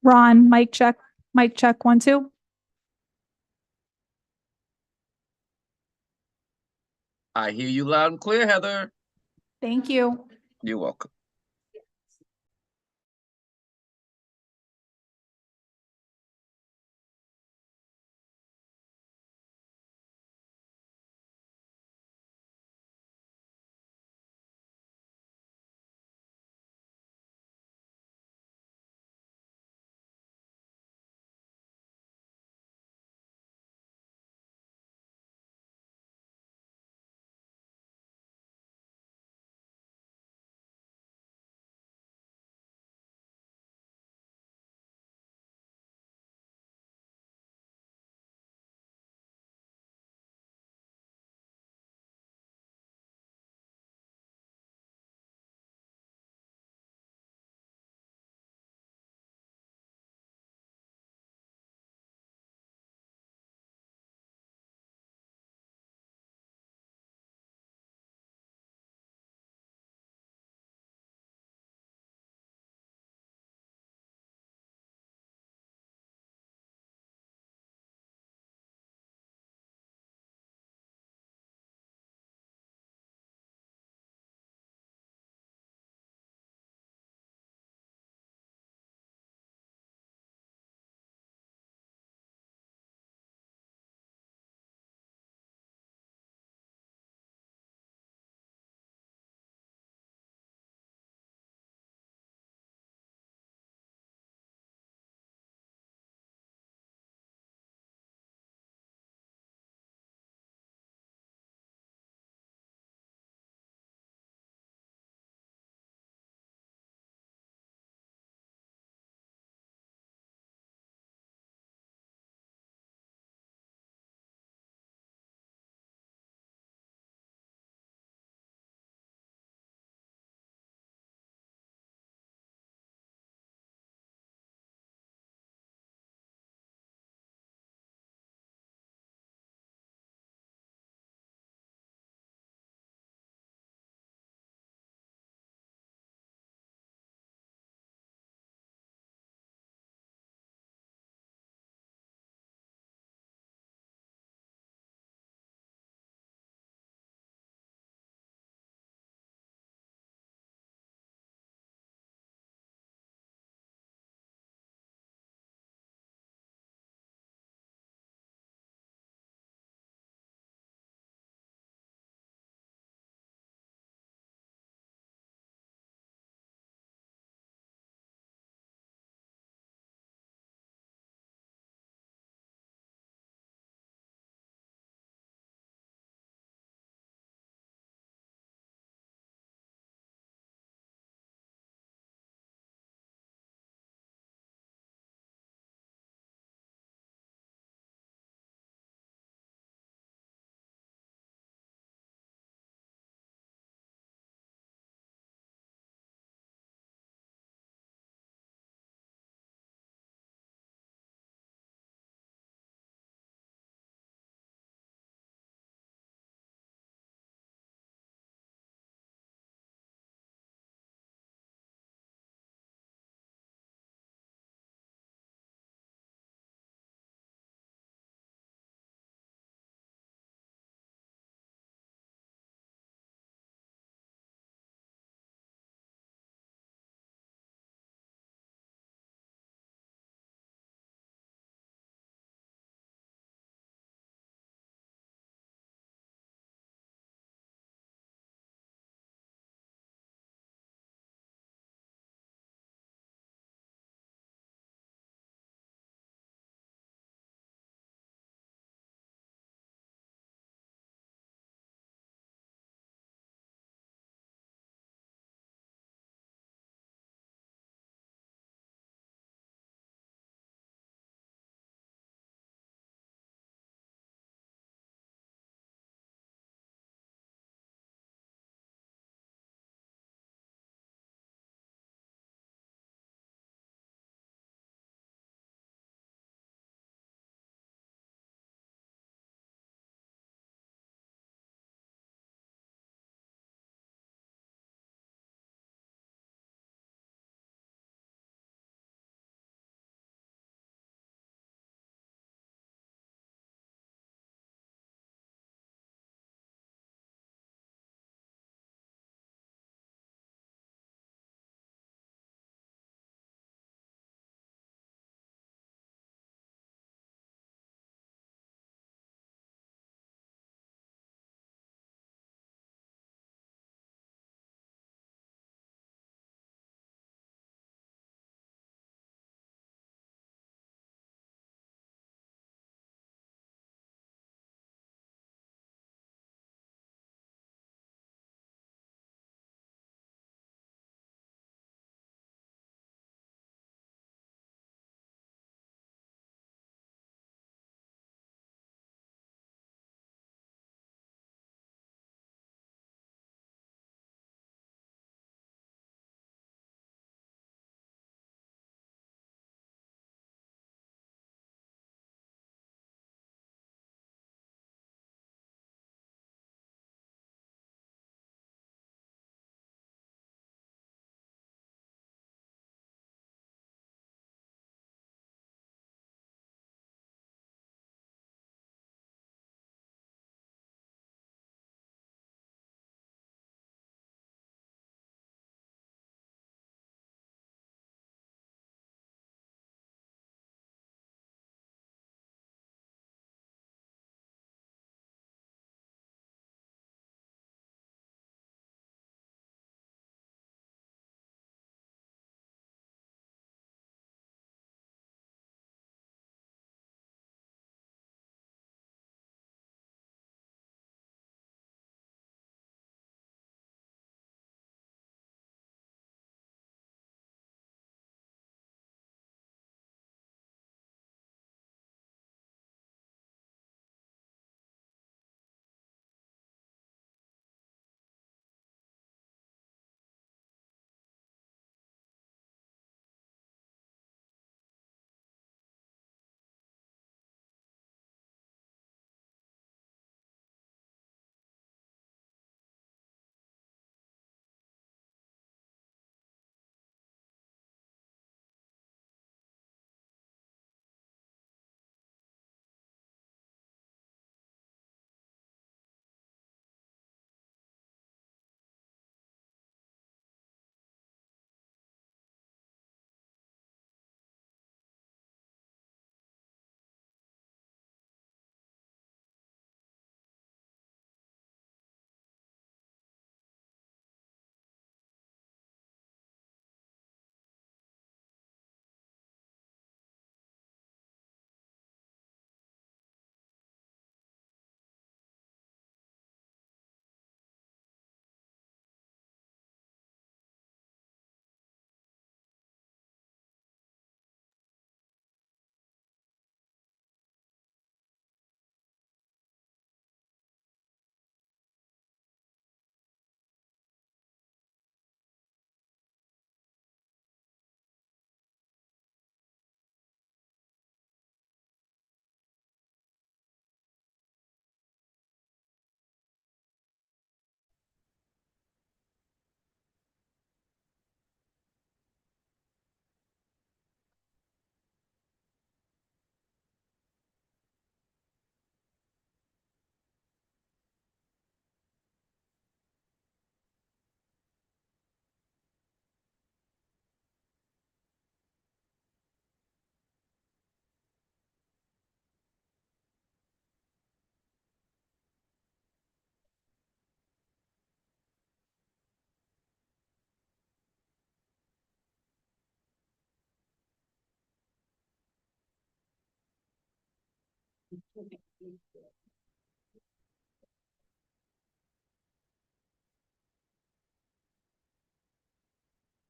Ron, mic check. Mic check, 1, 2. I hear you loud and clear, Heather. Thank you. You're welcome.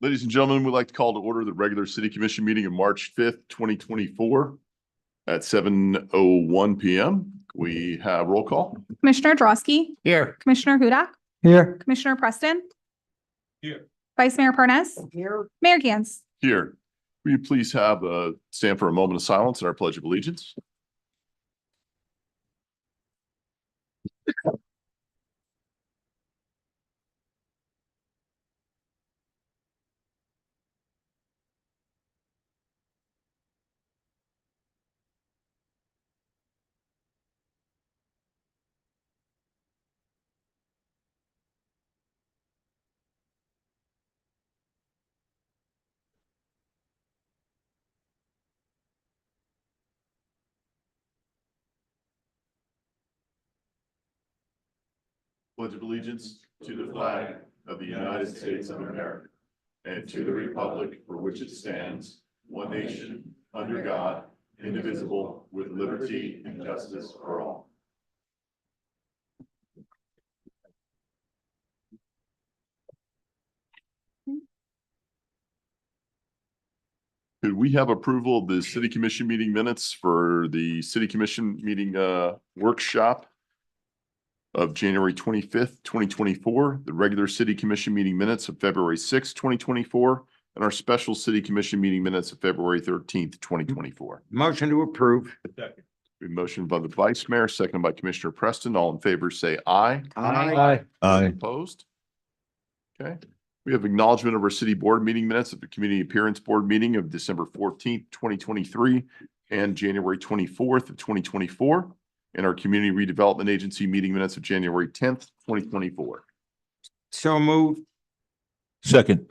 Ladies and gentlemen, we'd like to call to order the regular city commission meeting of March 5th, 2024 at 7:01 PM. We have roll call. Commissioner Drosky, Here. Commissioner Hudak, Here. Commissioner Preston. Here. Vice Mayor Perez, Here. Mayor Gans. Here. Will you please have stand for a moment of silence in our pledge of allegiance? Pledge of allegiance to the flag of the United States of America and to the republic for which it stands, one nation, under God, indivisible, with liberty and justice for all. Could we have approval of the city commission meeting minutes for the city commission meeting workshop of January 25th, 2024, the regular city commission meeting minutes of February 6th, 2024, and our special city commission meeting minutes of February 13th, 2024? Motion to approve. We motion by the vice mayor, seconded by Commissioner Preston. All in favor, say aye. Aye. Opposed? Okay. We have acknowledgement of our city board meeting minutes of the community appearance board meeting of December 14th, 2023 and January 24th of 2024, and our community redevelopment agency meeting minutes of January 10th, 2024. So move. Second.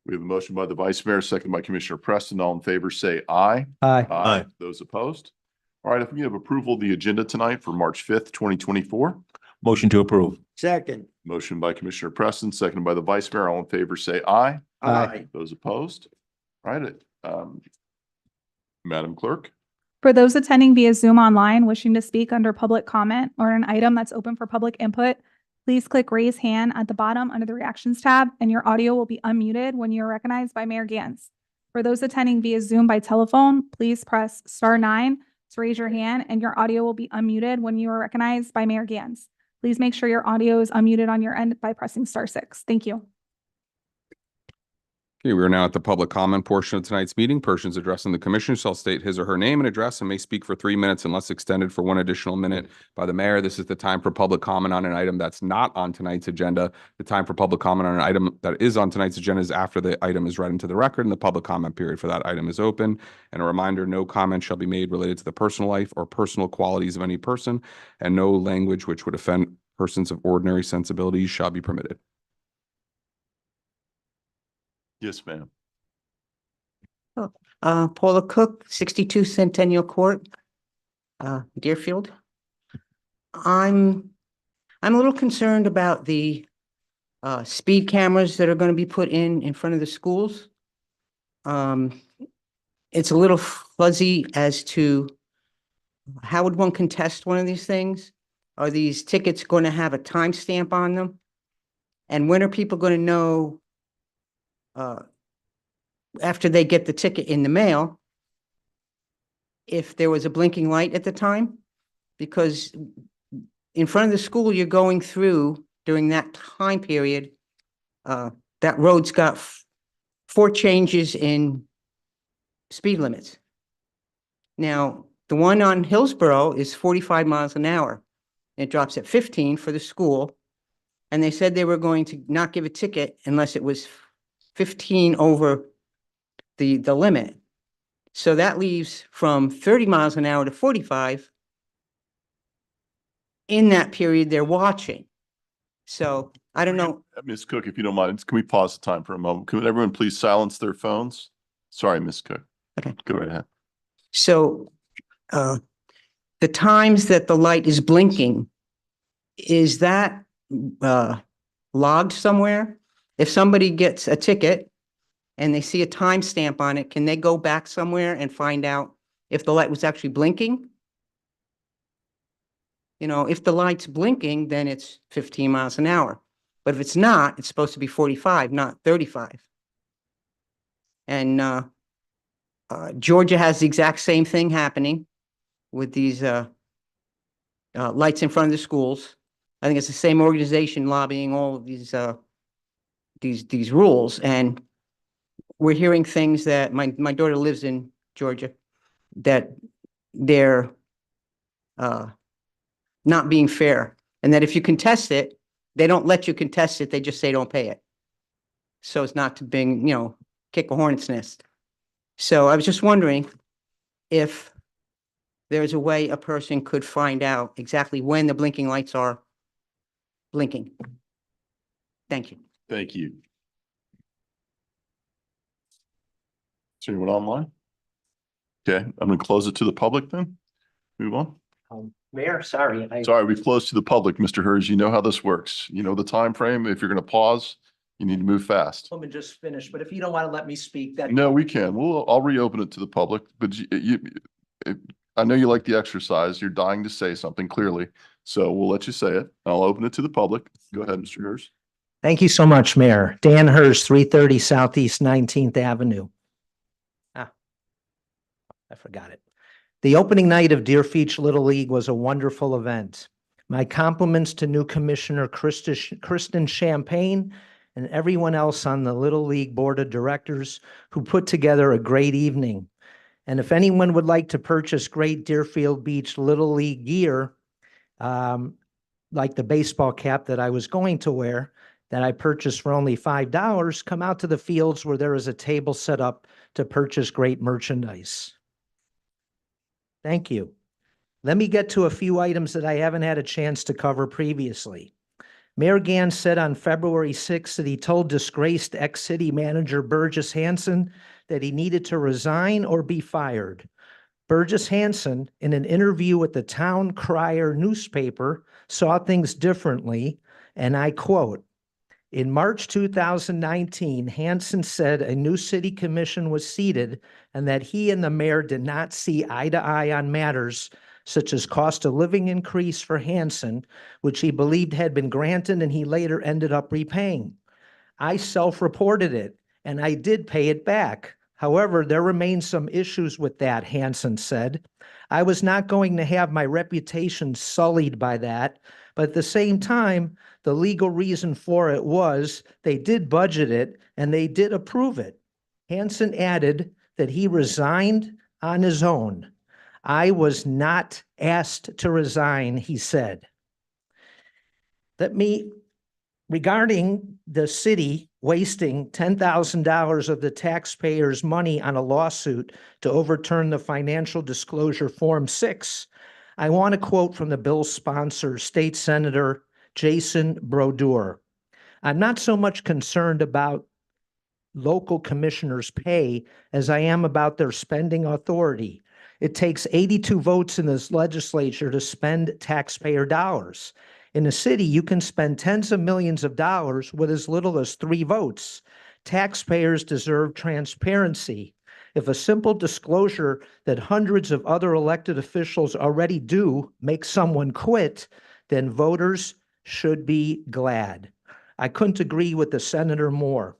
We have a motion by the vice mayor, seconded by Commissioner Preston. All in favor, say aye. Aye. Aye. Those opposed? All right, if we have approval of the agenda tonight for March 5th, 2024. Motion to approve. Second. Motion by Commissioner Preston, seconded by the vice mayor. All in favor, say aye. Aye. Those opposed? All right, Madam Clerk. For those attending via Zoom online wishing to speak under public comment or an item that's open for public input, please click raise hand at the bottom under the reactions tab and your audio will be unmuted when you're recognized by Mayor Gans. For those attending via Zoom by telephone, please press *9 to raise your hand and your audio will be unmuted when you are recognized by Mayor Gans. Please make sure your audio is unmuted on your end by pressing *6. Thank you. Okay, we are now at the public comment portion of tonight's meeting. Persons addressing the commission shall state his or her name and address and may speak for 3 minutes unless extended for 1 additional minute by the mayor. This is the time for public comment on an item that's not on tonight's agenda. The time for public comment on an item that is on tonight's agenda is after the item is read into the record and the public comment period for that item is open. And a reminder, no comment shall be made related to the personal life or personal qualities of any person, and no language which would offend persons of ordinary sensibilities shall be permitted. Yes, ma'am. Paula Cook, 62 Centennial Court, Deerfield. I'm a little concerned about the speed cameras that are going to be put in front of the schools. It's a little fuzzy as to how would one contest one of these things? Are these tickets going to have a timestamp on them? And when are people going to know after they get the ticket in the mail, if there was a blinking light at the time? Because in front of the school you're going through during that time period, that road's got 4 changes in speed limits. Now, the one on Hillsborough is 45 miles an hour. It drops at 15 for the school. And they said they were going to not give a ticket unless it was 15 over the limit. So that leaves from 30 miles an hour to 45. In that period, they're watching. So I don't know. Ms. Cook, if you don't mind, can we pause the time for a moment? Could everyone please silence their phones? Sorry, Ms. Cook. Okay. Go right ahead. So the times that the light is blinking, is that logged somewhere? If somebody gets a ticket and they see a timestamp on it, can they go back somewhere and find out if the light was actually blinking. You know, if the light's blinking, then it's 15 miles an hour. But if it's not, it's supposed to be 45, not 35. And Georgia has the exact same thing happening with these lights in front of the schools. I think it's the same organization lobbying all of these rules. And we're hearing things that my daughter lives in Georgia, that they're not being fair, and that if you contest it, they don't let you contest it. They just say don't pay it. So it's not to bring, kick a hornet's nest. So I was just wondering if there's a way a person could find out exactly when the blinking lights are blinking. Thank you. Thank you. Is there anyone online? Okay, I'm gonna close it to the public then. Move on. Mayor, sorry, Sorry, we've closed to the public, Mr. Hers. You know how this works. You know the time frame. If you're gonna pause, you need to move fast. I'm just finished, but if you don't want to let me speak, that. No, we can. I'll reopen it to the public, but I know you like the exercise. You're dying to say something clearly. So we'll let you say it. I'll open it to the public. Go ahead, Mr. Hers. Thank you so much, Mayor. Dan Hurst, 330 Southeast 19th Avenue. I forgot it. The opening night of Deerfield Little League was a wonderful event. My compliments to new Commissioner Kristen Champagne and everyone else on the Little League Board of Directors who put together a great evening. And if anyone would like to purchase great Deerfield Beach Little League gear, like the baseball cap that I was going to wear, that I purchased for only $5, come out to the fields where there is a table set up to purchase great merchandise. Thank you. Let me get to a few items that I haven't had a chance to cover previously. Mayor Gans said on February 6th that he told disgraced ex-city manager Burgess Hanson that he needed to resign or be fired. Burgess Hanson, in an interview with the Town Crier newspaper, saw things differently, and I quote, "In March 2019, Hanson said a new city commission was seated and that he and the mayor did not see eye to eye on matters such as cost of living increase for Hanson, which he believed had been granted and he later ended up repaying. I self-reported it and I did pay it back. However, there remain some issues with that," Hanson said. "I was not going to have my reputation sullied by that, but at the same time, the legal reason for it was they did budget it and they did approve it." Hanson added that he resigned on his own. "I was not asked to resign," he said. Regarding the city wasting $10,000 of the taxpayers' money on a lawsuit to overturn the Financial Disclosure Form 6, I want to quote from the bill's sponsor, State Senator Jason Brodeur. "I'm not so much concerned about local commissioners' pay as I am about their spending authority. It takes 82 votes in this legislature to spend taxpayer dollars. In a city, you can spend tens of millions of dollars with as little as 3 votes. Taxpayers deserve transparency. If a simple disclosure that hundreds of other elected officials already do makes someone quit, then voters should be glad." I couldn't agree with the senator more.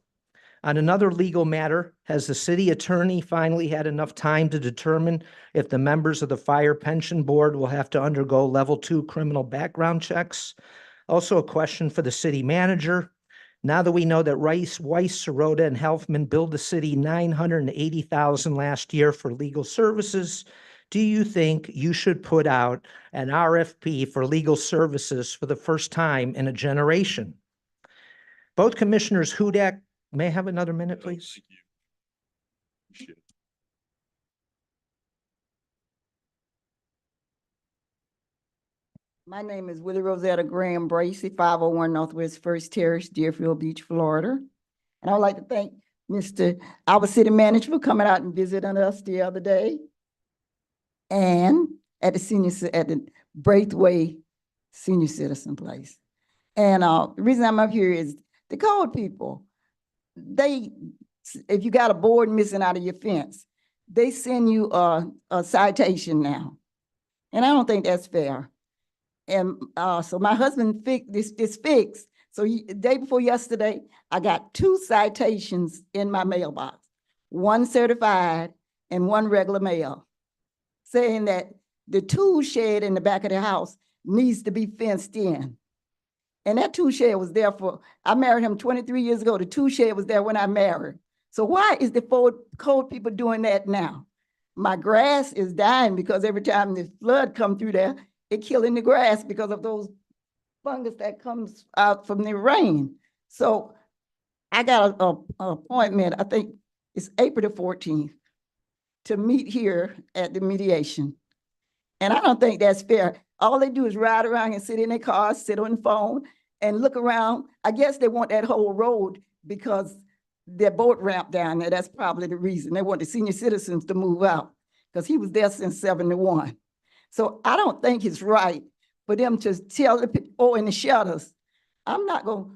On another legal matter, has the city attorney finally had enough time to determine if the members of the Fire Pension Board will have to undergo level 2 criminal background checks? Also a question for the city manager. Now that we know that Rice, Weiss, Sirota, and Helfman billed the city $980,000 last year for legal services, do you think you should put out an RFP for legal services for the first time in a generation? Both Commissioners Hudak, may I have another minute, please? Thank you. Appreciate it. My name is Willie Rosetta Graham Bracy, 501 Northwest First Terrace, Deerfield Beach, Florida. And I would like to thank our city manager for coming out and visiting us the other day. And at the Braithwaite Senior Citizen Place. And the reason I'm up here is the code people. If you got a board missing out of your fence, they send you a citation now. And I don't think that's fair. And so my husband fixed this fixed. So the day before yesterday, I got 2 citations in my mailbox, 1 certified and 1 regular mail, saying that the tool shed in the back of the house needs to be fenced in. And that tool shed was there I married him 23 years ago. The tool shed was there when I married. So why is the code people doing that now? My grass is dying because every time the flood come through there, it killing the grass because of those fungus that comes out from the rain. So I got an appointment, I think it's April the 14th, to meet here at the mediation. And I don't think that's fair. All they do is ride around and sit in their cars, sit on the phone and look around. I guess they want that whole road because their boat ramp down there. That's probably the reason. They want the senior citizens to move out because he was there since 71. So I don't think it's right for them to tell the people, oh, in the shelters. I'm not going to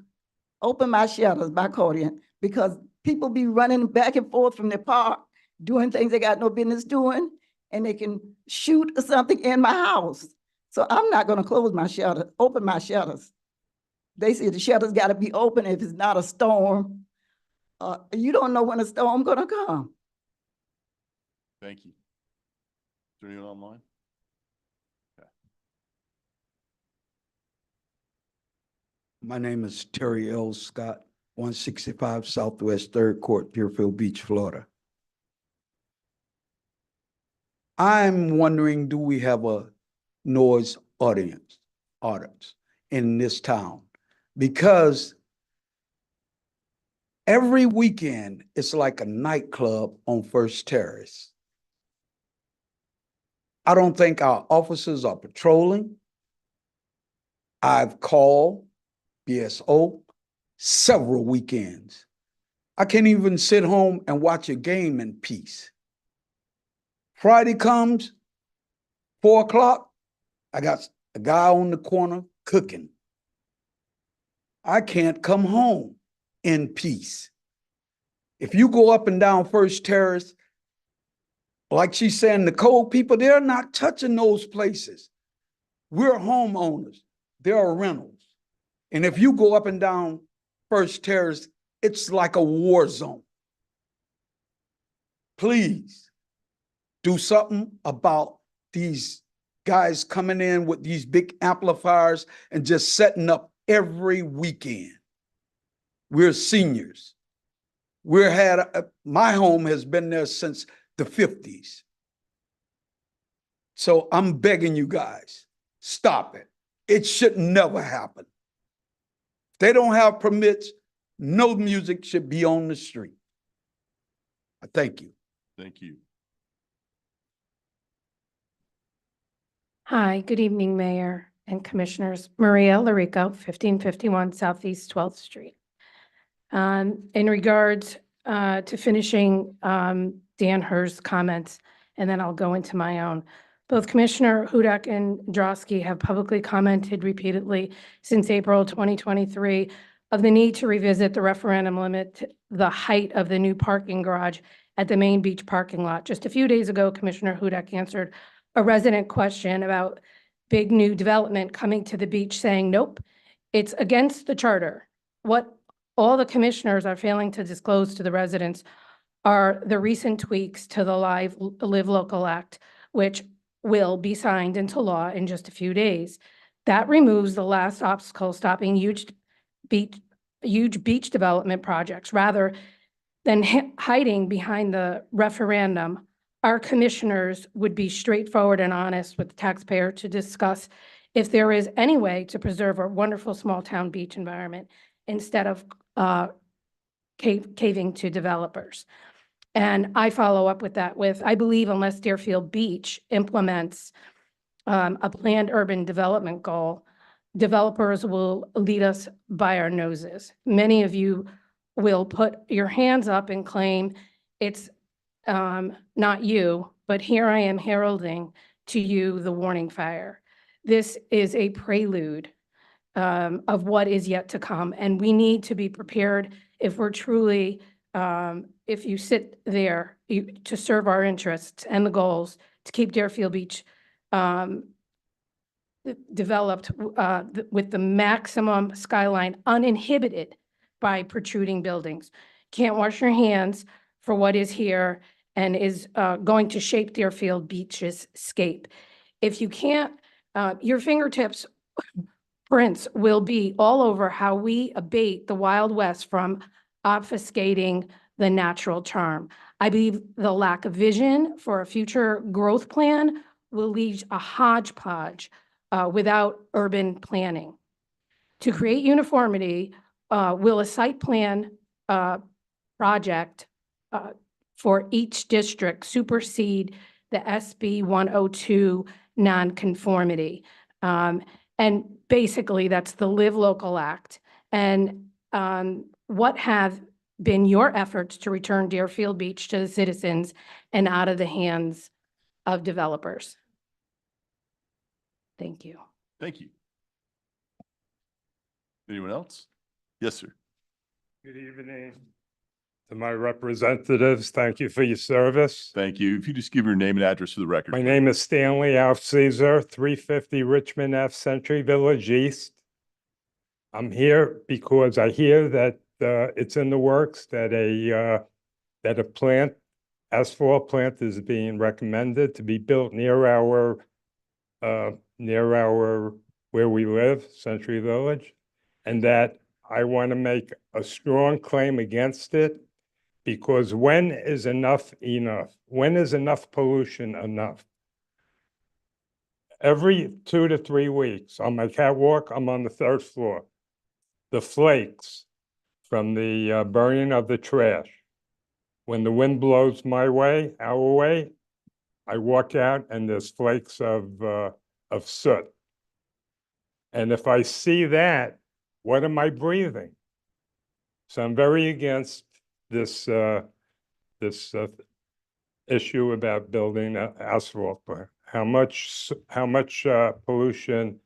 open my shelters by accordion because people be running back and forth from the park, doing things they got no business doing, and they can shoot or something in my house. So I'm not going to close my shelter, open my shelters. They say the shelters got to be open if it's not a storm. You don't know when a storm going to come. Thank you. Is there anyone online? My name is Terry L. Scott, 165 Southwest 3rd Court, Deerfield Beach, Florida. I'm wondering, do we have a noise audience in this town? Because every weekend, it's like a nightclub on First Terrace. I don't think our officers are patrolling. I've called BSO several weekends. I can't even sit home and watch a game in peace. Friday comes, 4 o'clock, I got a guy on the corner cooking. I can't come home in peace. If you go up and down First Terrace, like she's saying, the code people, they're not touching those places. We're homeowners. There are rentals. And if you go up and down First Terrace, it's like a war zone. Please do something about these guys coming in with these big amplifiers and just setting up every weekend. We're seniors. My home has been there since the 50s. So I'm begging you guys, stop it. It should never happen. If they don't have permits, no music should be on the street. I thank you. Thank you. Hi, good evening, Mayor and Commissioners. Maria Larico, 1551 Southeast 12th Street. In regards to finishing Dan Herr's comments, and then I'll go into my own. Both Commissioner Hudak and Drosky have publicly commented repeatedly since April 2023 of the need to revisit the referendum limit the height of the new parking garage at the main beach parking lot. Just a few days ago, Commissioner Hudak answered a resident question about big new development coming to the beach saying, nope, it's against the charter. What all the commissioners are failing to disclose to the residents are the recent tweaks to the Live Local Act, which will be signed into law in just a few days. That removes the last obstacle stopping huge beach development projects. Rather than hiding behind the referendum, our commissioners would be straightforward and honest with the taxpayer to discuss if there is any way to preserve a wonderful small town beach environment instead of caving to developers. And I follow up with that with, I believe unless Deerfield Beach implements a planned urban development goal, developers will lead us by our noses. Many of you will put your hands up and claim it's not you, but here I am heralding to you the warning fire. This is a prelude of what is yet to come, and we need to be prepared if we're truly if you sit there to serve our interests and the goals to keep Deerfield Beach developed with the maximum skyline uninhibited by protruding buildings. Can't wash your hands for what is here and is going to shape Deerfield Beach's scape. If you can't, your fingertips prints will be all over how we abate the Wild West from obfuscating the natural charm. I believe the lack of vision for a future growth plan will leave a hodgepodge without urban planning. To create uniformity, will a site plan project for each district supersede the SB 102 nonconformity? And basically, that's the Live Local Act. And what have been your efforts to return Deerfield Beach to the citizens and out of the hands of developers? Thank you. Thank you. Anyone else? Yes, sir. Good evening to my representatives. Thank you for your service. Thank you. If you just give your name and address for the record. My name is Stanley Alf Caesar, 350 Richmond F, Century Village East. I'm here because I hear that it's in the works that a plant, asphalt plant, is being recommended to be built near our where we live, Century Village, and that I want to make a strong claim against it, because when is enough enough? When is enough pollution enough? Every 2 to 3 weeks on my catwalk, I'm on the 3rd floor. The flakes from the burning of the trash. When the wind blows my way, our way, I walk out and there's flakes of soot. And if I see that, what am I breathing? So I'm very against this issue about building an asphalt plant. How much pollution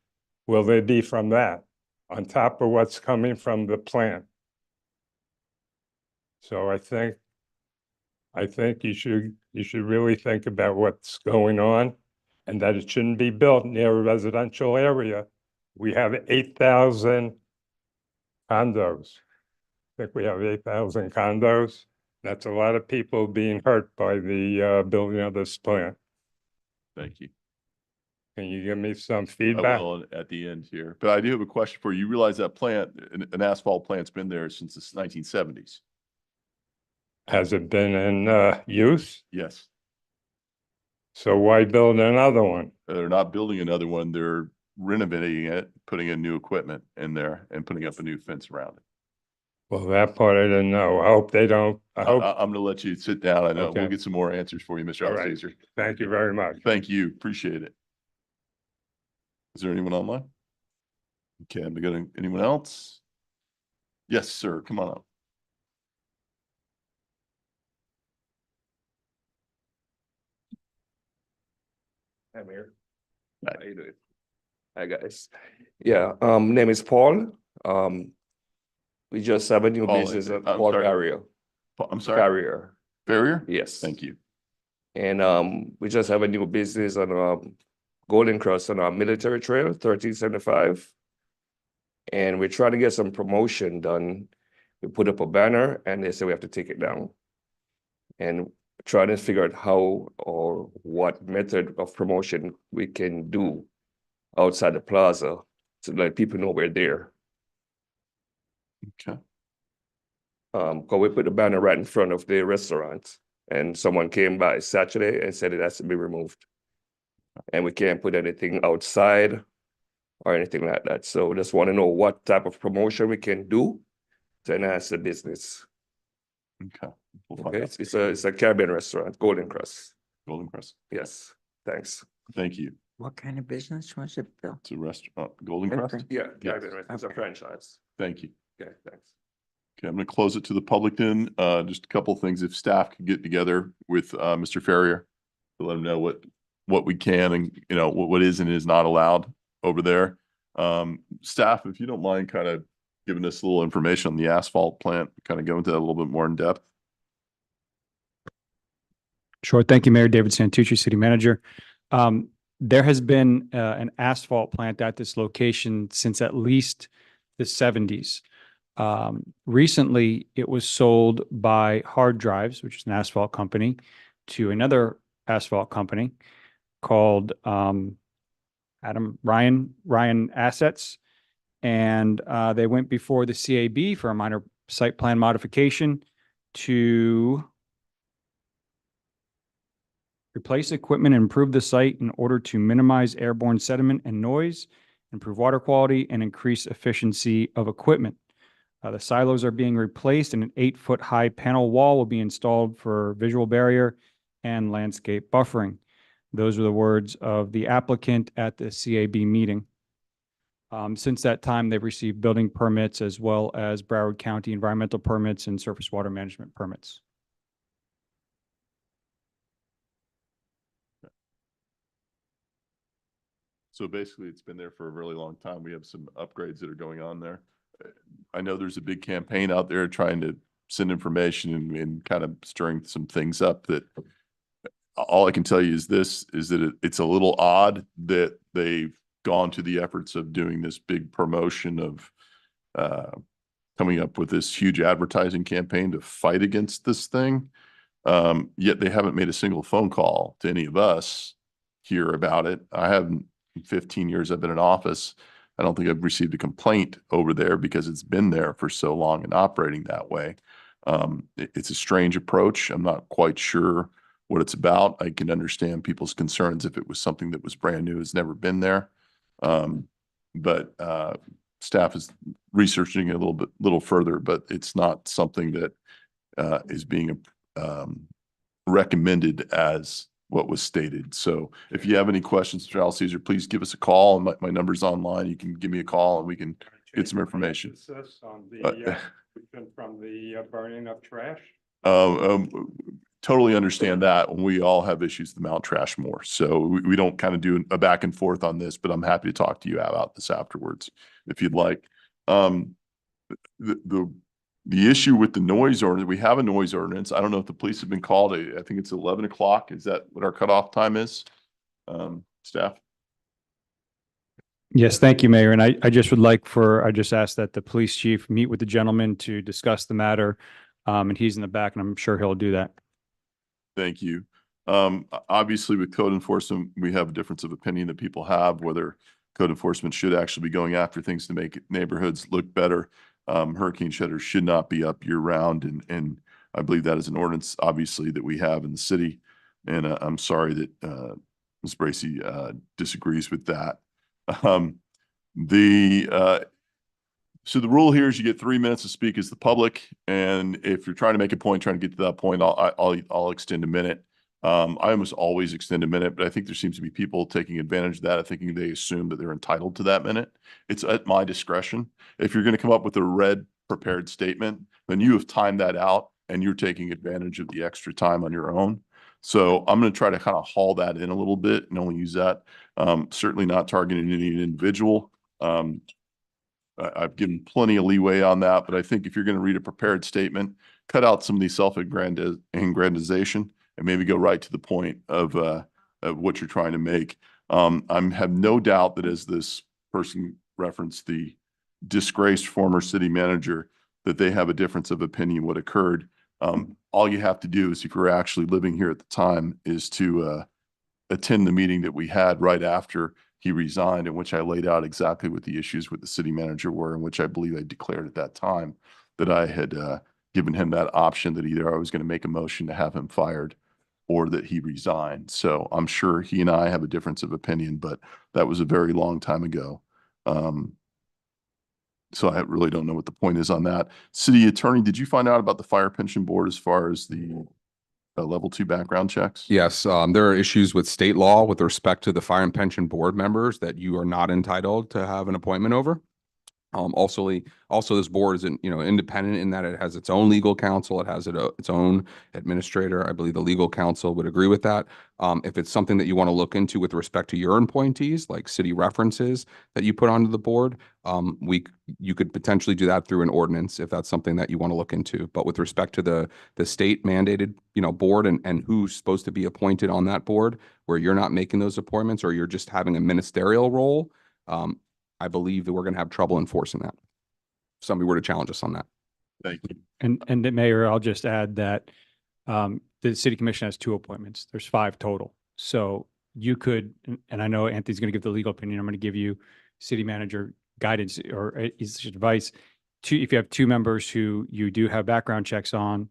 will there be from that on top of what's coming from the plant? So I think you should really think about what's going on, and that it shouldn't be built near a residential area. We have 8,000 condos. I think we have 8,000 condos. That's a lot of people being hurt by the building of this plant. Thank you. Can you give me some I feedback? will at the end here, but I do have a question for you. You realize that plant, an asphalt plant's been there since the 1970s? Has it been in use? Yes. So why build another one? They're not building another one. They're renovating it, putting in new equipment in there and putting up a new fence around it. Well, that part I didn't know. I hope they don't. I hope. I'm gonna let you sit down. I know we'll Okay. get some more answers for you, Mr. All right. Alcacer. Thank you very much. Thank you. Appreciate it. Is there anyone online? Okay, I'm gonna, anyone else? Yes, sir. Come on up. I'm here. Hi. How you doing? Hi, guys. Yeah, name is Paul. We just have a new Paul, business I'm called sorry. Carrier. I'm sorry, Carrier, Farrier? yes. Thank you. And we just have a new business on Golden Cross on our military trail, 1375. And we're trying to get some promotion done. We put up a banner and they say we have to take it down. And trying to figure out how or what method of promotion we can do outside the plaza to let people know we're there. Okay. Cause we put the banner right in front of the restaurant and someone came by Saturday and said it has to be removed. And we can't put anything outside or anything like that. So we just want to know what type of promotion we can do to enhance the business. Okay. We'll find Okay, out. it's a Caribbean restaurant, Golden Cross. Golden Crest. Yes, thanks. Thank you. What kind of business was it, Bill? It's a restaurant, Golden Crest. Okay. Yeah, Yes. Caribbean restaurant, it's a Okay. franchise. Thank you. Okay, thanks. Okay, I'm gonna close it to the public then. Just a couple of things. If staff could get together with Mr. Farrier to let him know what we can and, you know, what is and is not allowed over there. Staff, if you don't mind kind of giving us a little information on the asphalt plant, kind of go into that a little bit more in depth. Sure. Thank you, Mayor. David Santucci, City Manager. There has been an asphalt plant at this location since at least the 70s. Recently, it was sold by Hard Drives, which is an asphalt company, to another asphalt company called Ryan Assets. And they went before the CAB for a minor site plan modification to replace equipment and improve the site in order to minimize airborne sediment and noise, improve water quality, and increase efficiency of equipment. The silos are being replaced and an 8-foot high panel wall will be installed for visual barrier and landscape buffering. Those are the words of the applicant at the CAB meeting. Since that time, they've received building permits as well as Broward County environmental permits and surface water management permits. So basically, it's been there for a really long time. We have some upgrades that are going on there. I know there's a big campaign out there trying to send information and kind of stirring some things up that all I can tell you is this, is that it's a little odd that they've gone to the efforts of doing this big promotion of coming up with this huge advertising campaign to fight against this thing. Yet they haven't made a single phone call to any of us here about it. I haven't, in 15 years I've been in office, I don't think I've received a complaint over there because it's been there for so long and operating that way. It's a strange approach. I'm not quite sure what it's about. I can understand people's concerns if it was something that was brand new, has never been there. But staff is researching it a little further, but it's not something that is being recommended as what was stated. So if you have any questions, Mr. Alcesar, please give us a call. And my number's online. You can give me a call and we can get some information. On the from the burning of trash. Totally understand that. We all have issues to mount trash more. So we don't kind of do a back and forth on this, but I'm happy to talk to you about this afterwards if you'd like. The issue with the noise ordinance, we have a noise ordinance. I don't know if the police have been called. I think it's 11 o'clock. Is that what our cutoff time is? Staff? Yes, thank you, Mayor. And I just would like I just asked that the police chief meet with the gentleman to discuss the matter. And he's in the back and I'm sure he'll do that. Thank you. Obviously with code enforcement, we have a difference of opinion that people have, whether code enforcement should actually be going after things to make neighborhoods look better. Hurricane shutters should not be up year round. And I believe that is an ordinance, obviously, that we have in the city. And I'm sorry that Ms. Bracy disagrees with that. So the rule here is you get 3 minutes to speak as the public. And if you're trying to make a point, trying to get to that point, I'll extend a minute. I almost always extend a minute, but I think there seems to be people taking advantage of that, thinking they assume that they're entitled to that minute. It's at my discretion. If you're going to come up with a red prepared statement, then you have timed that out and you're taking advantage of the extra time on your own. So I'm going to try to kind of haul that in a little bit and only use that. Certainly not targeting any individual. I've given plenty of leeway on that, but I think if you're going to read a prepared statement, cut out some of the self-aggrandization and maybe go right to the point of what you're trying to make. I have no doubt that as this person referenced the disgraced former city manager, that they have a difference of opinion what occurred. All you have to do is, if you're actually living here at the time, is to attend the meeting that we had right after he resigned, in which I laid out exactly what the issues with the city manager were, in which I believe I declared at that time that I had given him that option, that either I was going to make a motion to have him fired or that he resigned. So I'm sure he and I have a difference of opinion, but that was a very long time ago. So I really don't know what the point is on that. City attorney, did you find out about the fire pension board as far as the level 2 background checks? Yes, there are issues with state law with respect to the fire and pension board members that you are not entitled to have an appointment over. Also, this board is, independent in that it has its own legal counsel. It has its own administrator. I believe the legal counsel would agree with that. If it's something that you want to look into with respect to your appointees, like city references that you put onto the board, you could potentially do that through an ordinance if that's something that you want to look into. But with respect to the state mandated, board and who's supposed to be appointed on that board, where you're not making those appointments or you're just having a ministerial role, I believe that we're going to have trouble enforcing that. If somebody were to challenge us on that. Thank you. And the Mayor, I'll just add that the city commission has 2 appointments. There's 5 total. So you could, and I know Anthony's going to give the legal opinion. I'm going to give you city manager guidance or his advice. If you have 2 members who you do have background checks on,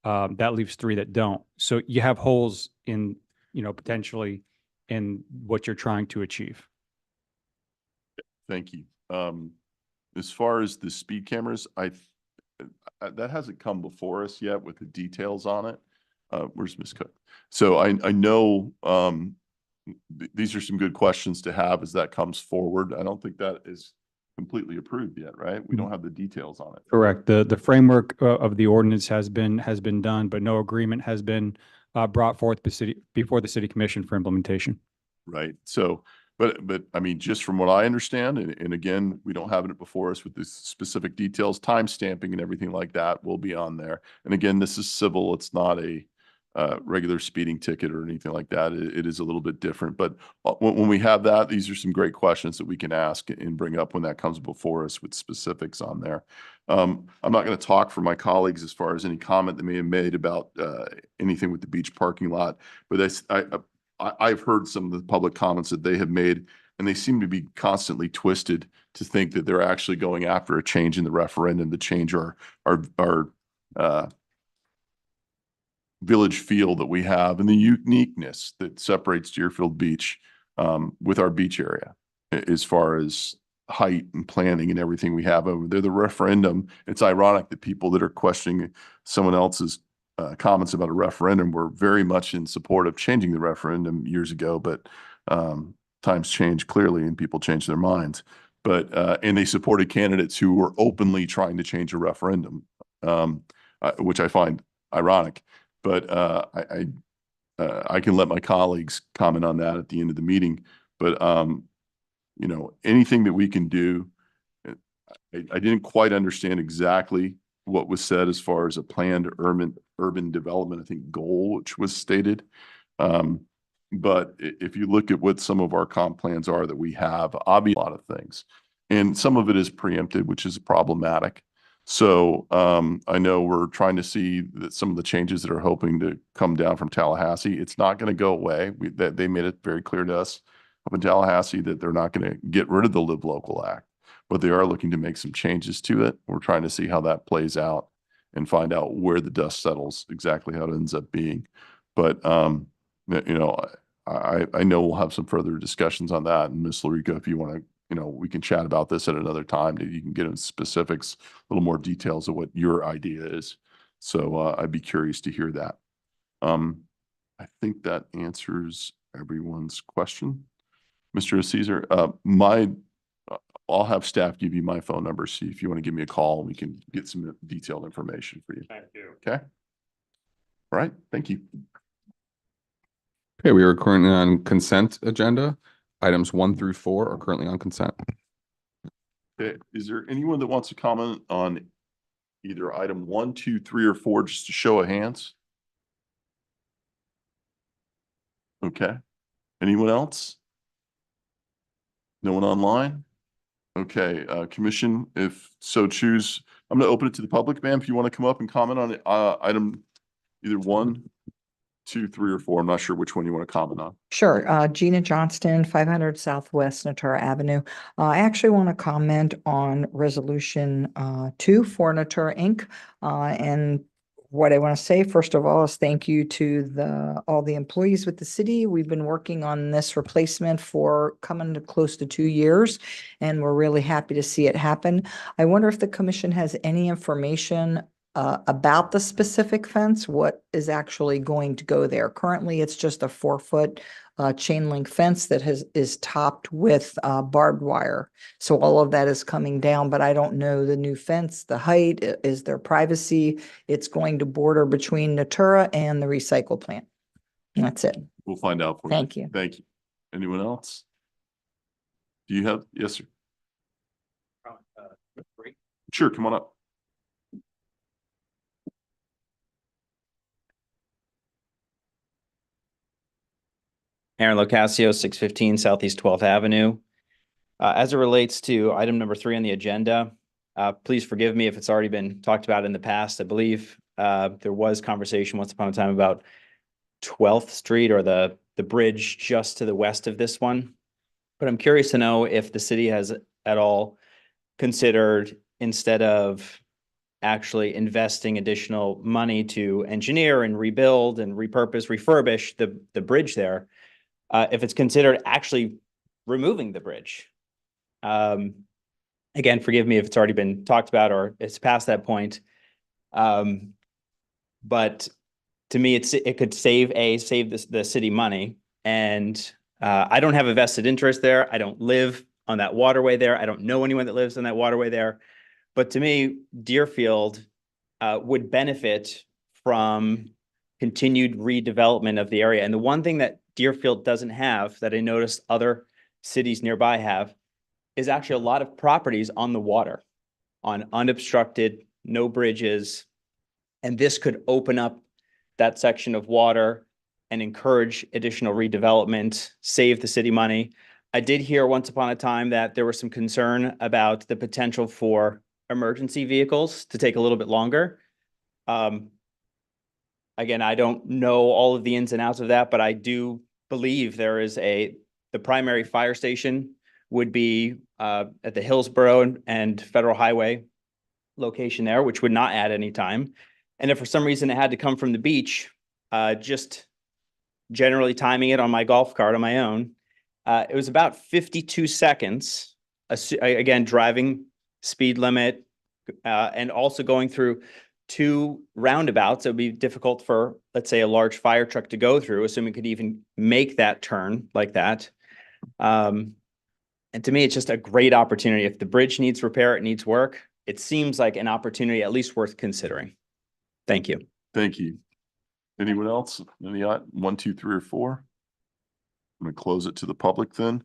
that leaves 3 that don't. So you have holes in, potentially in what you're trying to achieve. Thank you. As far as the speed cameras, that hasn't come before us yet with the details on it. Where's Ms. Cook? So I know these are some good questions to have as that comes forward. I don't think that is completely approved yet, right? We don't have the details on it. Correct. The framework of the ordinance has been done, but no agreement has been brought forth before the city commission for implementation. Right. So, but I mean, just from what I understand, and again, we don't have it before us with the specific details, time stamping and everything like that will be on there. And again, this is civil. It's not a regular speeding ticket or anything like that. It is a little bit different, but when we have that, these are some great questions that we can ask and bring up when that comes before us with specifics on there. I'm not going to talk for my colleagues as far as any comment they may have made about anything with the beach parking lot, but I've heard some of the public comments that they have made, and they seem to be constantly twisted to think that they're actually going after a change in the referendum to change our village feel that we have and the uniqueness that separates Deerfield Beach with our beach area as far as height and planning and everything we have over there. The referendum, it's ironic that people that are questioning someone else's comments about a referendum were very much in support of changing the referendum years ago, but times change clearly and people change their minds. But and they supported candidates who were openly trying to change a referendum, which I find ironic. But I can let my colleagues comment on that at the end of the meeting. But anything that we can do, I didn't quite understand exactly what was said as far as a planned urban development, I think, goal, which was stated. But if you look at what some of our comp plans are that we have, obviously a lot of things, and some of it is preempted, which is problematic. So I know we're trying to see that some of the changes that are hoping to come down from Tallahassee, it's not going to go away. They made it very clear to us up in Tallahassee that they're not going to get rid of the Live Local Act, but they are looking to make some changes to it. We're trying to see how that plays out and find out where the dust settles, exactly how it ends up being. But I know we'll have some further discussions on that. And Ms. Larico, if you want to, we can chat about this at another time. You can get into specifics, a little more details of what your idea is. So I'd be curious to hear that. I think that answers everyone's question. Mr. Caesar, I'll have staff give you my phone number. See if you want to give me a call, we can get some detailed information for you. Thank you. Okay. All right. Thank you. Okay, we are currently on consent agenda. Items 1 through 4 are currently on consent. Okay. Is there anyone that wants to comment on either item 1, 2, 3, or 4, just to show of hands? Okay. Anyone else? No one online? Okay, commission, if so choose, I'm going to open it to the public, ma'am. If you want to come up and comment on it, item either 1, 2, 3, or 4. I'm not sure which one you want to comment on. Sure. Gina Johnston, 500 Southwest Natura Avenue. I actually want to comment on Resolution 2 for Natura Inc. And what I want to say, first of all, is thank you to all the employees with the city. We've been working on this replacement for coming to close to 2 years, and we're really happy to see it happen. I wonder if the commission has any information about the specific fence, what is actually going to go there. Currently, it's just a 4-foot chain link fence that is topped with barbed wire. So all of that is coming down, but I don't know the new fence, the height, is there privacy? It's going to border between Natura and the recycle plant. And that's it. We'll find out for you. Thank you. Thank you. Anyone else? Do you have, yes, sir. Sure, come on up. Aaron Locascio, 615 Southeast 12th Avenue. As it relates to item number 3 on the agenda, please forgive me if it's already been talked about in the past. I believe there was conversation once upon a time about 12th Street or the bridge just to the west of this one. But I'm curious to know if the city has at all considered, instead of actually investing additional money to engineer and rebuild and repurpose, refurbish the bridge there, if it's considered actually removing the bridge. Again, forgive me if it's already been talked about or it's past that point. But to me, it could save the city money. And I don't have a vested interest there. I don't live on that waterway there. I don't know anyone that lives on that waterway there. But to me, Deerfield would benefit from continued redevelopment of the area. And the one thing that Deerfield doesn't have that I noticed other cities nearby have is actually a lot of properties on the water, on unobstructed, no bridges. And this could open up that section of water and encourage additional redevelopment, save the city money. I did hear once upon a time that there was some concern about the potential for emergency vehicles to take a little bit longer. Again, I don't know all of the ins and outs of that, but I do believe there is the primary fire station would be at the Hillsborough and Federal Highway location there, which would not add any time. And if for some reason it had to come from the beach, just generally timing it on my golf cart on my own, it was about 52 seconds, again, driving speed limit, and also going through 2 roundabouts. It would be difficult for, let's say, a large fire truck to go through, assuming it could even make that turn like that. And to me, it's just a great opportunity. If the bridge needs repair, it needs work. It seems like an opportunity at least worth considering. Thank you. Thank you. Anyone else? Any 1, 2, 3, or 4? I'm going to close it to the public then.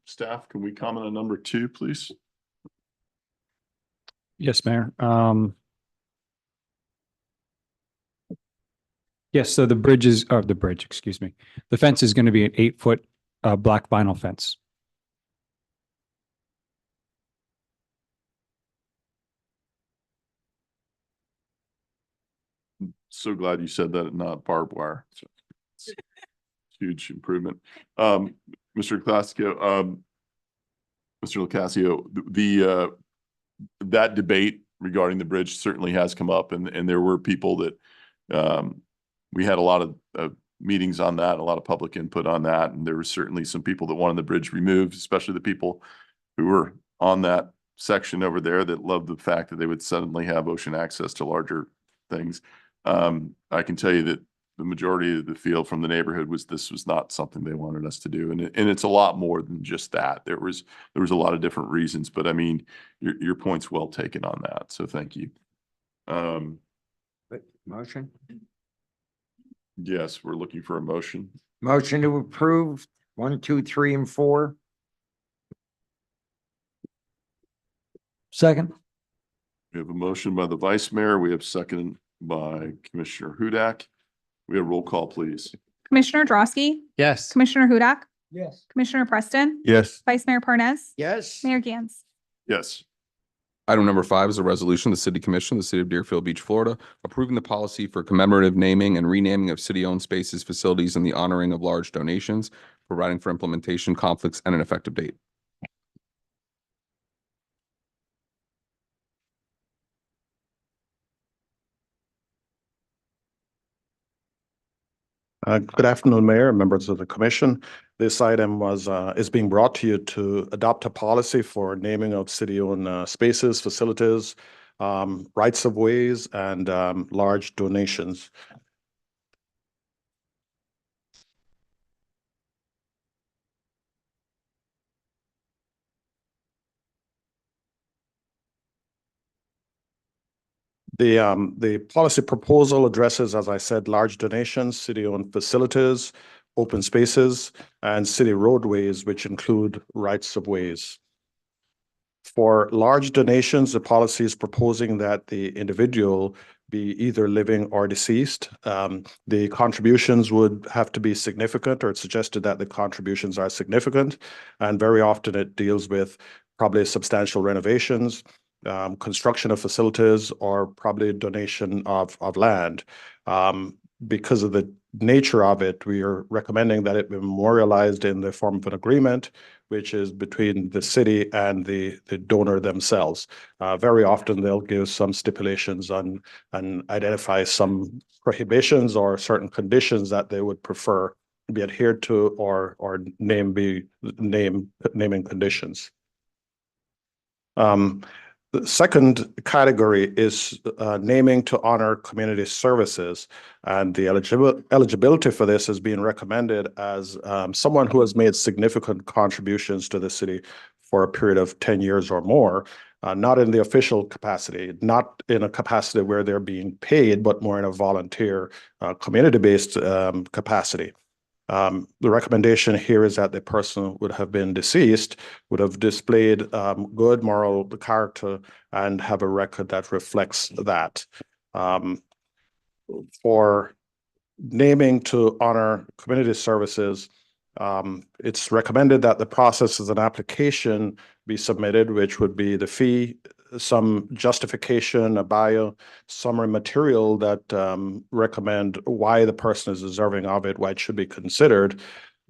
Staff, can we comment on number 2, please? Yes, Mayor. Yes, so the fence is going to be an 8-foot black vinyl fence. So glad you said that, not barbed wire. So, huge improvement. Mr. Locascio, that debate regarding the bridge certainly has come up, and there were people that we had a lot of meetings on that, a lot of public input on that, and there were certainly some people that wanted the bridge removed, especially the people who were on that section over there that loved the fact that they would suddenly have ocean access to larger things. I can tell you that the majority of the feel from the neighborhood was this was not something they wanted us to do, and it's a lot more than just that. There was a lot of different reasons, but I mean, your point's well taken on that, so thank you. Motion? Yes, we're looking for a motion. Motion to approve 1, 2, 3, and 4. Second. We have a motion by the vice mayor. We have second by Commissioner Hudak. We have roll call, please. Commissioner Drosky, Yes. Commissioner Hudak, Yes. Commissioner Preston, Yes. Vice Mayor Parnas, Yes. Mayor Gantz. Yes. Item number 5 is a resolution, of the City Commission, of the City of Deerfield Beach, Florida, approving the policy for commemorative naming and renaming of city-owned spaces, facilities, and the honoring of large donations, providing for implementation, conflicts, and an effective date. Good afternoon, Mayor and members of the commission. This item is being brought to you to adopt a policy for naming of city-owned spaces, facilities, rights of ways, and large donations. The policy proposal addresses, as I said, large donations, city-owned facilities, open spaces, and city roadways, which include rights of ways. For large donations, the policy is proposing that the individual be either living or deceased. The contributions would have to be significant, or it's suggested that the contributions are significant. And very often it deals with probably substantial renovations, construction of facilities, or probably donation of land. Because of the nature of it, we are recommending that it be memorialized in the form of an agreement, which is between the city and the donor themselves. Very often they'll give some stipulations on and identify some prohibitions or certain conditions that they would prefer be adhered to, or naming conditions. The second category is naming to honor community services, and the eligibility for this is being recommended as someone who has made significant contributions to the city for a period of 10 years or more, not in the official capacity, not in a capacity where they're being paid, but more in a volunteer, community-based capacity. The recommendation here is that the person would have been deceased, would have displayed good moral character, and have a record that reflects that. For naming to honor community services, it's recommended that the process as an application be submitted, which would be the fee, some justification, a bio, summary material that recommend why the person is deserving of it, why it should be considered.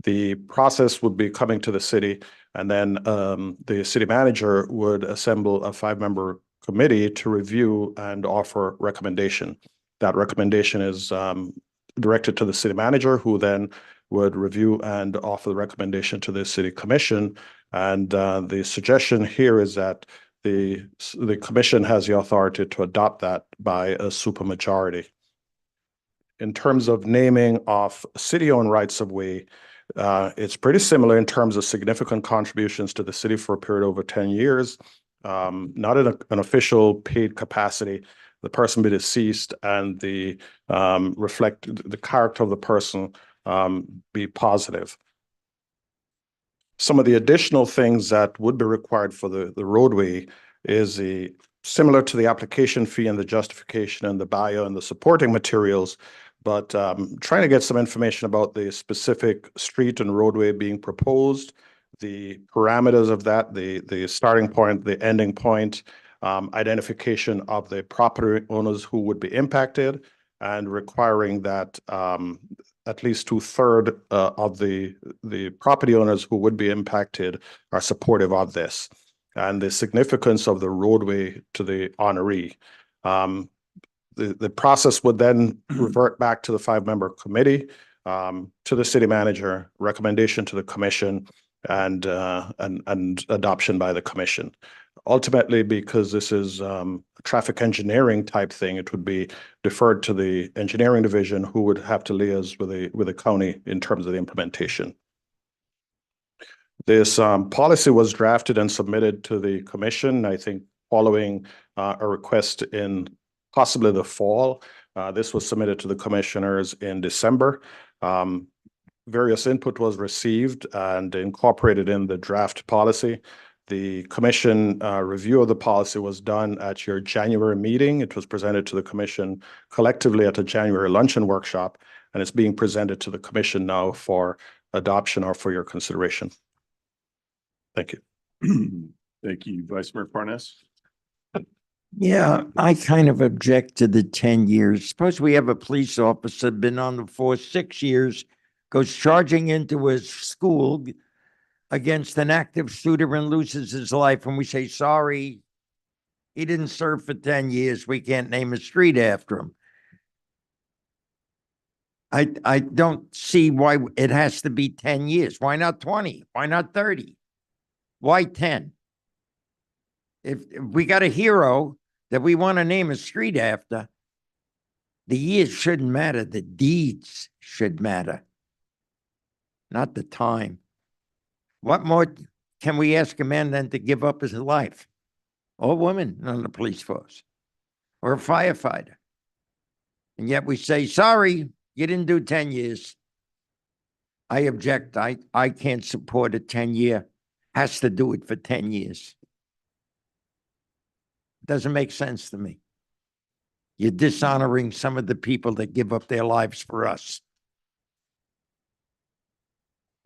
The process would be coming to the city, and then the city manager would assemble a 5-member committee to review and offer recommendation. That recommendation is directed to the city manager, who then would review and offer the recommendation to the city commission. And the suggestion here is that the commission has the authority to adopt that by a supermajority. In terms of naming of city-owned rights of way, it's pretty similar in terms of significant contributions to the city for a period over 10 years, not in an official paid capacity. The person be deceased, and the reflect the character of the person be positive. Some of the additional things that would be required for the roadway is similar to the application fee and the justification and the bio and the supporting materials, but trying to get some information about the specific street and roadway being proposed, the parameters of that, the starting point, the ending point, identification of the property owners who would be impacted, and requiring that at least 2/3 of the property owners who would be impacted are supportive of this, and the significance of the roadway to the honoree. The process would then revert back to the 5-member committee, to the city manager, recommendation to the commission, and adoption by the commission. Ultimately, because this is a traffic engineering type thing, it would be deferred to the engineering division, who would have to liaise with the county in terms of the implementation. This policy was drafted and submitted to the commission, I think, following a request in possibly the fall. This was submitted to the commissioners in December. Various input was received and incorporated in the draft policy. The commission review of the policy was done at your January meeting. It was presented to the commission collectively at a January luncheon workshop, and it's being presented to the commission now for adoption or for your consideration. Thank you. Thank you, Vice Mayor Parnas. Yeah, I kind of object to the 10 years. Suppose we have a police officer, been on the force 6 years, goes charging into a school against an active shooter and loses his life, and we say, sorry, he didn't serve for 10 years. We can't name a street after him. I don't see why it has to be 10 years. Why not 20? Why not 30? Why 10? If we got a hero that we want to name a street after, the years shouldn't matter. The deeds should matter, not the time. What more can we ask a man than to give up his life, or woman on the police force? or a firefighter. And yet we say, sorry, you didn't do 10 years. I object. I can't support a 10-year. Has to do it for 10 years. Doesn't make sense to me. You're dishonoring some of the people that give up their lives for us.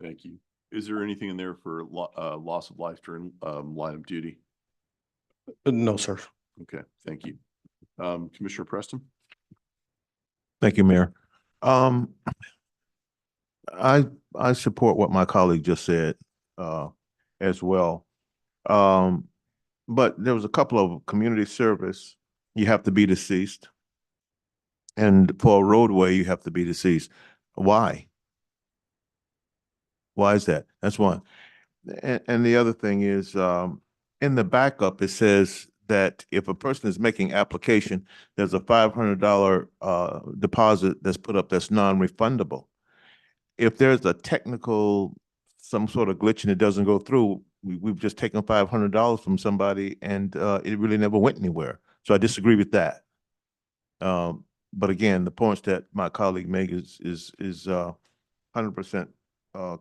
Thank you. Is there anything in there for loss of life during line of duty? No, sir. Okay, thank you. Commissioner Preston? Thank you, Mayor. I support what my colleague just said as well. But there was a couple of community service, you have to be deceased. And for a roadway, you have to be deceased. Why? Why is that? That's one. And the other thing is, in the backup, it says that if a person is making application, there's a $500 deposit that's put up that's non-refundable. If there's a technical, some sort of glitch and it doesn't go through, we've just taken $500 from somebody and it really never went anywhere. So I disagree with that. But again, the points that my colleague made is 100%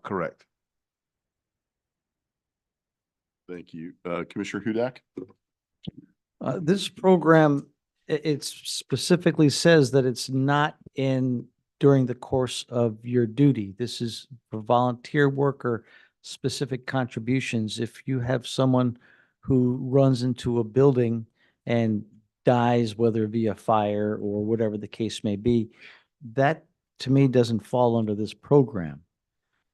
correct. Thank you. Commissioner Hudak? This program, it specifically says that it's not during the course of your duty. This is for volunteer work or specific contributions. If you have someone who runs into a building and dies, whether via fire or whatever the case may be, that to me doesn't fall under this program.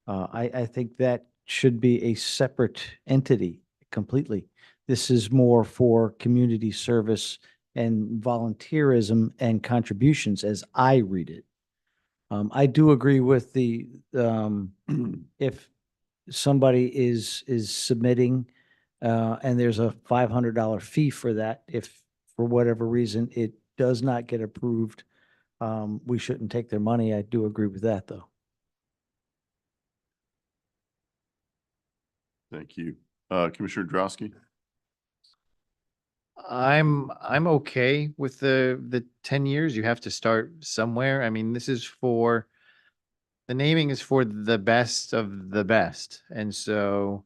I think that should be a separate entity completely. This is more for community service and volunteerism and contributions as I read it. I do agree with the, if somebody is submitting and there's a $500 fee for that, if for whatever reason it does not get approved, we shouldn't take their money. I do agree with that, though. Thank you. Commissioner Drosky? I'm okay with the 10 years. You have to start somewhere. I mean, this is for, the naming is for the best of the best. And so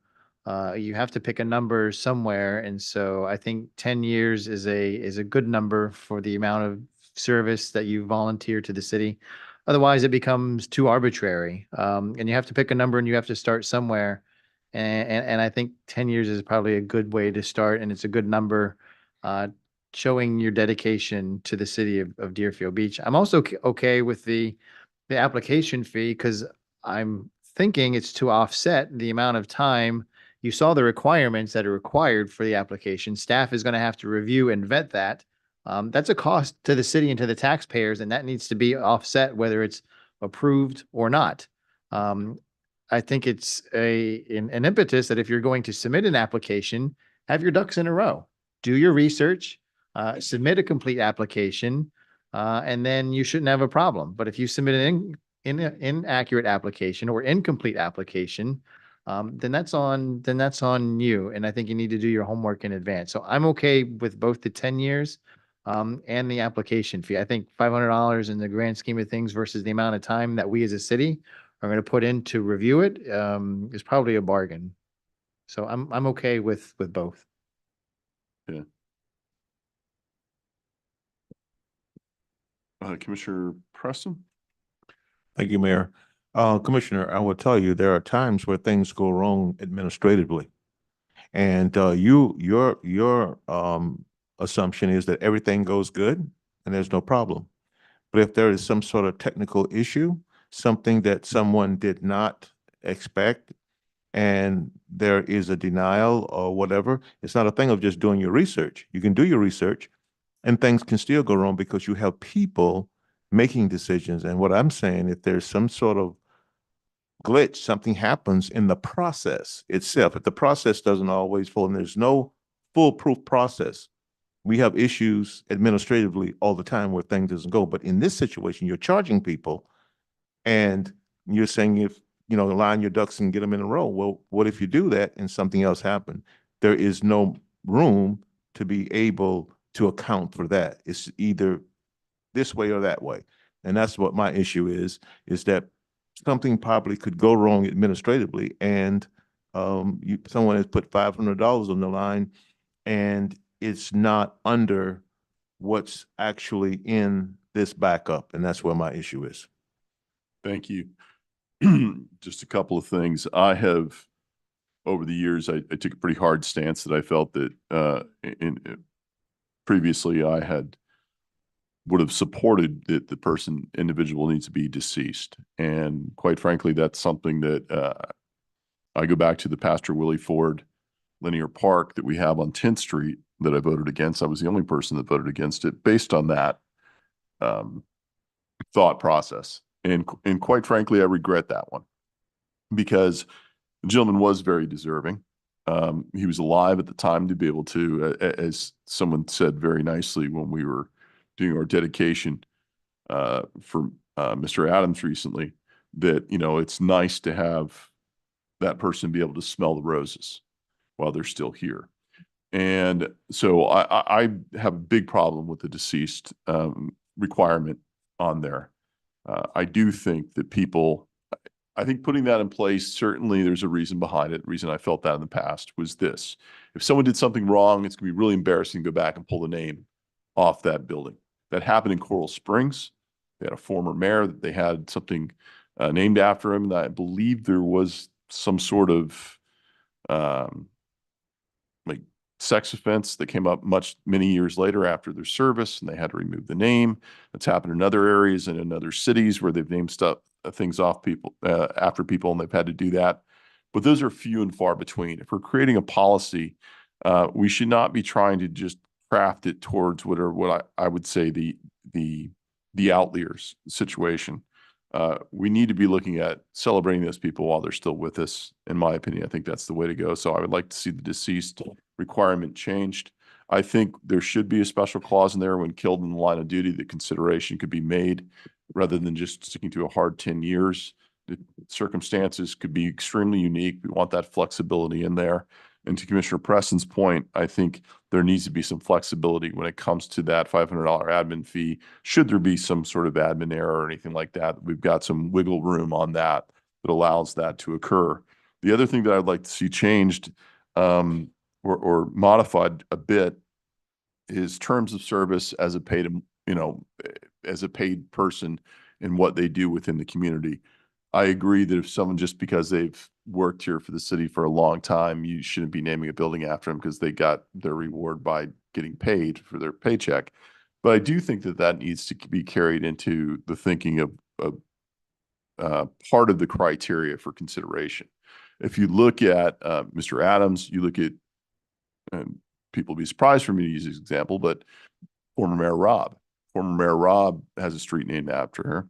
you have to pick a number somewhere. And so I think 10 years is a good number for the amount of service that you volunteer to the city. Otherwise, it becomes too arbitrary. And you have to pick a number and you have to start somewhere. And I think 10 years is probably a good way to start, and it's a good number showing your dedication to the city of Deerfield Beach. I'm also okay with the application fee because I'm thinking it's to offset the amount of time. You saw the requirements that are required for the application. Staff is going to have to review and vet that. That's a cost to the city and to the taxpayers, and that needs to be offset whether it's approved or not. I think it's an impetus that if you're going to submit an application, have your ducks in a row. Do your research, submit a complete application, and then you shouldn't have a problem. But if you submit an inaccurate application or incomplete application, then that's on you. And I think you need to do your homework in advance. So I'm okay with both the 10 years and the application fee. I think $500 in the grand scheme of things versus the amount of time that we as a city are going to put in to review it is probably a bargain. So I'm okay with both. Yeah. Commissioner Preston? Thank you, Mayor. Commissioner, I will tell you, there are times where things go wrong administratively. And your assumption is that everything goes good and there's no problem. But if there is some sort of technical issue, something that someone did not expect, and there is a denial or whatever, it's not a thing of just doing your research. You can do your research and things can still go wrong because you have people making decisions. And what I'm saying, if there's some sort of glitch, something happens in the process itself, if the process doesn't always fall and there's no foolproof process, we have issues administratively all the time where things doesn't go. But in this situation, you're charging people and you're saying, if line your ducks and get them in a row. Well, what if you do that and something else happened? There is no room to be able to account for that. It's either this way or that way. And that's what my issue is that something probably could go wrong administratively and someone has put $500 on the line and it's not under what's actually in this backup. And that's where my issue is. Thank you. Just a couple of things. I have, over the years, I took a pretty hard stance that I felt that previously I would have supported that the individual needs to be deceased. And quite frankly, that's something that I go back to the Pastor Willie Ford linear park that we have on 10th Street that I voted against. I was the only person that voted against it based on that thought process. And quite frankly, I regret that one because the gentleman was very deserving. He was alive at the time to be able to, as someone said very nicely when we were doing our dedication for Mr. Adams recently, that, it's nice to have that person be able to smell the roses while they're still here. And so I have a big problem with the deceased requirement on there. I do think that I think putting that in place, certainly there's a reason behind it. The reason I felt that in the past was this. If someone did something wrong, it's going to be really embarrassing to go back and pull the name off that building. That happened in Coral Springs. They had a former mayor that they had something named after him. And I believe there was some sort of like sex offense that came up many years later after their service, and they had to remove the name. That's happened in other areas and in other cities where they've named things off people after people, and they've had to do that. But those are few and far between. If we're creating a policy, we should not be trying to just craft it towards what I would say the outliers situation. We need to be looking at celebrating those people while they're still with us. In my opinion, I think that's the way to go. So I would like to see the deceased requirement changed. I think there should be a special clause in there when killed in the line of duty, the consideration could be made rather than just sticking to a hard 10 years. The circumstances could be extremely unique. We want that flexibility in there. And to Commissioner Preston's point, I think there needs to be some flexibility when it comes to that $500 admin fee. Should there be some sort of admin error or anything like that, we've got some wiggle room on that allows that to occur. The other thing that I'd like to see changed or modified a bit is terms of service as a paid, as a paid person in what they do within the community. I agree that if someone, just because they've worked here for the city for a long time, you shouldn't be naming a building after them because they got their reward by getting paid for their paycheck. But I do think that needs to be carried into the thinking of part of the criteria for consideration. If you look at Mr. Adams, you look at, and people will be surprised for me to use this example, but former Mayor Robb. Former Mayor Robb has a street named after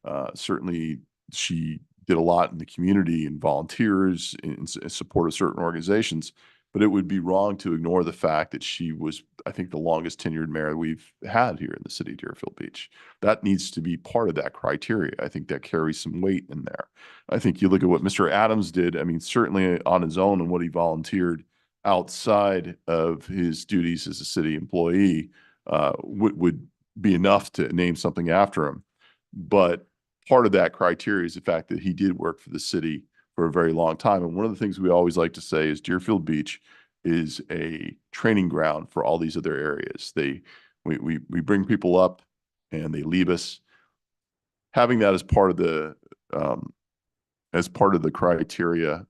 her. Certainly, she did a lot in the community and volunteers in support of certain organizations, but it would be wrong to ignore the fact that she was, I think, the longest tenured mayor we've had here in the city of Deerfield Beach. That needs to be part of that criteria. I think that carries some weight in there. I think you look at what Mr. Adams did, I mean, certainly on his own and what he volunteered outside of his duties as a city employee would be enough to name something after him. But part of that criteria is the fact that he did work for the city for a very long time. And one of the things we always like to say is Deerfield Beach is a training ground for all these other areas. We bring people up and they leave us. Having that as part of the criteria,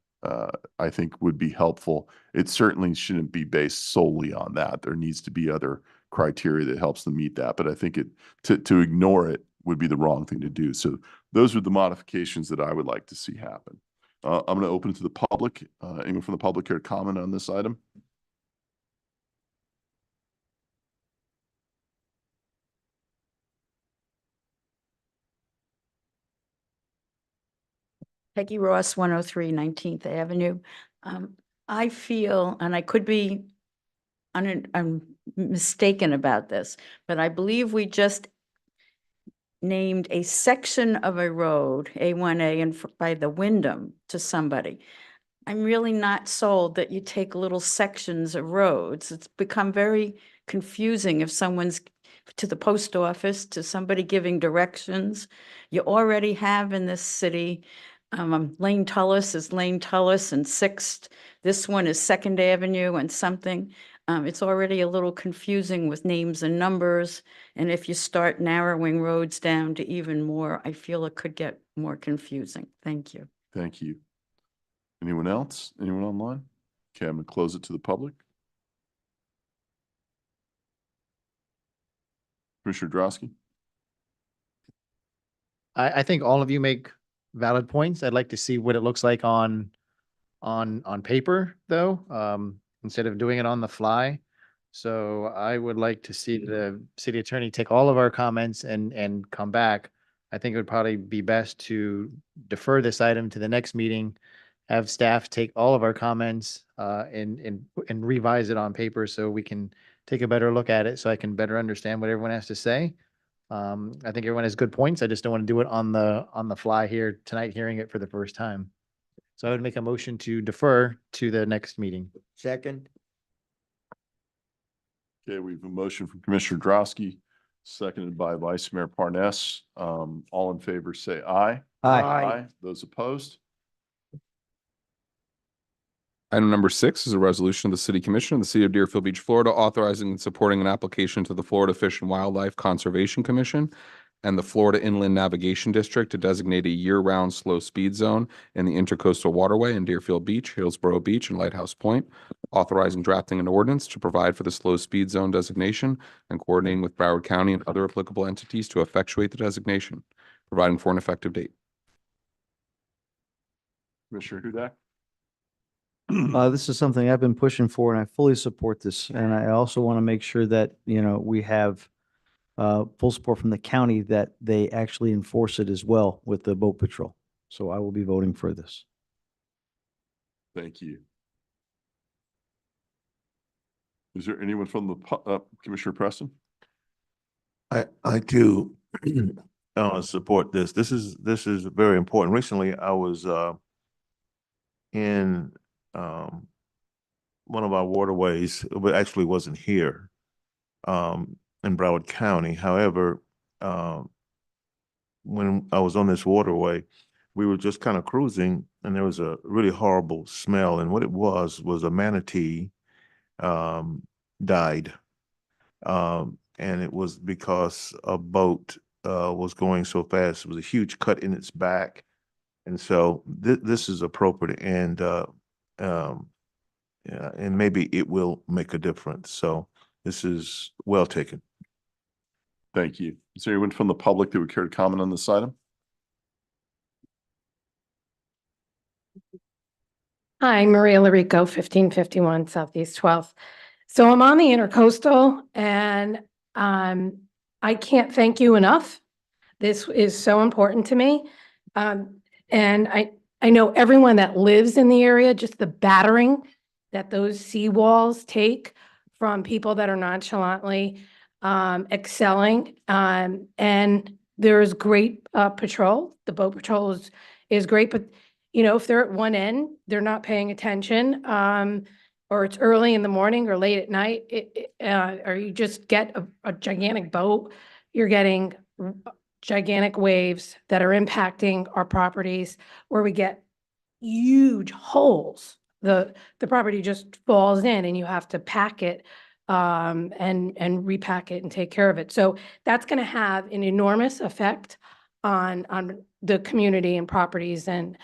I think would be helpful. It certainly shouldn't be based solely on that. There needs to be other criteria that helps them meet that. But I think to ignore it would be the wrong thing to do. So those are the modifications that I would like to see happen. I'm going to open it to the public. Anyone from the public care to comment on this item? Peggy Ross, 103 19th Avenue. I feel, and I could be I'm mistaken about this, but I believe we just named a section of a road, A1A, and by the Wyndham to somebody. I'm really not sold that you take little sections of roads. It's become very confusing if someone's to the post office, to somebody giving directions. You already have in this city, Lane Tullis is Lane Tullis and Sixth. This one is Second Avenue and something. It's already a little confusing with names and numbers. And if you start narrowing roads down to even more, I feel it could get more confusing. Thank you. Thank you. Anyone else? Anyone online? Okay, I'm gonna close it to the public. Commissioner Drosky? I think all of you make valid points. I'd like to see what it looks like on paper, though, instead of doing it on the fly. So I would like to see the city attorney take all of our comments and come back. I think it would probably be best to defer this item to the next meeting, have staff take all of our comments and revise it on paper so we can take a better look at it, so I can better understand what everyone has to say. I think everyone has good points. I just don't want to do it on the fly here tonight, hearing it for the first time. So I would make a motion to defer to the next meeting. Second, Okay, we have a motion from Commissioner Drosky, seconded by Vice Mayor Parnas. All in favor, say aye. Aye. Those opposed? Item number 6 is a resolution of the City Commission of the City of Deerfield Beach, Florida, authorizing and supporting an application to the Florida Fish and Wildlife Conservation Commission and the Florida Inland Navigation District to designate a year-round slow speed zone in the Intercoastal Waterway in Deerfield Beach, Hillsborough Beach, and Lighthouse Point, authorizing drafting an ordinance to provide for the slow speed zone designation and coordinating with Broward County and other applicable entities to effectuate the designation, providing for an effective date. Commissioner Hudak? This is something I've been pushing for, and I fully support this. And I also want to make sure that, we have full support from the county that they actually enforce it as well with the boat patrol. So I will be voting for this. Thank you. Is there anyone from the Commissioner Preston? I too support this. This is very important. Recently, I was in one of our waterways, but actually wasn't here in Broward County. However, when I was on this waterway, we were just kind of cruising, and there was a really horrible smell. And what it was a manatee died. And it was because a boat was going so fast. It was a huge cut in its back. And so this is appropriate, and maybe it will make a difference. So this is well taken. Thank you. Is there anyone from the public that would care to comment on this item? Hi, Maria Larico, 1551 Southeast 12th. So I'm on the Intercoastal, and I can't thank you enough. This is so important to me. And I know everyone that lives in the area, just the battering that those seawalls take from people that are nonchalantly excelling. And there's great patrol. The boat patrol is great, but if they're at one end, they're not paying attention, or it's early in the morning or late at night, or you just get a gigantic boat, you're getting gigantic waves that are impacting our properties, where we get huge holes. The property just falls in, and you have to pack it and repack it and take care of it. So that's going to have an enormous effect on the community and properties and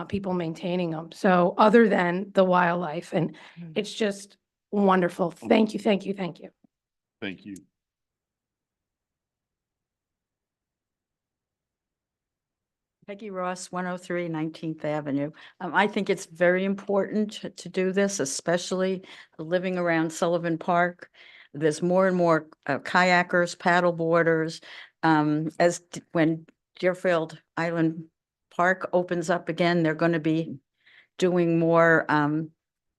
people maintaining them. So other than the wildlife, and it's just wonderful. Thank you, thank you, thank you. Thank you. Peggy Ross, 103 19th Avenue. I think it's very important to do this, especially living around Sullivan Park. There's more and more kayakers, paddle boarders. When Deerfield Island Park opens up again, they're going to be doing more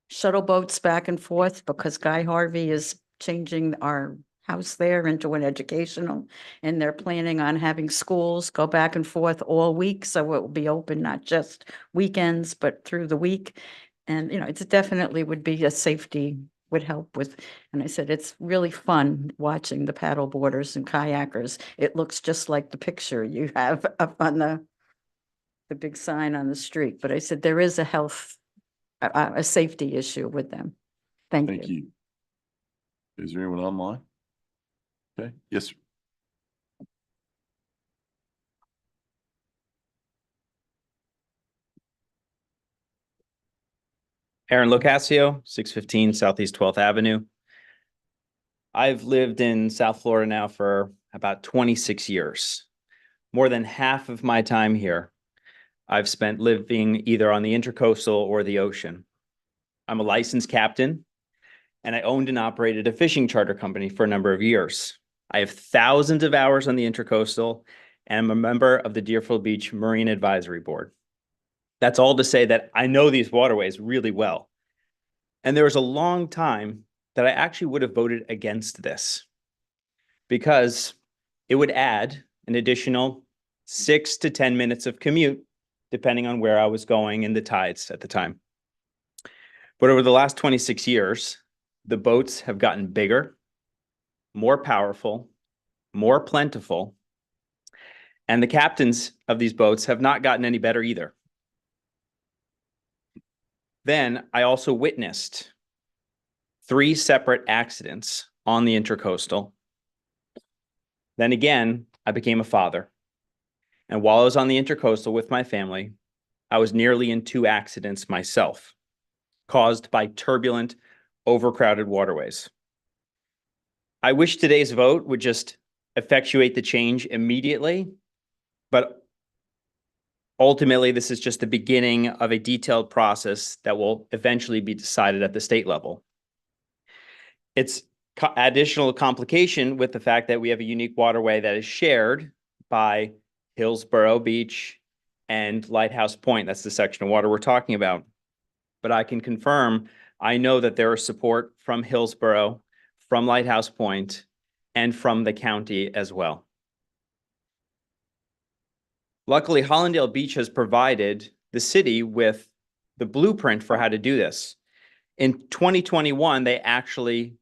shuttle boats back and forth, because Guy Harvey is changing our house there into an educational, and they're planning on having schools go back and forth all week. So it will be open not just weekends, but through the week. And, it definitely would be a safety would help with. And I said, it's really fun watching the paddle boarders and kayakers. It looks just like the picture you have up on the big sign on the street. But I said, there is a a safety issue with them. Thank Thank you. you. Is there anyone online? Okay, yes, sir. Aaron Locascio, 615 Southeast 12th Avenue. I've lived in South Florida now for about 26 years. More than half of my time here, I've spent living either on the Intracoastal or the ocean. I'm a licensed captain, and I owned and operated a fishing charter company for a number of years. I have thousands of hours on the Intracoastal, and I'm a member of the Deerfield Beach Marine Advisory Board. That's all to say that I know these waterways really well. And there was a long time that I actually would have voted against this because it would add an additional 6 to 10 minutes of commute, depending on where I was going and the tides at the time. But over the last 26 years, the boats have gotten bigger, more powerful, more plentiful, and the captains of these boats have not gotten any better either. Then I also witnessed 3 separate accidents on the Intracoastal. Then again, I became a father. And while I was on the Intracoastal with my family, I was nearly in 2 accidents myself, caused by turbulent, overcrowded waterways. I wish today's vote would just effectuate the change immediately, but ultimately, this is just the beginning of a detailed process that will eventually be decided at the state level. It's additional complication with the fact that we have a unique waterway that is shared by Hillsborough Beach and Lighthouse Point. That's the section of water we're talking about. But I can confirm, I know that there is support from Hillsborough, from Lighthouse Point, and from the county as well. Luckily, Hollandale Beach has provided the city with the blueprint for how to do this. In 2021, they actually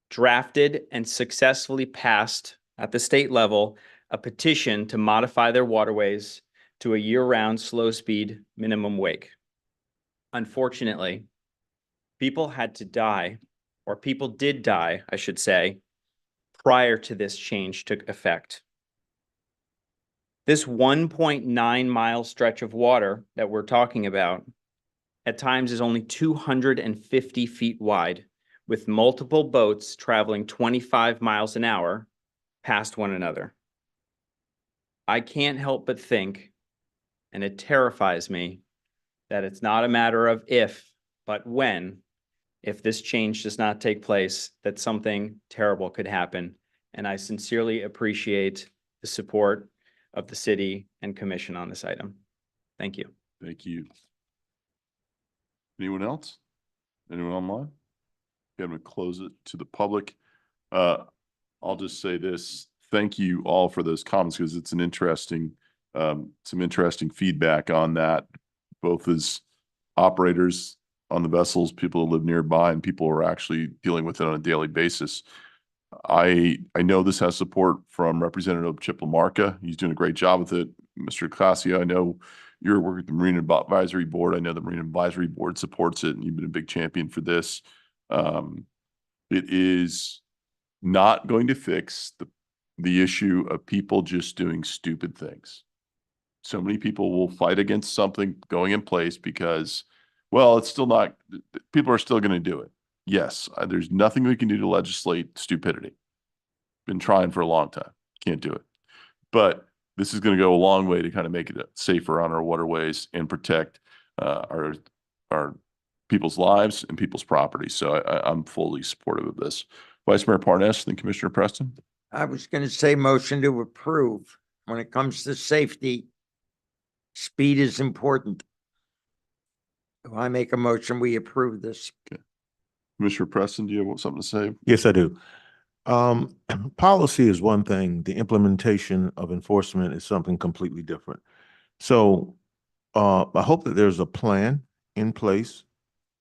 drafted and successfully passed at the state level a petition to modify their waterways to a year-round slow-speed minimum wake. Unfortunately, people had to die, or people did die, I should say, prior to this change took effect. This 1.9 mile stretch of water that we're talking about at times is only 250 feet wide, with multiple boats traveling 25 miles an hour past one another. I can't help but think, and it terrifies me, that it's not a matter of if, but when, if this change does not take place, that something terrible could happen. And I sincerely appreciate the support of the city and commission on this item. Thank you. Thank you. Anyone else? Anyone online? I'm going to close it to the public. I'll just say this. Thank you all for those comments because it's an interesting, some interesting feedback on that, both as operators on the vessels, people who live nearby, and people who are actually dealing with it on a daily basis. I know this has support from Representative Chip LaMarca. He's doing a great job with it. Mr. Classio, I know you're working with the Marine Advisory Board. I know the Marine Advisory Board supports it, and you've been a big champion for this. It is not going to fix the issue of people just doing stupid things. So many people will fight against something going in place because, well, it's still not, people are still going to do it. Yes, there's nothing we can do to legislate stupidity. Been trying for a long time. Can't do it. But this is going to go a long way to kind of make it safer on our waterways and protect our people's lives and people's property. So I'm fully supportive of this. Vice Mayor Parnas, then Commissioner Preston. I was going to say motion to approve. When it comes to safety, speed is important. Do I make a motion, we approve this? Okay. Commissioner Preston, do you have something to say? Yes, I do. Policy is one thing. The implementation of enforcement is something completely different. So I hope that there's a plan in place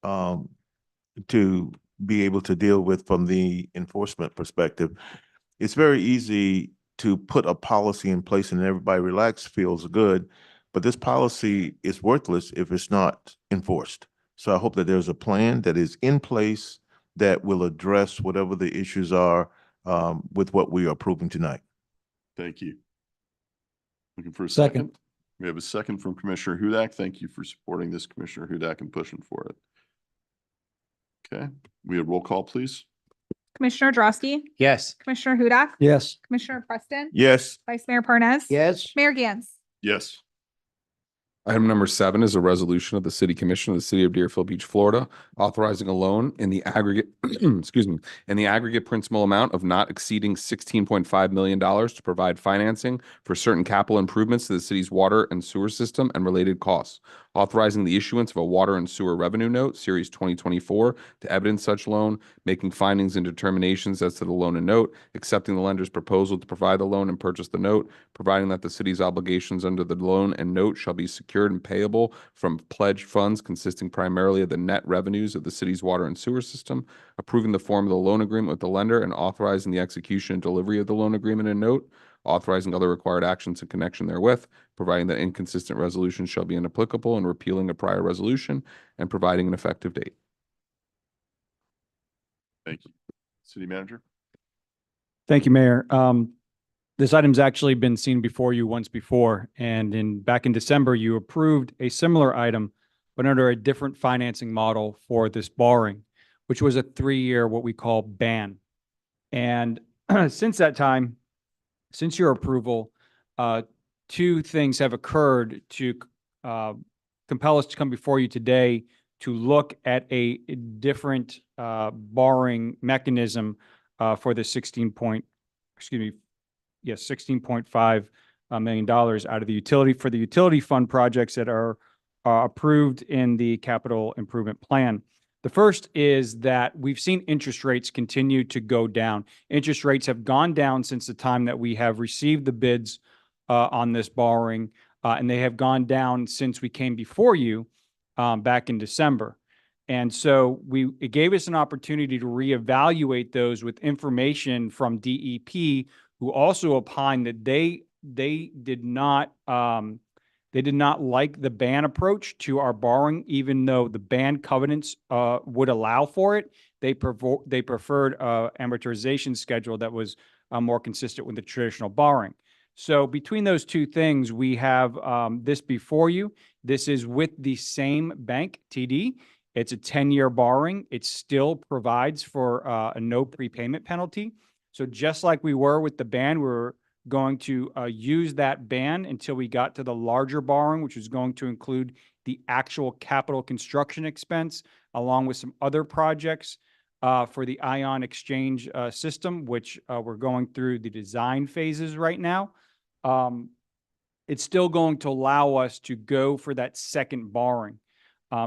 to be able to deal with from the enforcement perspective. It's very easy to put a policy in place and everybody relaxed, feels good, but this policy is worthless if it's not enforced. So I hope that there's a plan that is in place that will address whatever the issues are with what we are approving tonight. Thank you. Looking for a Second. second? We have a second from Commissioner Hudak. Thank you for supporting this, Commissioner Hudak, and pushing for it. Okay, we have roll call, please. Commissioner Drosky, Yes. Commissioner Hudak, Yes. Commissioner Preston, Yes. Vice Mayor Parnas. Yes. Mayor Gantz. Yes. Item number 7 is a resolution of the City Commission of the City of Deerfield Beach, Florida, authorizing a loan in the aggregate, excuse me, in the aggregate principal amount of not exceeding $16.5 million to provide financing for certain capital improvements to the city's water and sewer system and related costs. Authorizing the issuance of a water and sewer revenue note, Series 2024, to evidence such loan, making findings and determinations as to the loan and note, accepting the lender's proposal to provide the loan and purchase the note, providing that the city's obligations under the loan and note shall be secured and payable from pledged funds consisting primarily of the net revenues of the city's water and sewer system, approving the form of the loan agreement with the lender and authorizing the execution and delivery of the loan agreement and note, authorizing other required actions in connection therewith, providing that inconsistent resolutions shall be inapplicable and repealing a prior resolution, and providing an effective date. Thank you. City Manager? Thank you, Mayor. This item's actually been seen before you once before, and back in December, you approved a similar item, but under a different financing model for this borrowing, which was a 3-year, what we call ban. And since that time, since your approval, 2 things have occurred to compel us to come before you today to look at a different borrowing mechanism for the $16.5 million out of the utility fund projects that are approved in the capital improvement plan. The first is that we've seen interest rates continue to go down. Interest rates have gone down since the time that we have received the bids on this borrowing, and they have gone down since we came before you back in December. And so it gave us an opportunity to reevaluate those with information from DEP, who also opined that they did not like the ban approach to our borrowing, even though the ban covenants would allow for it. They preferred amortization schedule that was more consistent with the traditional borrowing. So between those 2 things, we have this before you. This is with the same bank, TD. It's a 10-year borrowing. It still provides for a no prepayment penalty. So just like we were with the ban, we're going to use that ban until we got to the larger borrowing, which is going to include the actual capital construction expense, along with some other projects for the ion exchange system, which we're going through the design phases right now. It's still going to allow us to go for that second borrowing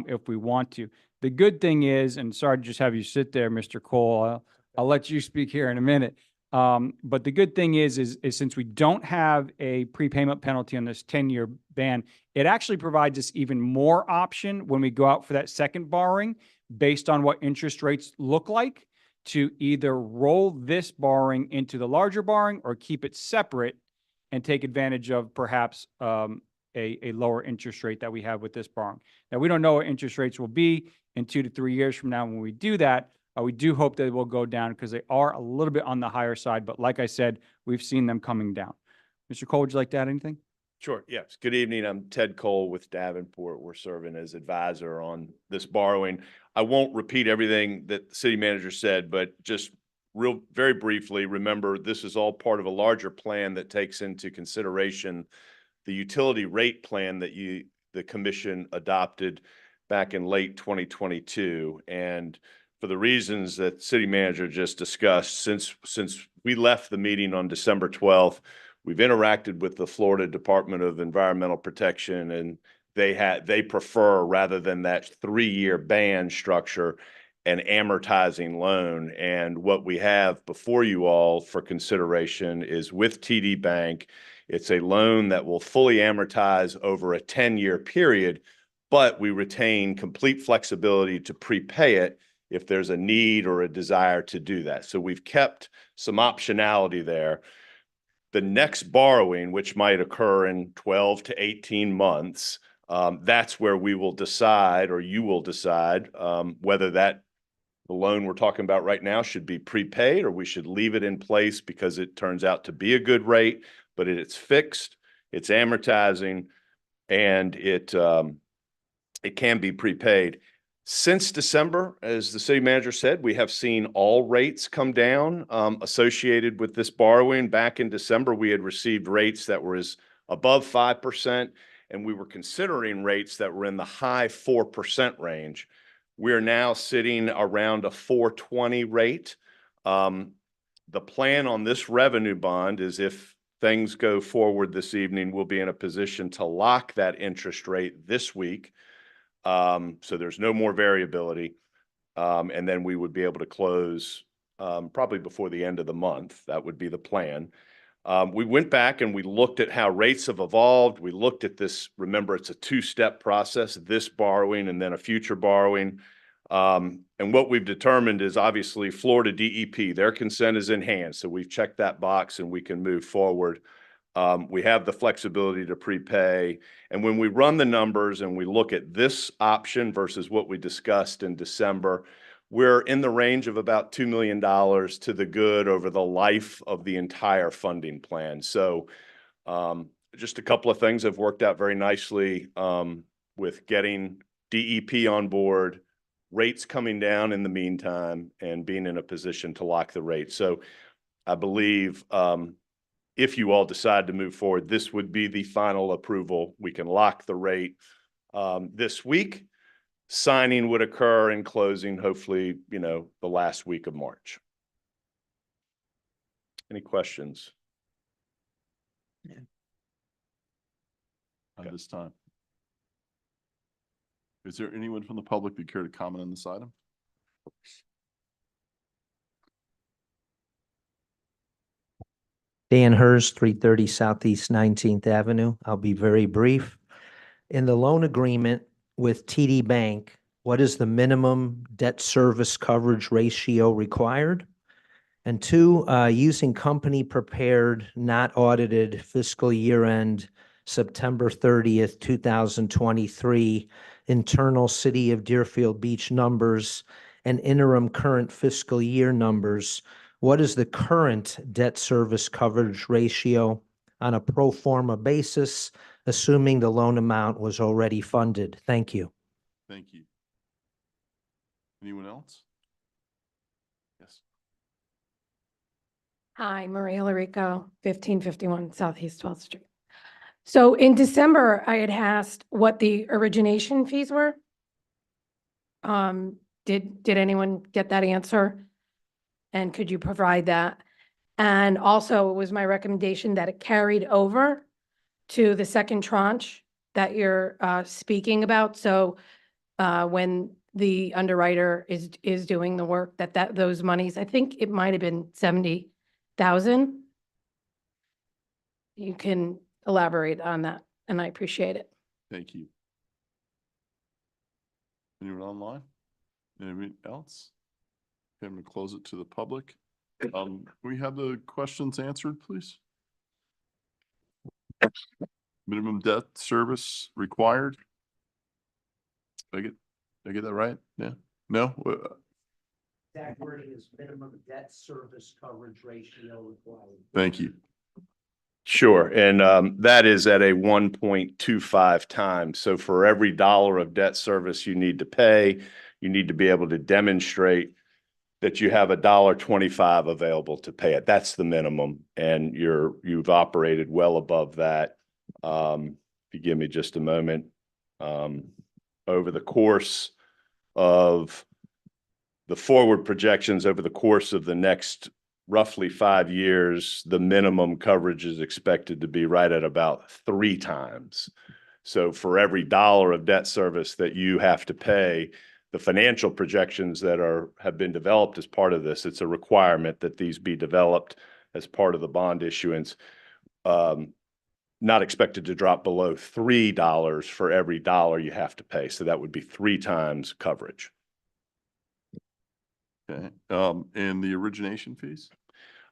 if we want to. The good thing is, and sorry to just have you sit there, Mr. Cole, I'll let you speak here in a minute. But the good thing is since we don't have a prepayment penalty on this 10-year ban, it actually provides us even more option when we go out for that second borrowing based on what interest rates look like to either roll this borrowing into the larger borrowing or keep it separate and take advantage of perhaps a lower interest rate that we have with this borrowing. Now, we don't know what interest rates will be in 2 to 3 years from now when we do that. We do hope that it will go down because they are a little bit on the higher side. But like I said, we've seen them coming down. Mr. Cole, would you like to add anything? Sure. Yes. Good evening. I'm Ted Cole with Davenport. We're serving as advisor on this borrowing. I won't repeat everything that the city manager said, but just very briefly, remember this is all part of a larger plan that takes into consideration the utility rate plan that the commission adopted back in late 2022. And for the reasons that city manager just discussed, since we left the meeting on December 12th, we've interacted with the Florida Department of Environmental Protection, and they prefer, rather than that 3-year ban structure, an amortizing loan. And what we have before you all for consideration is with TD Bank. It's a loan that will fully amortize over a 10-year period, but we retain complete flexibility to prepay it if there's a need or a desire to do that. So we've kept some optionality there. The next borrowing, which might occur in 12 to 18 months, that's where we will decide, or you will decide, whether the loan we're talking about right now should be prepaid or we should leave it in place because it turns out to be a good rate, but it's fixed, it's amortizing, and it can be prepaid. Since December, as the city manager said, we have seen all rates come down associated with this borrowing. Back in December, we had received rates that were above 5%, and we were considering rates that were in the high 4% range. We're now sitting around a 4.20 rate. The plan on this revenue bond is, if things go forward this evening, we'll be in a position to lock that interest rate this week. So there's no more variability. And then we would be able to close probably before the end of the month. That would be the plan. We went back and we looked at how rates have evolved. We looked at this. Remember, it's a two-step process, this borrowing and then a future borrowing. And what we've determined is, obviously, Florida DEP, their consent is in hand. So we've checked that box and we can move forward. We have the flexibility to prepay. And when we run the numbers and we look at this option versus what we discussed in December, we're in the range of about $2 million to the good over the life of the entire funding plan. So just a couple of things have worked out very nicely with getting DEP on board, rates coming down in the meantime, and being in a position to lock the rate. So I believe if you all decide to move forward, this would be the final approval. We can lock the rate this week. Signing would occur and closing, hopefully, the last week of March. Any questions? Yeah. At this time. Is there anyone from the public that care to comment on this item? Dan Hurst, 330 Southeast 19th Avenue. I'll be very brief. In the loan agreement with TD Bank, what is the minimum debt service coverage ratio required? And two, using company prepared, not audited fiscal year end September 30th, 2023 internal City of Deerfield Beach numbers and interim current fiscal year numbers, what is the current debt service coverage ratio on a pro forma basis, assuming the loan amount was already funded? Thank you. Thank you. Anyone else? Yes. Hi, Maria Larico, 1551 Southeast 12th Street. So in December, I had asked what the origination fees were. Did anyone get that answer? And could you provide that? And also, it was my recommendation that it carried over to the second tranche that you're speaking about. So when the underwriter is doing the work, that those monies, I think it might have been 70,000. You can elaborate on that, and I appreciate it. Thank you. Anyone online? Anyone else? Okay, I'm going to close it to the public. Can we have the questions answered, please? Minimum debt service required? Did I get that right? Yeah. No? That wording is minimum debt service coverage ratio required. Thank you. Sure. And that is at a 1.25 times. So for every dollar of debt service you need to pay, you need to be able to demonstrate that you have $1.25 available to pay it. That's the minimum. And you've operated well above that. If you give me just a moment, over the course of the forward projections over the course of the next roughly 5 years, the minimum coverage is expected to be right at about 3 times. So for every dollar of debt service that you have to pay, the financial projections that have been developed as part of this, it's a requirement that these be developed as part of the bond issuance, not expected to drop below $3 for every dollar you have to pay. So that would be 3 times coverage. Okay, and the origination fees?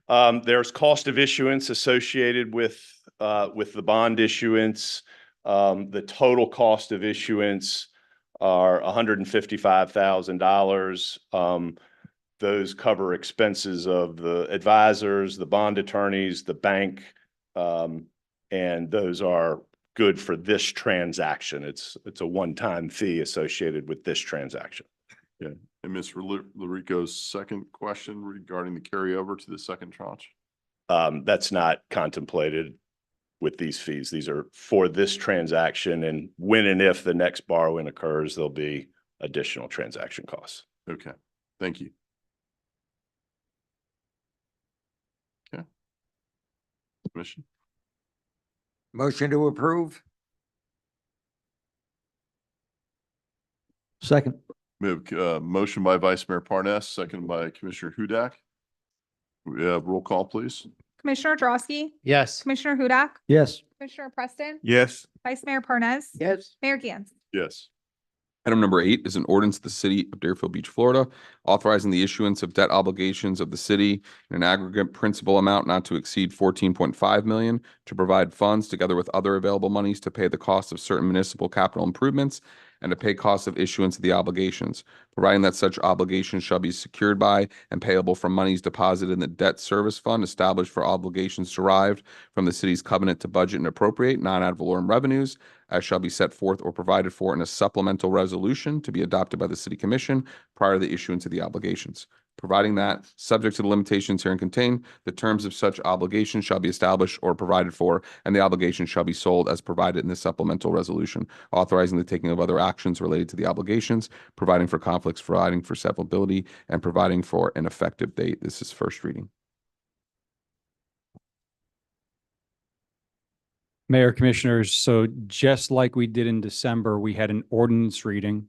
There's cost of issuance associated with the bond issuance. The total cost of issuance are $155,000. Those cover expenses of the advisors, the bond attorneys, the bank, and those are good for this transaction. It's a one-time fee associated with this transaction. Yeah, and Ms. Larico's second question regarding the carryover to the second tranche? That's not contemplated with these fees. These are for this transaction, and when and if the next borrowing occurs, there'll be additional transaction costs. Okay, thank you. Okay. Commission? Motion to approve? Second. We have motion by Vice Mayor Parnas, second by Commissioner Hudak. We have roll call, please. Commissioner Drosky, Yes. Commissioner Hudak, Yes. Commissioner Preston, Yes. Vice Mayor Parnas, Yes. Mayor Gantz. Yes. Item number 8 is an ordinance of the city of Deerfield Beach, Florida, authorizing the issuance of debt obligations of the city in an aggregate principal amount not to exceed 14.5 million to provide funds together with other available monies to pay the cost of certain municipal capital improvements and to pay costs of issuance of the obligations, providing that such obligations shall be secured by and payable from monies deposited in the debt service fund established for obligations derived from the city's covenant to budget and appropriate non-ad valorem revenues, as shall be set forth or provided for in a supplemental resolution to be adopted by the city commission prior to the issuance of the obligations. Providing that, subject to the limitations herein contained, the terms of such obligations shall be established or provided for, and the obligation shall be sold as provided in the supplemental resolution, authorizing the taking of other actions related to the obligations, providing for conflicts, providing for severability, and providing for an effective date. This is first reading. Mayor, Commissioners, so just like we did in December, we had an ordinance reading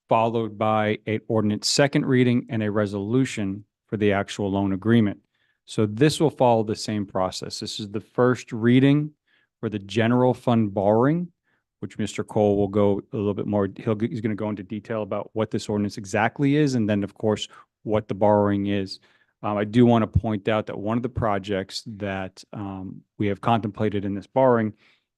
followed by an ordinance second reading and a resolution for the actual loan agreement. So this will follow the same process. This is the first reading for the general fund borrowing, which Mr. Cole will go a little bit more, he's going to go into detail about what this ordinance exactly is, and then, of course, what the borrowing is. I do want to point out that one of the projects that we have contemplated in this borrowing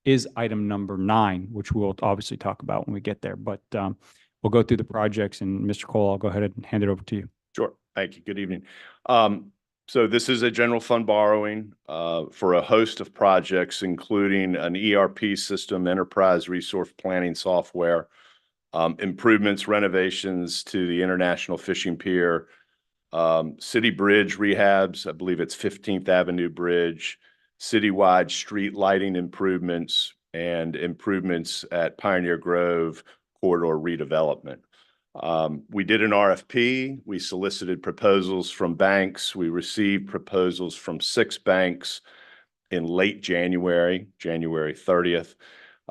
is item number 9, which we'll obviously talk about when we get there. But we'll go through the projects, and Mr. Cole, I'll go ahead and hand it over to you. Sure. Thank you. Good evening. So this is a general fund borrowing for a host of projects, including an ERP system, enterprise resource planning software, improvements, renovations to the International Fishing Pier, city bridge rehabs, I believe it's 15th Avenue Bridge, citywide street lighting improvements, and improvements at Pioneer Grove corridor redevelopment. We did an RFP. We solicited proposals from banks. We received proposals from 6 banks in late January, January 30th.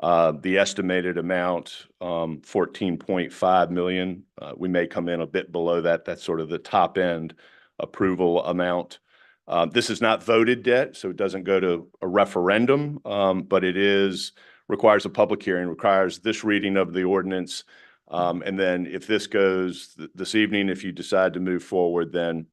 The estimated amount, 14.5 million. We may come in a bit below that. That's sort of the top end approval amount. This is not voted debt, so it doesn't go to a referendum, but it requires a public hearing, requires this reading of the ordinance. And then if this goes this evening, if you decide to move forward, then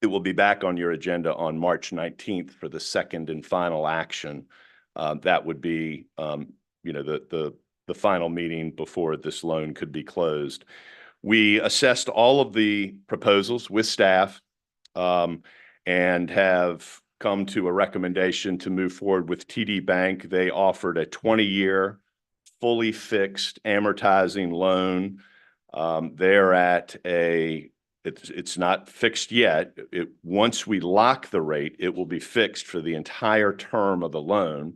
it will be back on your agenda on March 19th for the second and final action. That would be, the final meeting before this loan could be closed. We assessed all of the proposals with staff and have come to a recommendation to move forward with TD Bank. They offered a 20-year fully fixed amortizing loan. They're at it's not fixed yet. Once we lock the rate, it will be fixed for the entire term of the loan,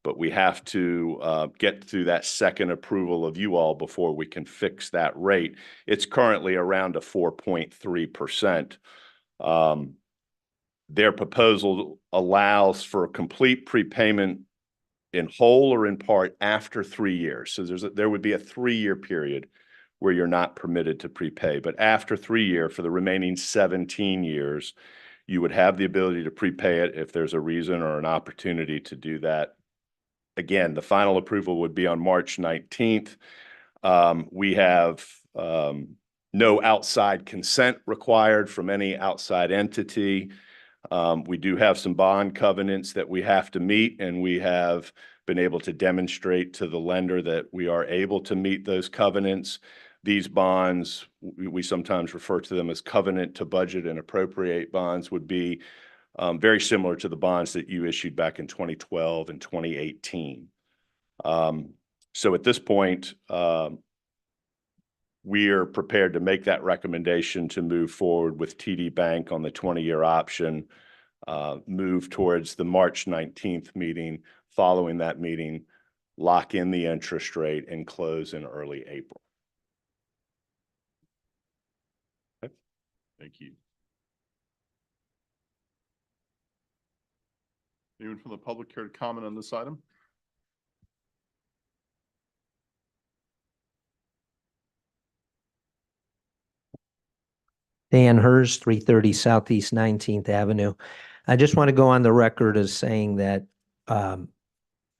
but we have to get through that second approval of you all before we can fix that rate. It's currently around a 4.3%. Their proposal allows for a complete prepayment in whole or in part after 3 years. So there would be a 3-year period where you're not permitted to prepay. But after 3 years, for the remaining 17 years, you would have the ability to prepay it if there's a reason or an opportunity to do that. Again, the final approval would be on March 19th. We have no outside consent required from any outside entity. We do have some bond covenants that we have to meet, and we have been able to demonstrate to the lender that we are able to meet those covenants. These bonds, we sometimes refer to them as covenant to budget and appropriate bonds, would be very similar to the bonds that you issued back in 2012 and 2018. So at this point, we are prepared to make that recommendation to move forward with TD Bank on the 20-year option, move towards the March 19th meeting. Following that meeting, lock in the interest rate and close in early April. Okay. Thank you. Anyone from the public care to comment on this item? Dan Hers, 330 Southeast 19th Avenue. I just want to go on the record as saying that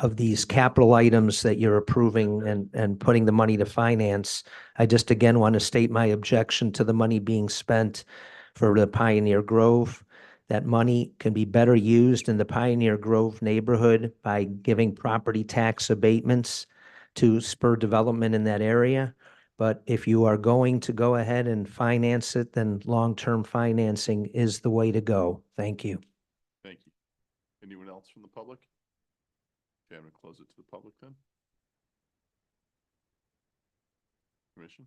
of these capital items that you're approving and putting the money to finance, I just again want to state my objection to the money being spent for the Pioneer Grove. That money can be better used in the Pioneer Grove neighborhood by giving property tax abatements to spur development in that area. But if you are going to go ahead and finance it, then long-term financing is the way to go. Thank you. Thank you. Anyone else from the public? Okay, I'm going to close it to the public then. Commission?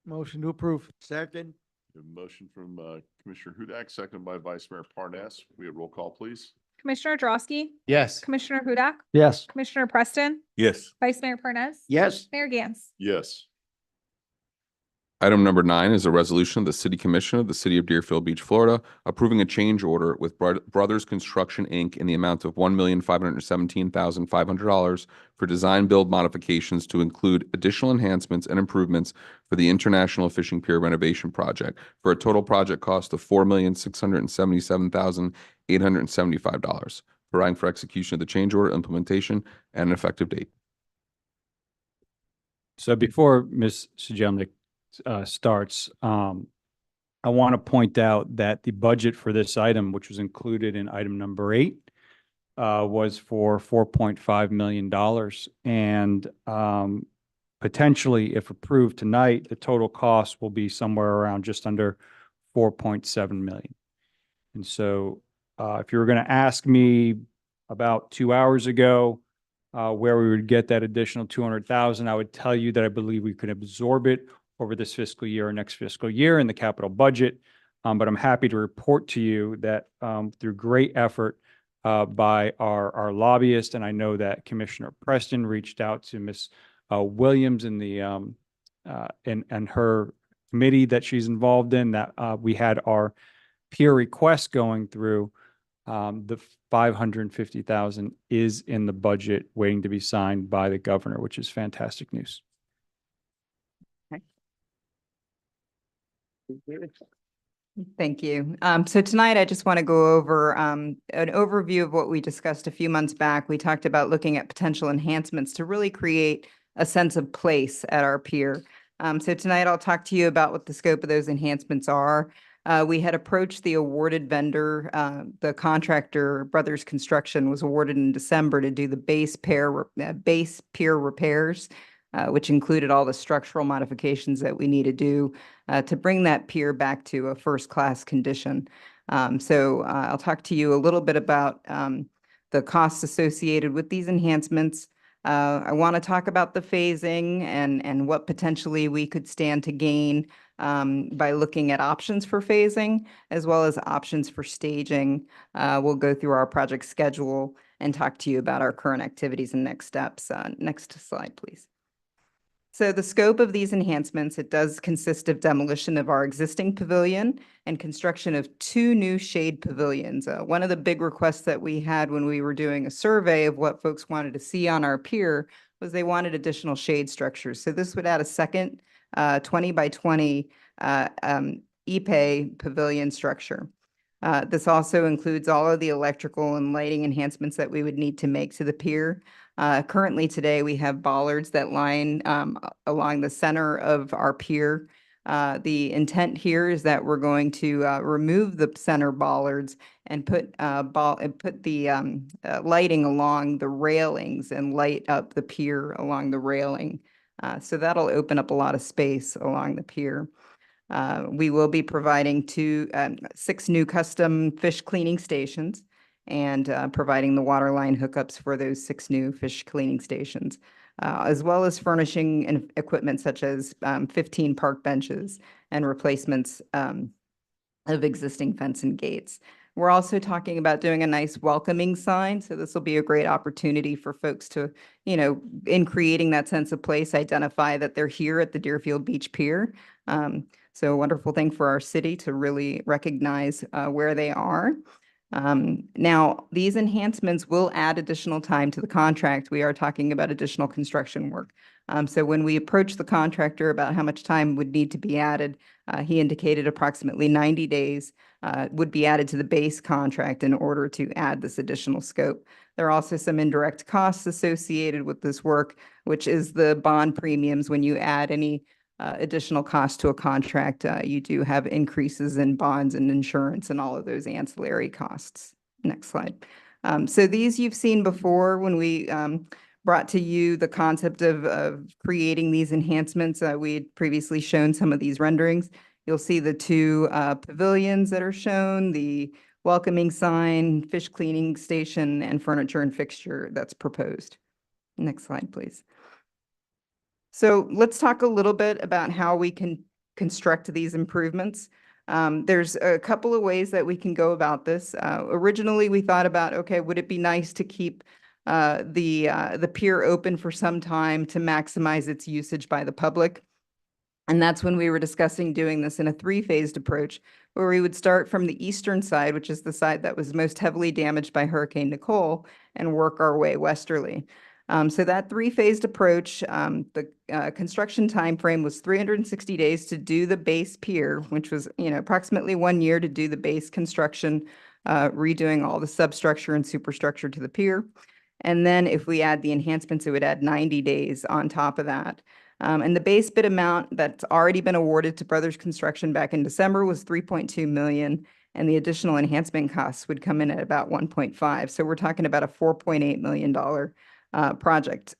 Motion to approve. Second. We have a motion from Commissioner Hudak, seconded by Vice Mayor Parnas. We have roll call, please. Commissioner Drosky, Yes. Commissioner Hudak, Yes. Commissioner Preston, Yes. Vice Mayor Parnas. Yes. Mayor Gantz. Yes. Item number 9 is a resolution of the City Commission of the City of Deerfield Beach, Florida, approving a change order with Brothers Construction, Inc. in the amount of $1,517,500 for design build modifications to include additional enhancements and improvements for the International Fishing Pier renovation project for a total project cost of $4,677,875, providing for execution of the change order, implementation, and an effective date. So before Ms. Sujelnik starts, I want to point out that the budget for this item, which was included in item number 8, was for $4.5 million. And potentially, if approved tonight, the total cost will be somewhere around just under $4.7 million. And so if you were going to ask me about 2 hours ago where we would get that additional $200,000, I would tell you that I believe we could absorb it over this fiscal year or next fiscal year in the capital budget. But I'm happy to report to you that through great effort by our lobbyist, and I know that Commissioner Preston reached out to Ms. Williams in the and her committee that she's involved in, that we had our peer request going through. The $550,000 is in the budget waiting to be signed by the governor, which is fantastic news. Thank you. So tonight I just want to go over an overview of what we discussed a few months back. We talked about looking at potential enhancements to really create a sense of place at our pier. So tonight I'll talk to you about what the scope of those enhancements are. We had approached the awarded vendor, the contractor, Brothers Construction, was awarded in December to do the base pier repairs, which included all the structural modifications that we need to do to bring that pier back to a first-class condition. So I'll talk to you a little bit about the costs associated with these enhancements. I want to talk about the phasing and what potentially we could stand to gain by looking at options for phasing, as well as options for staging. We'll go through our project schedule and talk to you about our current activities and next steps. Next slide, please. So the scope of these enhancements, it does consist of demolition of our existing pavilion and construction of 2 new shade pavilions. One of the big requests that we had when we were doing a survey of what folks wanted to see on our pier was they wanted additional shade structures. So this would add a second 20 by 20 Ipe pavilion structure. This also includes all of the electrical and lighting enhancements that we would need to make to the pier. Currently today, we have bollards that line along the center of our pier. The intent here is that we're going to remove the center bollards and put the lighting along the railings and light up the pier along the railing. So that'll open up a lot of space along the pier. We will be providing 6 new custom fish cleaning stations and providing the water line hookups for those 6 new fish cleaning stations, as well as furnishing equipment such as 15 park benches and replacements of existing fence and gates. We're also talking about doing a nice welcoming sign. So this will be a great opportunity for folks to, in creating that sense of place, identify that they're here at the Deerfield Beach Pier. So a wonderful thing for our city to really recognize where they are. Now, these enhancements will add additional time to the contract. We are talking about additional construction work. So when we approached the contractor about how much time would need to be added, he indicated approximately 90 days would be added to the base contract in order to add this additional scope. There are also some indirect costs associated with this work, which is the bond premiums. When you add any additional cost to a contract, you do have increases in bonds and insurance and all of those ancillary costs. Next slide. So these you've seen before when we brought to you the concept of creating these enhancements. We had previously shown some of these renderings. You'll see the 2 pavilions that are shown, the welcoming sign, fish cleaning station, and furniture and fixture that's proposed. Next slide, please. So let's talk a little bit about how we can construct these improvements. There's a couple of ways that we can go about this. Originally, we thought about, okay, would it be nice to keep the pier open for some time to maximize its usage by the public? And that's when we were discussing doing this in a 3-phased approach, where we would start from the eastern side, which is the side that was most heavily damaged by Hurricane Nicole, and work our way westerly. So that 3-phased approach, the construction timeframe was 360 days to do the base pier, which was approximately 1 year to do the base construction, redoing all the substructure and superstructure to the pier. And then if we add the enhancements, it would add 90 days on top of that. And the base bid amount that's already been awarded to Brothers Construction back in December was $3.2 million, and the additional enhancement costs would come in at about 1.5. So we're talking about a $4.8 million project.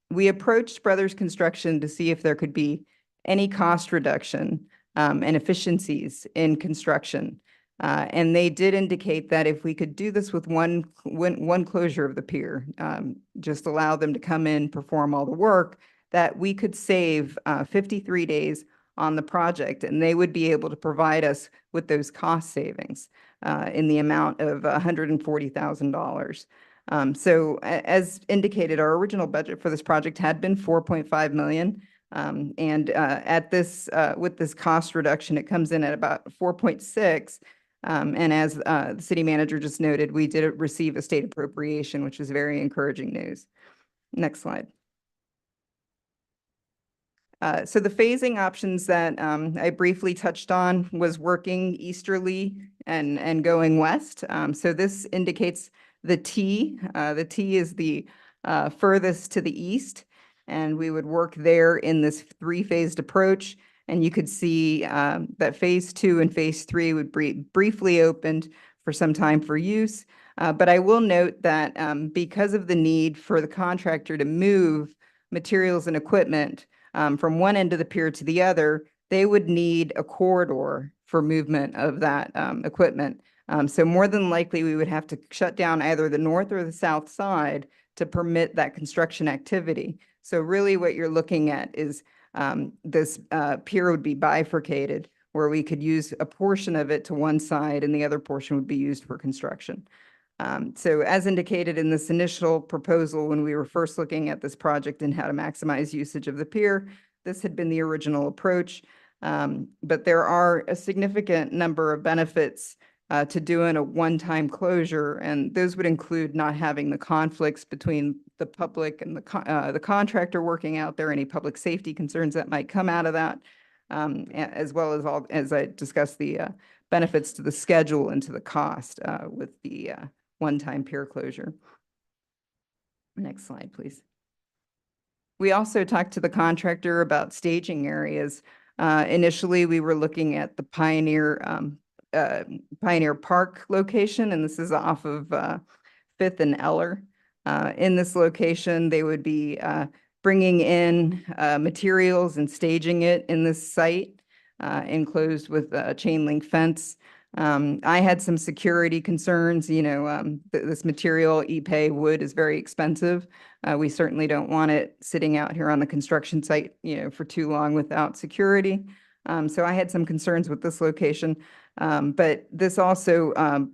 We approached Brothers Construction to see if there could be any cost reduction and efficiencies in construction. And they did indicate that if we could do this with one closure of the pier, just allow them to come in, perform all the work, that we could save 53 days on the project, and they would be able to provide us with those cost savings in the amount of $140,000. So as indicated, our original budget for this project had been $4.5 million. And at this, with this cost reduction, it comes in at about 4.6. And as the city manager just noted, we did receive a state appropriation, which is very encouraging news. Next slide. So the phasing options that I briefly touched on was working easterly and going west. So this indicates the T. The T is the furthest to the east, and we would work there in this 3-phased approach. And you could see that phase 2 and phase 3 would be briefly opened for some time for use. But I will note that because of the need for the contractor to move materials and equipment from one end of the pier to the other, they would need a corridor for movement of that equipment. So more than likely, we would have to shut down either the north or the south side to permit that construction activity. So really what you're looking at is this pier would be bifurcated, where we could use a portion of it to one side and the other portion would be used for construction. So as indicated in this initial proposal, when we were first looking at this project and how to maximize usage of the pier, this had been the original approach. But there are a significant number of benefits to doing a one-time closure, and those would include not having the conflicts between the public and the contractor working out there, any public safety concerns that might come out of that, as well as as I discussed, the benefits to the schedule and to the cost with the one-time pier closure. Next slide, please. We also talked to the contractor about staging areas Initially, we were looking at the Pioneer Park location, and this is off of Fifth and Eller. In this location, they would be bringing in materials and staging it in this site, enclosed with a chain link fence. I had some security concerns, this material, Ipe wood, is very expensive. We certainly don't want it sitting out here on the construction site, for too long without security. So I had some concerns with this location. But this also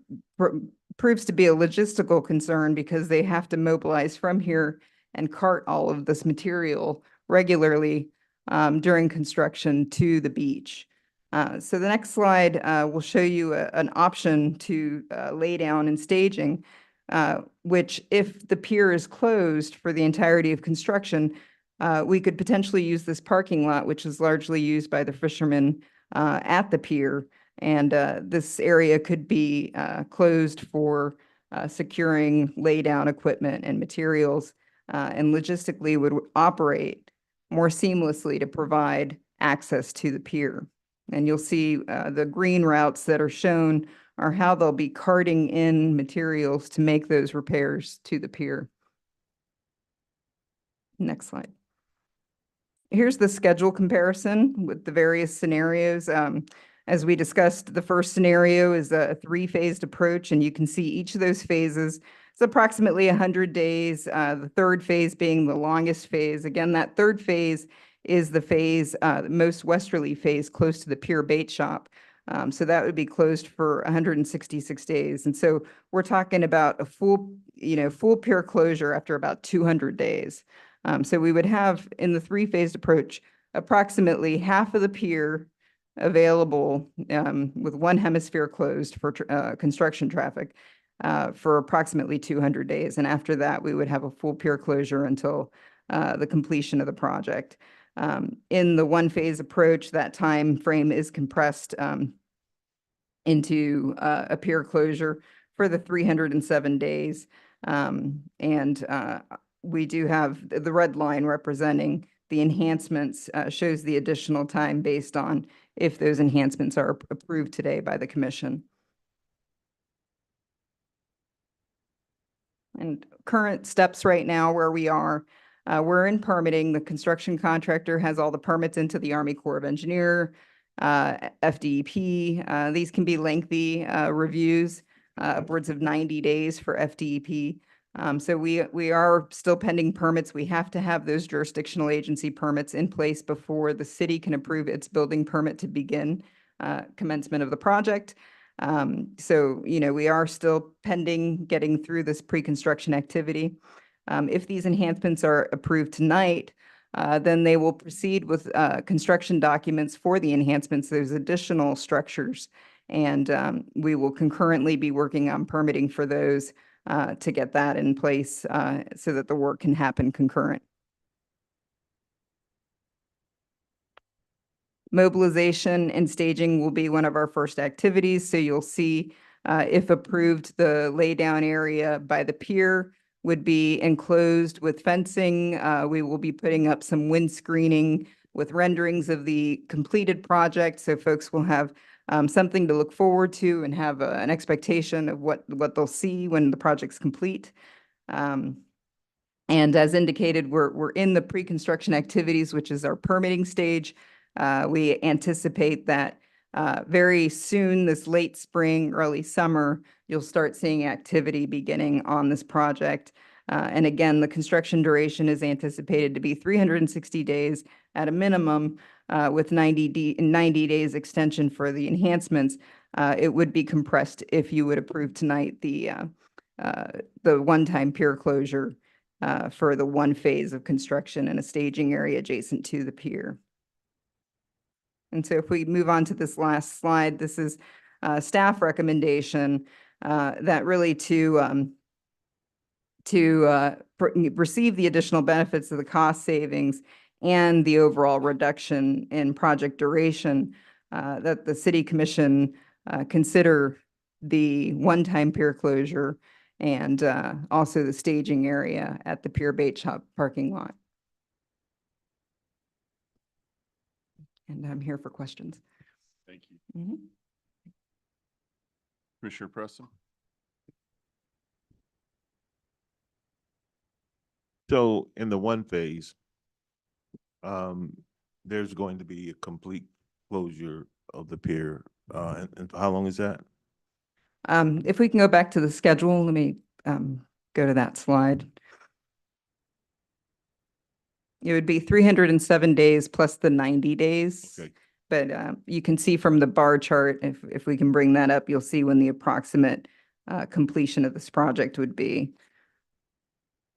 proves to be a logistical concern because they have to mobilize from here and cart all of this material regularly during construction to the beach. So the next slide will show you an option to lay down and staging, which if the pier is closed for the entirety of construction, we could potentially use this parking lot, which is largely used by the fishermen at the pier. And this area could be closed for securing laydown equipment and materials, and logistically would operate more seamlessly to provide access to the pier. And you'll see the green routes that are shown are how they'll be carting in materials to make those repairs to the pier. Next slide. Here's the schedule comparison with the various scenarios. As we discussed, the first scenario is a three-phased approach, and you can see each of those phases. It's approximately 100 days, the third phase being the longest phase. Again, that third phase is the phase, the most westerly phase close to the pier bait shop. So that would be closed for 166 days. And so we're talking about a full pier closure after about 200 days. So we would have in the three-phased approach, approximately half of the pier available with one hemisphere closed for construction traffic for approximately 200 days. And after that, we would have a full pier closure until the completion of the project. In the one-phase approach, that time frame is compressed into a pier closure for the 307 days. We do have the red line representing the enhancements, shows the additional time based on if those enhancements are approved today by the commission. And current steps right now where we are, we're in permitting. The construction contractor has all the permits into the Army Corps of Engineer, FDEP. These can be lengthy reviews, upwards of 90 days for FDEP. So we are still pending permits. We have to have those jurisdictional agency permits in place before the city can approve its building permit to begin commencement of the project. So, we are still pending getting through this pre-construction activity. If these enhancements are approved tonight, then they will proceed with construction documents for the enhancements, those additional structures. And we will concurrently be working on permitting for those to get that in place so that the work can happen concurrent. Mobilization and staging will be one of our first activities. So you'll see, if approved, the laydown area by the pier would be enclosed with fencing. We will be putting up some wind screening with renderings of the completed project. So folks will have something to look forward to and have an expectation of what they'll see when the project's complete. And as indicated, we're in the pre-construction activities, which is our permitting stage. We anticipate that very soon, this late spring, early summer, you'll start seeing activity beginning on this project. And again, the construction duration is anticipated to be 360 days at a minimum, with 90 days extension for the enhancements. It would be compressed if you would approve tonight the one-time pier closure for the one phase of construction and a staging area adjacent to the pier. And so if we move on to this last slide, this is staff recommendation that really to receive the additional benefits of the cost savings and the overall reduction in project duration, that the city commission consider the one-time pier closure and also the staging area at the pier bait shop parking lot. And I'm here for questions. Thank you. Mhm. Commissioner Preston? So in the one phase, there's going to be a complete closure of the pier. And how long is that? If we can go back to the schedule, let me go to that slide. It would be 307 days plus the 90 days. Okay. But you can see from the bar chart, if we can bring that up, you'll see when the approximate completion of this project would be.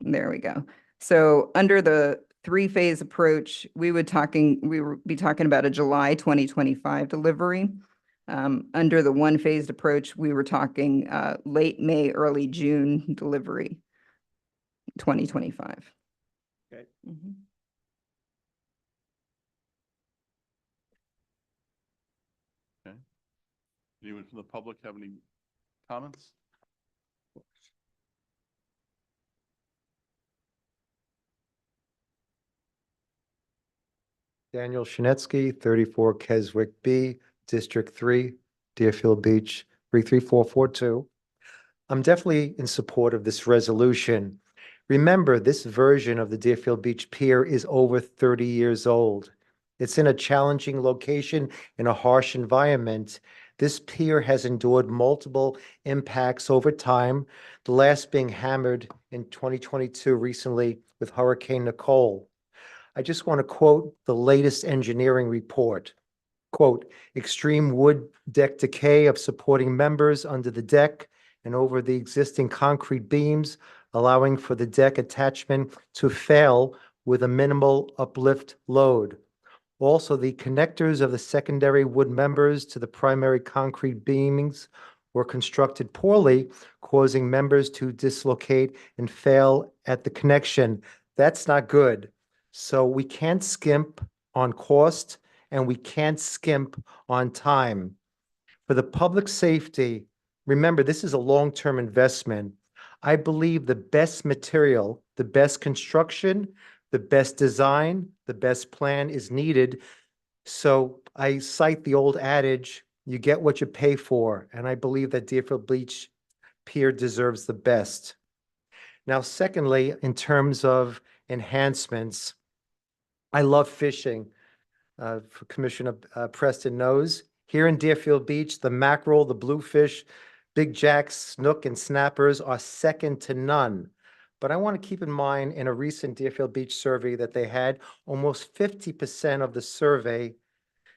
There we go. So under the three-phase approach, we would be talking about a July 2025 delivery. Under the one-phased approach, we were talking late May, early June delivery, 2025. Okay. Mhm. Okay. Anyone from the public have any comments? Daniel Shinetsky, 34 Keswick B, District 3, Deerfield Beach, 33442. I'm definitely in support of this resolution. Remember, this version of the Deerfield Beach Pier is over 30 years old. It's in a challenging location in a harsh environment. This pier has endured multiple impacts over time, the last being hammered in 2022 recently with Hurricane Nicole. I just want to quote the latest engineering report. Quote, extreme wood deck decay of supporting members under the deck and over the existing concrete beams, allowing for the deck attachment to fail with a minimal uplift load. Also, the connectors of the secondary wood members to the primary concrete beamings were constructed poorly, causing members to dislocate and fail at the connection. That's not good. So we can't skimp on cost and we can't skimp on time. For the public safety, remember, this is a long-term investment. I believe the best material, the best construction, the best design, the best plan is needed. So I cite the old adage, you get what you pay for. And I believe that Deerfield Beach Pier deserves the best. Now, secondly, in terms of enhancements, I love fishing. For Commissioner Preston knows, here in Deerfield Beach, the mackerel, the bluefish, big jacks, snook, and snappers are second to none. But I want to keep in mind in a recent Deerfield Beach survey that they had, almost 50% of the survey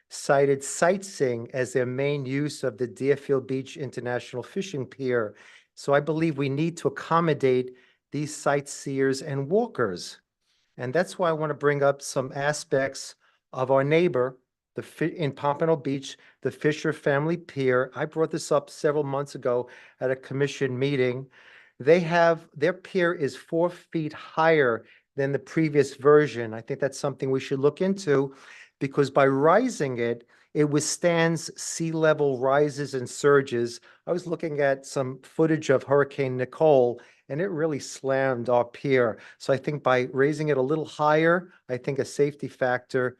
cited sightseeing as their main use of the Deerfield Beach International Fishing Pier. So I believe we need to accommodate these sightseers and walkers. And that's why I want to bring up some aspects of our neighbor, in Pompano Beach, the Fisher Family Pier. I brought this up several months ago at a commission meeting. Their pier is 4 feet higher than the previous version. I think that's something we should look into because by rising it, it withstands sea level rises and surges. I was looking at some footage of Hurricane Nicole and it really slammed our pier. So I think by raising it a little higher, I think a safety factor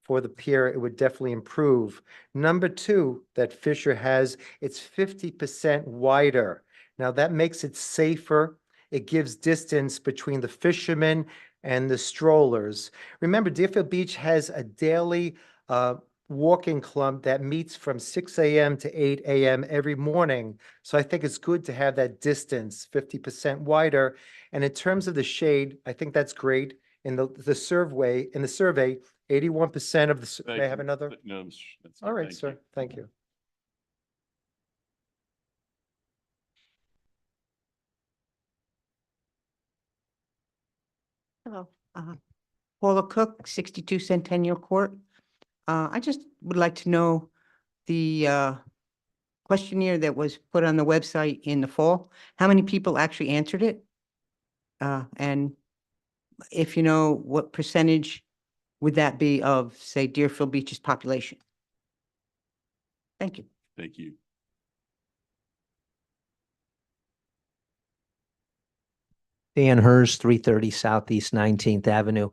for the pier, it would definitely improve. Number two, that Fisher has, it's 50% wider. Now that makes it safer. It gives distance between the fishermen and the strollers. Remember, Deerfield Beach has a daily walking club that meets from 6 a.m. to 8 a.m. every morning. So I think it's good to have that distance 50% wider. And in terms of the shade, I think that's great. In the survey, 81% of the, may I have another? No, that's it. All right, Thank sir. you. Thank you. Hello, Paula Cook, 62 Centennial Court. I just would like to know the questionnaire that was put on the website in the fall, how many people actually answered it? And if you know, what percentage would that be of, say, Deerfield Beach's population? Thank you. Thank you. Dan Hers, 330 Southeast 19th Avenue.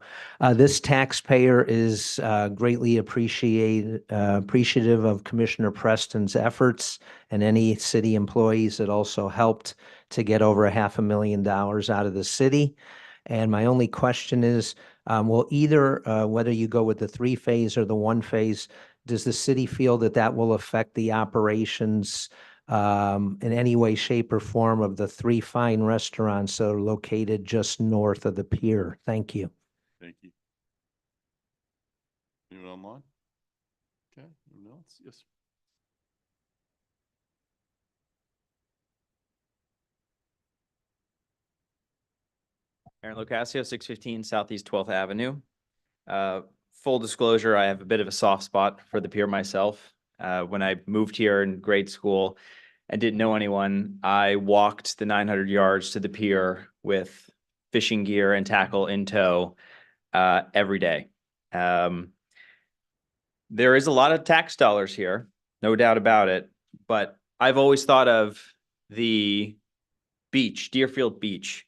This taxpayer is greatly appreciative of Commissioner Preston's efforts and any city employees that also helped to get over $500,000 out of the city. And my only question is, will either, whether you go with the 3-phase or the 1-phase, does the city feel that that will affect the operations in any way, shape, or form of the 3 fine restaurants that are located just north of the pier? Thank you. Thank you. Anyone online? Okay, anyone else? Yes. Aaron Locascio, 615 Southeast 12th Avenue. Full disclosure, I have a bit of a soft spot for the pier myself. When I moved here in grade school and didn't know anyone, I walked the 900 yards to the pier with fishing gear and tackle in tow every day. There is a lot of tax dollars here, no doubt about it, but I've always thought of the beach, Deerfield Beach,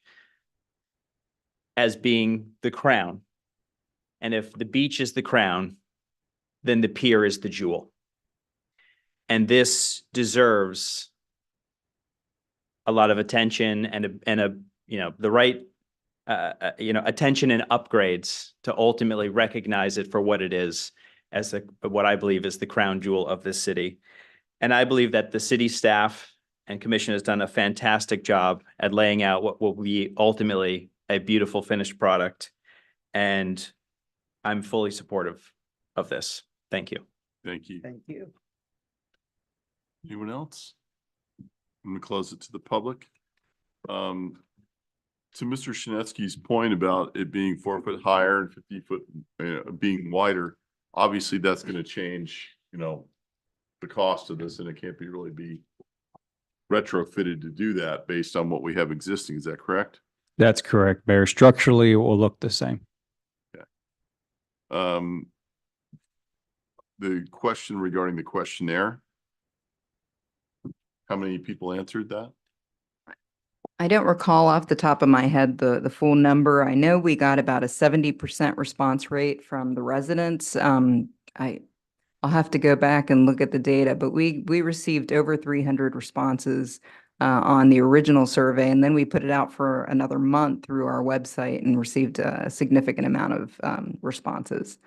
as being the crown. And if the beach is the crown, then the pier is the jewel. And this deserves a lot of attention and the right attention and upgrades to ultimately recognize it for what it is, as what I believe is the crown jewel of this city. And I believe that the city staff and commission has done a fantastic job at laying out what will be ultimately a beautiful finished product. And I'm fully supportive of this. Thank you. Thank you. Thank you. Anyone else? I'm gonna close it to the public. To Mr. Shinetsky's point about it being 4 foot higher and 50 foot being wider, obviously that's gonna change, the cost of this, and it can't really be retrofitted to do that based on what we have existing. Is that correct? That's correct, Mayor. Structurally, it will look the same. The question regarding the questionnaire, how many people answered that? I don't recall off the top of my head the full number. I know we got about a 70% response rate from the residents. I'll have to go back and look at the data, but we received over 300 responses on the original survey, and then we put it out for another month through our website and received a significant amount of responses.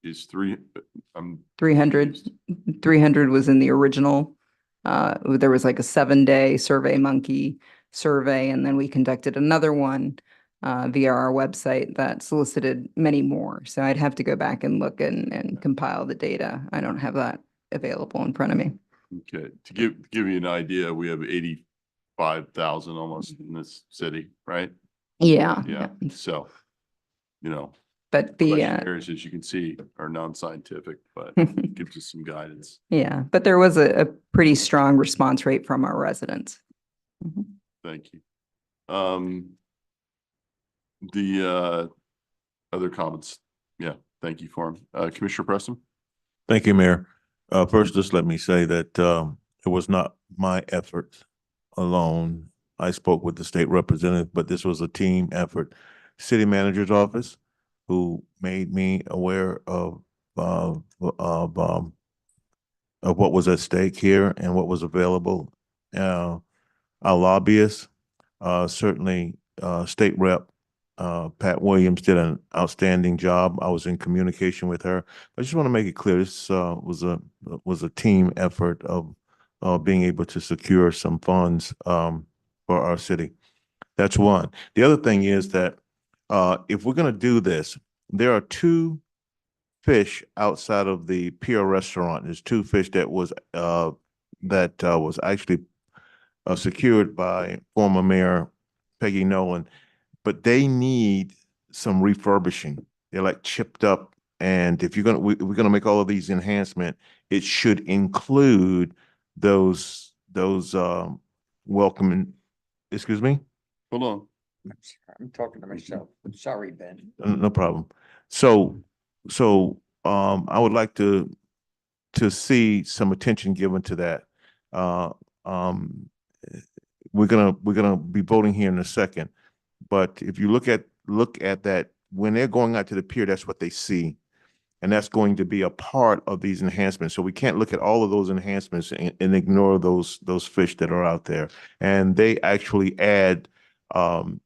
Is 300 was in the original. There was like a 7-day SurveyMonkey survey, and then we conducted another one via our website that solicited many more. So I'd have to go back and look and compile the data. I don't have that available in front of me. Okay, to give you an idea, we have 85,000 almost in this city, right? Yeah. Yeah, so, But the questionnaires, as you can see, are non-scientific, but it gives us some guidance. yeah, but there was a pretty strong response rate from our residents. Mhm. Thank you. The other comments, yeah, thank you for them. Commissioner Preston? Thank you, Mayor. First, just let me say that it was not my effort alone. I spoke with the state representative, but this was a team effort. City manager's office, who made me aware of what was at stake here and what was available. Our lobbyists, certainly State Rep Pat Williams did an outstanding job. I was in communication with her. I just want to make it clear, this was a team effort of being able to secure some funds for our city. That's one. The other thing is that if we're going to do this, there are 2 fish outside of the pier restaurant. There's 2 fish that was actually secured by former Mayor Peggy Nolan, but they need some refurbishing. They're like chipped up, and if we're gonna make all of these enhancements, it should include those welcoming. Excuse me? Hold on. I'm talking to myself. Sorry, Ben. No problem. So I would like to see some attention given to that. We're gonna be voting here in a second. But if you look at that, when they're going out to the pier, that's what they see. And that's going to be a part of these enhancements. So we can't look at all of those enhancements and ignore those fish that are out there. And they actually add, some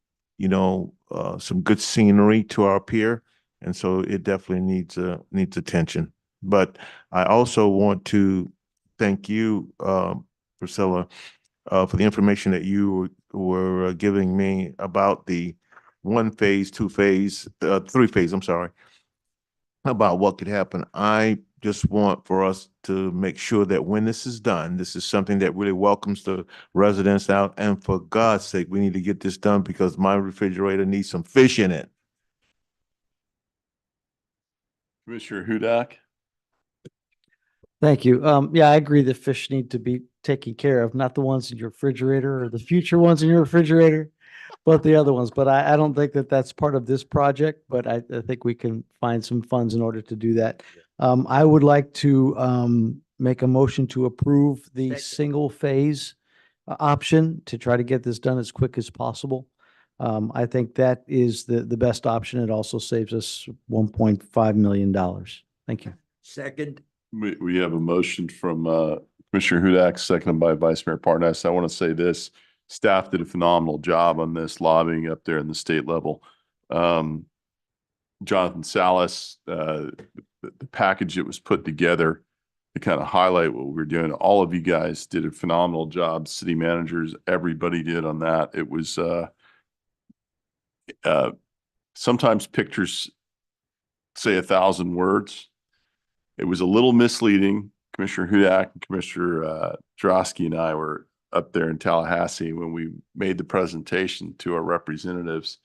good scenery to our pier. And so it definitely needs attention. But I also want to thank you, Priscilla, for the information that you were giving me about the 1 phase, 2 phase, 3 phase, I'm sorry, about what could happen. I just want for us to make sure that when this is done, this is something that really welcomes the residents out. And for God's sake, we need to get this done because my refrigerator needs some fish in it. Commissioner Hudak? Thank you. Yeah, I agree that fish need to be taken care of, not the ones in your refrigerator or the future ones in your refrigerator, but the other ones. But I don't think that that's part of this project, but I think we can find some funds in order to do that. I would like to make a motion to approve the single phase option to try to get this done as quick as possible. I think that is the best option. It also saves us $1.5 million. Thank you. Second. We have a motion from Commissioner Hudak, seconded by Vice Mayor Parnas. I want to say this, staff did a phenomenal job on this lobbying up there in the state level. Jonathan Salas, the package that was put together to kind of highlight what we're doing. All of you guys did a phenomenal job. City managers, everybody did on that. It was sometimes pictures say 1,000 words. It was a little misleading. Commissioner Hudak and Commissioner Drosky and I were up there in Tallahassee when we made the presentation to our representatives.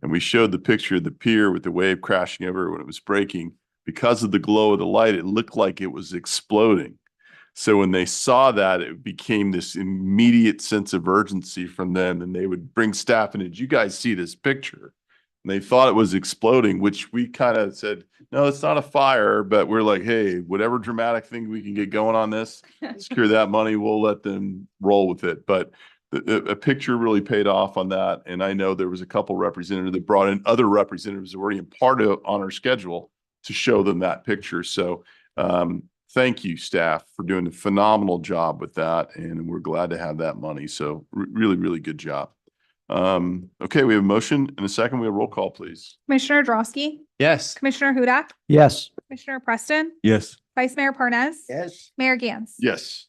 And we showed the picture of the pier with the wave crashing over when it was breaking. Because of the glow of the light, it looked like it was exploding. So when they saw that, it became this immediate sense of urgency from them. And they would bring staff and did you guys see this picture? And they thought it was exploding, which we kind of said, no, it's not a fire, but we're like, hey, whatever dramatic thing we can get going on this, secure that money, we'll let them roll with it. But a picture really paid off on that. And I know there was a couple representatives that brought in other representatives that were already part of on our schedule to show them that picture. So thank you, staff, for doing a phenomenal job with that. And we're glad to have that money. So really, really good job. Okay, we have a motion and a second. We have a roll call, please. Commissioner Drosky, Yes. Commissioner Hudak, Yes. Commissioner Preston, Yes. Vice Mayor Parnas, Yes. Mayor Gantz. Yes.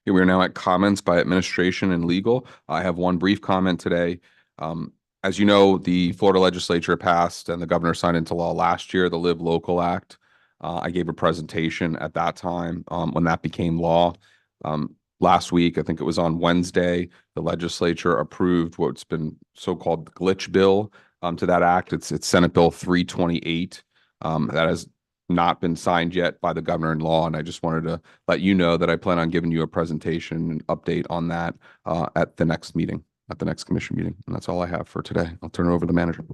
Okay, we are now at comments by administration and legal. I have one brief comment today. As you know, the Florida legislature passed and the governor signed into law last year, the Live Local Act. I gave a presentation at that time when that became law. Last week, I think it was on Wednesday, the legislature approved what's been so-called the glitch bill to that act. It's Senate Bill 328. That has not been signed yet by the governor in law. And I just wanted to let you know that I plan on giving you a presentation and update on that at the next meeting, at the next commission meeting. And that's all I have for today. I'll turn it over to the manager.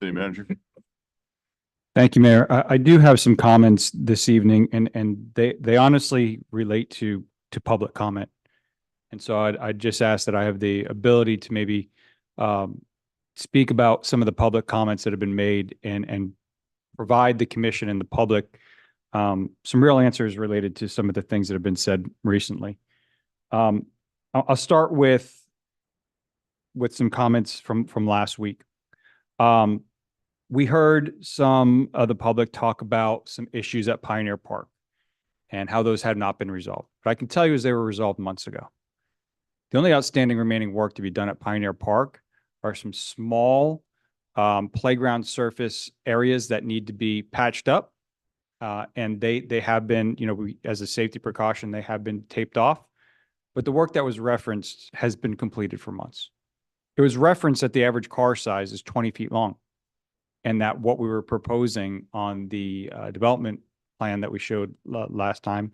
City manager. Thank you, Mayor. I do have some comments this evening and they honestly relate to public comment. And so I'd just ask that I have the ability to maybe speak about some of the public comments that have been made and provide the commission and the public some real answers related to some of the things that have been said recently. I'll start with some comments from last week. We heard some of the public talk about some issues at Pioneer Park and how those had not been resolved. But I can tell you is they were resolved months ago. The only outstanding remaining work to be done at Pioneer Park are some small playground surface areas that need to be patched up. And they have been, as a safety precaution, they have been taped off. But the work that was referenced has been completed for months. It was referenced that the average car size is 20 feet long and that what we were proposing on the development plan that we showed last time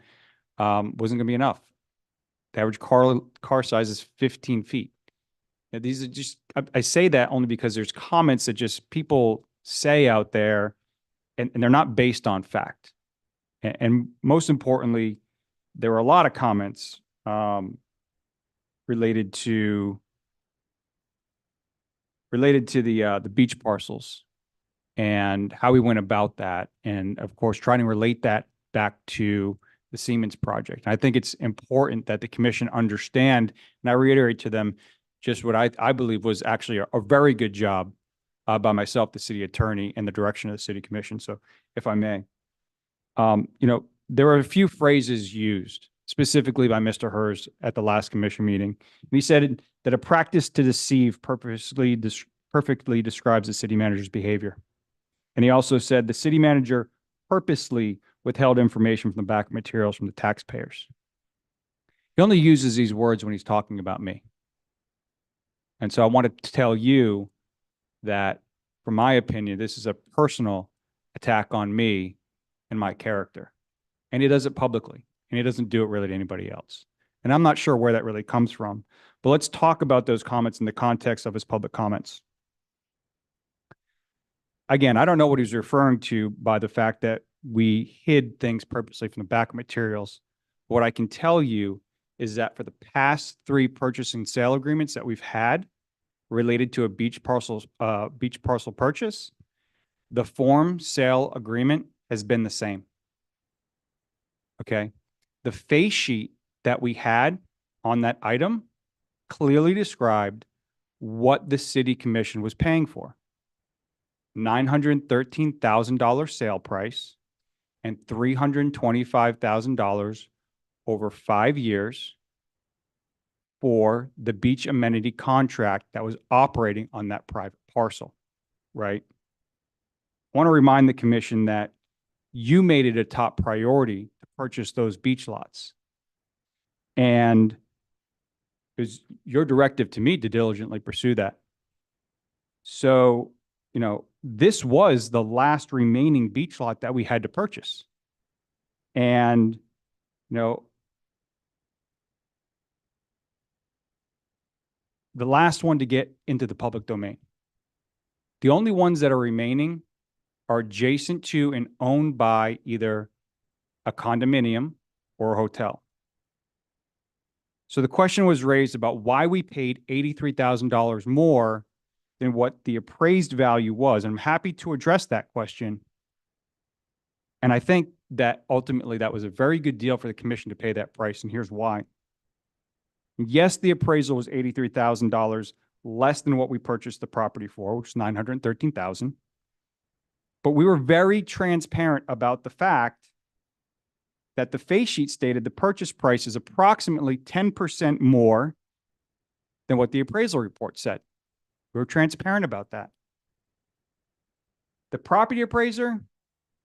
wasn't going to be enough. The average car size is 15 feet. Now, these are just, I say that only because there's comments that just people say out there and they're not based on fact. And most importantly, there were a lot of comments related to related to the beach parcels and how we went about that. And of course, trying to relate that back to the Siemens project. I think it's important that the commission understand, and I reiterate to them just what I believe was actually a very good job by myself, the city attorney, and the direction of the city commission. So if I may, there were a few phrases used specifically by Mr. Hers at the last commission meeting. And he said that a practice to deceive perfectly describes the city manager's behavior. And he also said the city manager purposely withheld information from the backup materials from the taxpayers. He only uses these words when he's talking about me. And so I wanted to tell you that, from my opinion, this is a personal attack on me and my character. And he does it publicly, and he doesn't do it really to anybody else. And I'm not sure where that really comes from, but let's talk about those comments in the context of his public comments. Again, I don't know what he's referring to by the fact that we hid things purposely from the backup materials. What I can tell you is that for the past 3 purchase and sale agreements that we've had related to a beach parcel purchase, the form sale agreement has been the same. Okay. The face sheet that we had on that item clearly described what the city commission was paying for. $913,000 sale price and $325,000 over 5 years for the beach amenity contract that was operating on that private parcel, right? I want to remind the commission that you made it a top priority to purchase those beach lots. And it was your directive to me to diligently pursue that. So, this was the last remaining beach lot that we had to purchase. And, the last one to get into the public domain. The only ones that are remaining are adjacent to and owned by either a condominium or a hotel. So the question was raised about why we paid $83,000 more than what the appraised value was. And I'm happy to address that question. And I think that ultimately that was a very good deal for the commission to pay that price. And here's why. Yes, the appraisal was $83,000 less than what we purchased the property for, which is $913,000. But we were very transparent about the fact that the face sheet stated the purchase price is approximately 10% more than what the appraisal report said. We were transparent about that. The property appraiser,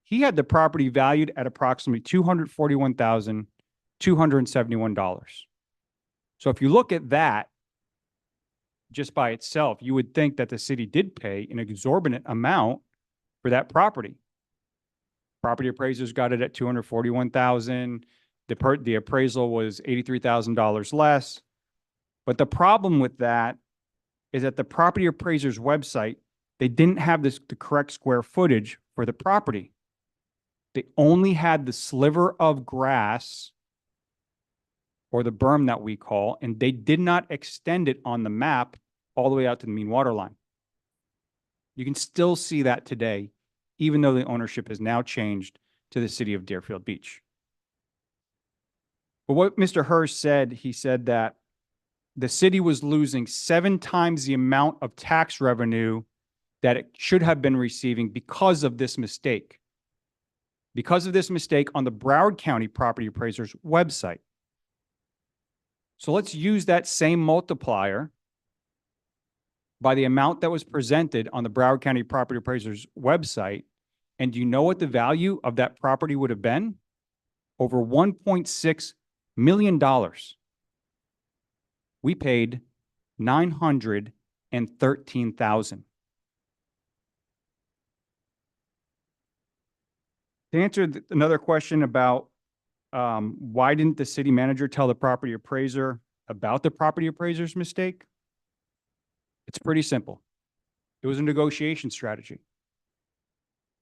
he had the property valued at approximately $241,271. So if you look at that just by itself, you would think that the city did pay an exorbitant amount for that property. Property appraisers got it at $241,000. The appraisal was $83,000 less. But the problem with that is that the property appraiser's website, they didn't have the correct square footage for the property. They only had the sliver of grass, or the berm that we call, and they did not extend it on the map all the way out to the mean water line. You can still see that today, even though the ownership has now changed to the city of Deerfield Beach. But what Mr. Hers said, he said that the city was losing 7 times the amount of tax revenue that it should have been receiving because of this mistake. Because of this mistake on the Broward County Property Appraiser's website. So let's use that same multiplier by the amount that was presented on the Broward County Property Appraiser's website. And do you know what the value of that property would have been? Over $1.6 million. We paid $913,000. To answer another question about why didn't the city manager tell the property appraiser about the property appraiser's mistake? It's pretty simple. It was a negotiation strategy.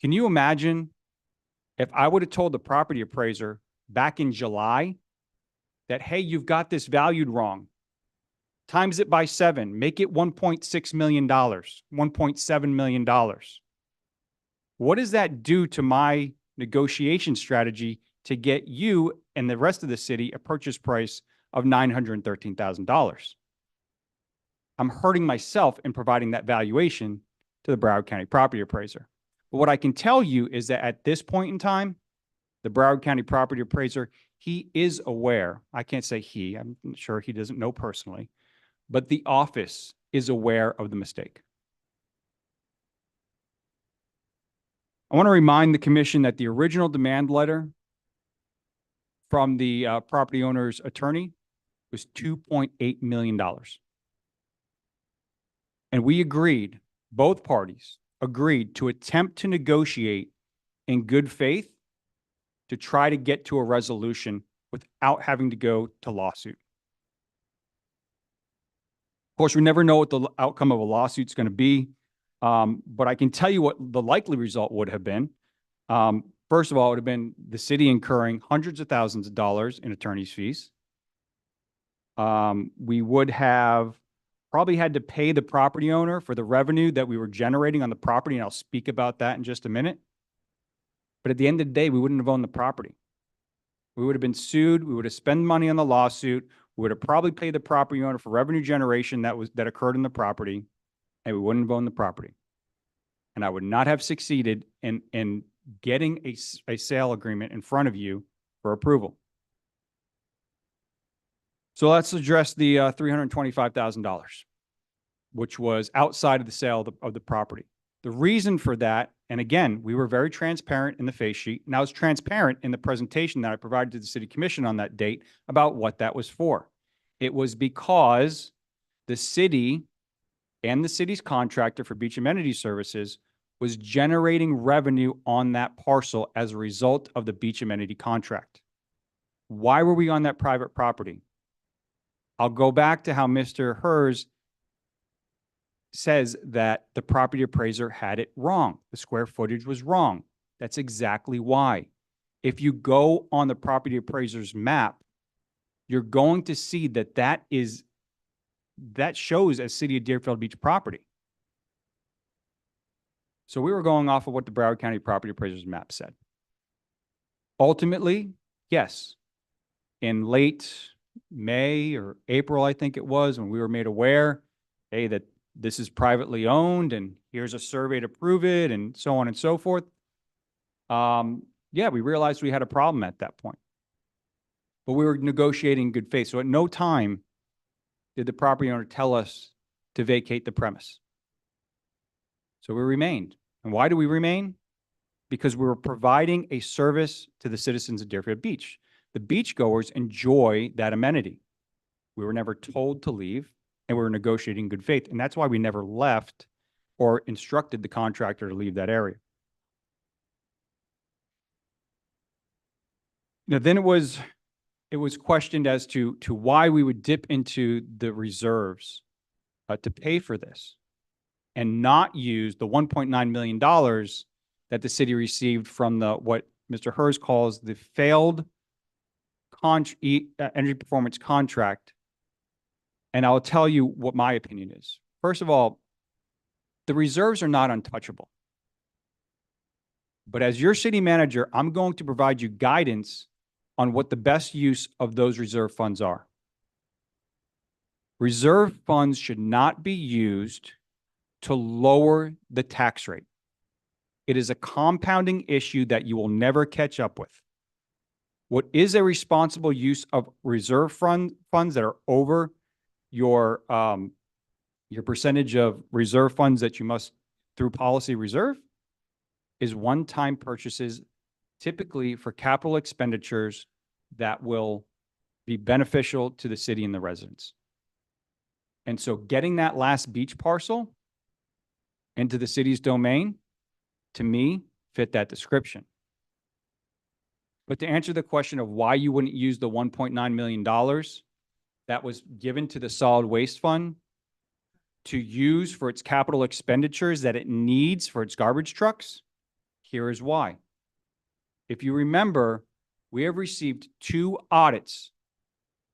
Can you imagine if I would have told the property appraiser back in July that, hey, you've got this valued wrong. times it by 7, make it $1.6 million, $1.7 million. What does that do to my negotiation strategy to get you and the rest of the city a purchase price of $913,000? I'm hurting myself in providing that valuation to the Broward County property appraiser. But what I can tell you is that at this point in time, the Broward County property appraiser, he is aware. I can't say he, I'm sure he doesn't know personally, but the office is aware of the mistake. I want to remind the commission that the original demand letter from the property owner's attorney was $2.8 million. And we agreed, both parties agreed to attempt to negotiate in good faith to try to get to a resolution without having to go to lawsuit. Of course, we never know what the outcome of a lawsuit is going to be, but I can tell you what the likely result would have been. First of all, it would have been the city incurring hundreds of thousands of dollars in attorney's fees. We would have probably had to pay the property owner for the revenue that we were generating on the property, and I'll speak about that in just a minute. But at the end of the day, we wouldn't have owned the property. We would have been sued. We would have spent money on the lawsuit. We would have probably paid the property owner for revenue generation that occurred in the property, and we wouldn't have owned the property. And I would not have succeeded in getting a sale agreement in front of you for approval. So let's address the $325,000, which was outside of the sale of the property. The reason for that, and again, we were very transparent in the face sheet, and I was transparent in the presentation that I provided to the City Commission on that date about what that was for. It was because the city and the city's contractor for beach amenity services was generating revenue on that parcel as a result of the beach amenity contract. Why were we on that private property? I'll go back to how Mr. Hers says that the property appraiser had it wrong. The square footage was wrong. That's exactly why. If you go on the property appraiser's map, you're going to see that that shows as City of Deerfield Beach property. So we were going off of what the Broward County property appraiser's map said. Ultimately, yes, in late May or April, I think it was, when we were made aware, hey, that this is privately owned and here's a survey to prove it and so on and so forth. Yeah, we realized we had a problem at that point. But we were negotiating in good faith. So at no time did the property owner tell us to vacate the premise. So we remained. And why do we remain? Because we were providing a service to the citizens of Deerfield Beach. The beachgoers enjoy that amenity. We were never told to leave, and we were negotiating in good faith. And that's why we never left or instructed the contractor to leave that area. Now, then it was questioned as to why we would dip into the reserves to pay for this and not use the $1.9 million that the city received from what Mr. Hers calls the failed energy performance contract. And I'll tell you what my opinion is. First of all, the reserves are not untouchable. But as your city manager, I'm going to provide you guidance on what the best use of those reserve funds are. Reserve funds should not be used to lower the tax rate. It is a compounding issue that you will never catch up with. What is a responsible use of reserve funds that are over your percentage of reserve funds that you must, through policy, reserve is one-time purchases, typically for capital expenditures that will be beneficial to the city and the residents. And so getting that last beach parcel into the city's domain, to me, fit that description. But to answer the question of why you wouldn't use the $1.9 million that was given to the solid waste fund to use for its capital expenditures that it needs for its garbage trucks, here is why. If you remember, we have received 2 audits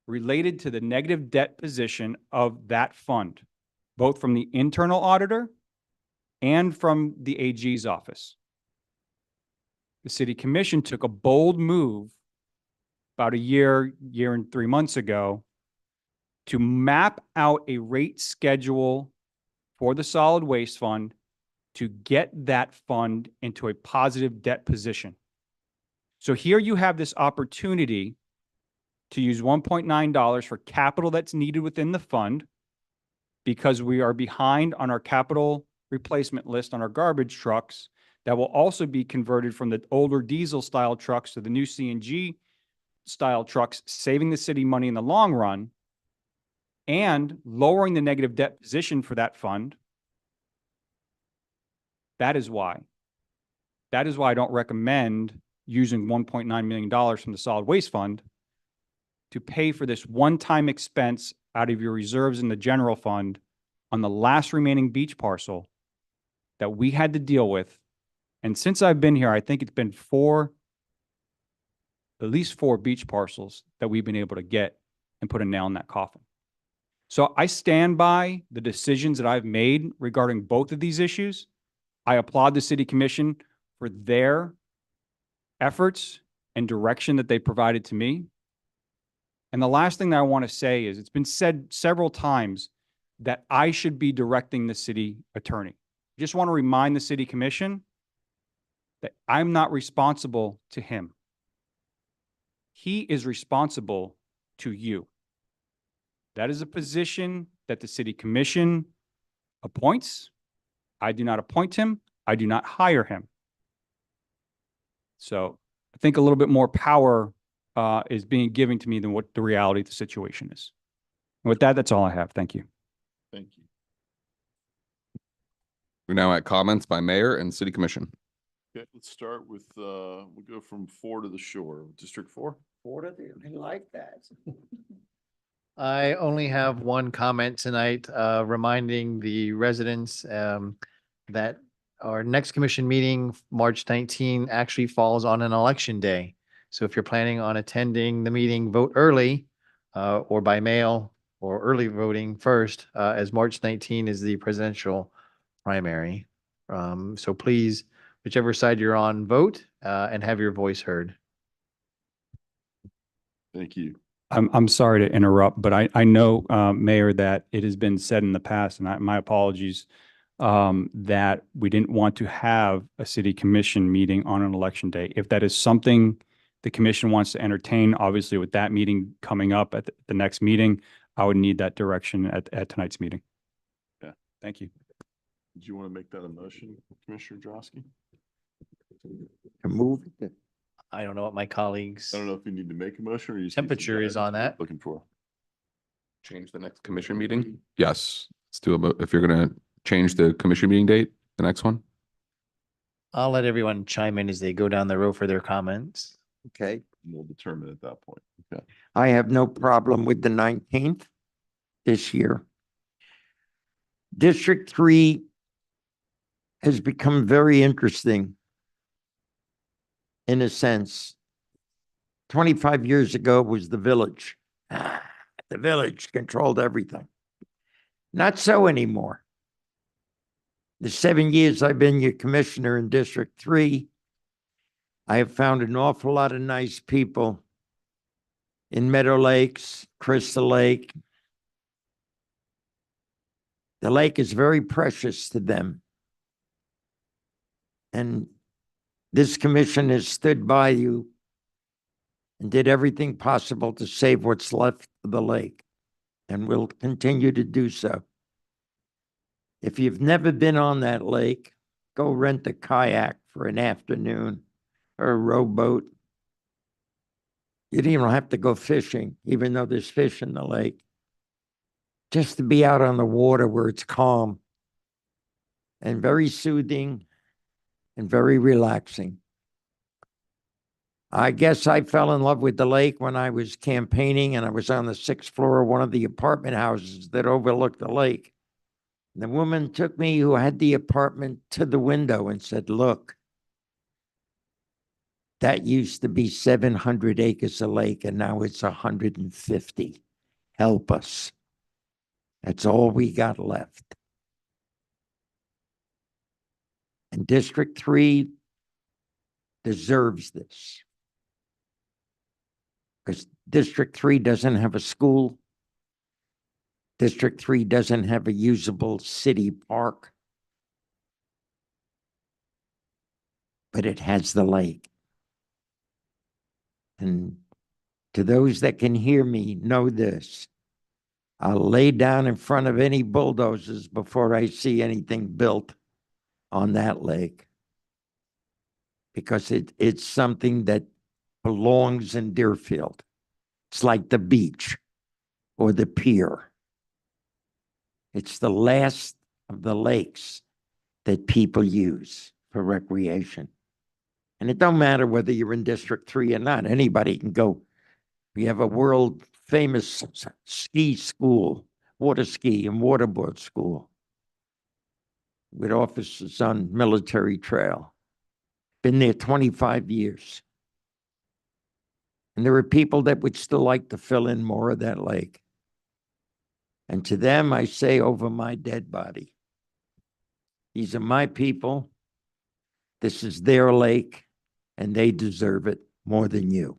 related to the negative debt position of that fund, both from the internal auditor and from the AG's office. The city commission took a bold move about a year and 3 months ago to map out a rate schedule for the solid waste fund to get that fund into a positive debt position. So here you have this opportunity to use $1.9 for capital that's needed within the fund because we are behind on our capital replacement list on our garbage trucks that will also be converted from the older diesel style trucks to the new CNG style trucks, saving the city money in the long run and lowering the negative debt position for that fund. That is why I don't recommend using $1.9 million from the solid waste fund to pay for this one-time expense out of your reserves in the general fund on the last remaining beach parcel that we had to deal with. And since I've been here, I think it's been at least four beach parcels that we've been able to get and put a nail in that coffin. So I stand by the decisions that I've made regarding both of these issues. I applaud the city commission for their efforts and direction that they provided to me. And the last thing that I want to say is it's been said several times that I should be directing the city attorney. I just want to remind the city commission that I'm not responsible to him. He is responsible to you. That is a position that the city commission appoints. I do not appoint him. I do not hire him. So I think a little bit more power is being given to me than what the reality of the situation is. And with that, that's all I have. Thank you. Thank you. We're now at comments by mayor and city commission. Okay, let's start with, we'll go from 4 to the shore. District 4? 4 to the, I like that. I only have one comment tonight, reminding the residents that our next commission meeting, March 19, actually falls on an election day. So if you're planning on attending the meeting, vote early or by mail or early voting first, as March 19 is the presidential primary. So please, whichever side you're on, vote and have your voice heard. Thank you. I'm sorry to interrupt, but I know, Mayor, that it has been said in the past, and my apologies, that we didn't want to have a city commission meeting on an election day. If that is something the commission wants to entertain, obviously with that meeting coming up at the next meeting, I would need that direction at tonight's meeting. Yeah. Thank you. Did you want to make that a motion, Commissioner Drosky? To move it. I don't know what my colleagues. I don't know if you need to make a motion or you. Temperature is on that. Looking for. Change the next commission meeting? Yes. Let's do a, if you're going to change the commission meeting date, the next one. I'll let everyone chime in as they go down the row for their comments. Okay. We'll determine at that point. Okay. I have no problem with the 19th this year. District 3 has become very interesting in a sense. 25 years ago was the village. The village controlled everything. Not so anymore. The 7 years I've been your commissioner in District 3, I have found an awful lot of nice people in Meadow Lakes, Crystal Lake. The lake is very precious to them. And this commission has stood by you and did everything possible to save what's left of the lake, and will continue to do so. If you've never been on that lake, go rent a kayak for an afternoon or a rowboat. You don't even have to go fishing, even though there's fish in the lake. Just to be out on the water where it's calm and very soothing and very relaxing. I guess I fell in love with the lake when I was campaigning and I was on the 6th floor of one of the apartment houses that overlooked the lake. And the woman took me who had the apartment to the window and said, "Look, That used to be 700 acres of lake and now it's 150. Help us. That's all we got left. And District 3 deserves this. Because District 3 doesn't have a school. District 3 doesn't have a usable city park. But it has the lake. And to those that can hear me, know this. I'll lay down in front of any bulldozers before I see anything built on that lake. Because it's something that belongs in Deerfield. It's like the beach or the pier. It's the last of the lakes that people use for recreation. And it don't matter whether you're in District 3 or not. Anybody can go. We have a world famous ski school, water ski and waterboard school with officers on Military Trail. Been there 25 years. And there are people that would still like to fill in more of that lake. And to them, I say over my dead body, these are my people. This is their lake, and they deserve it more than you.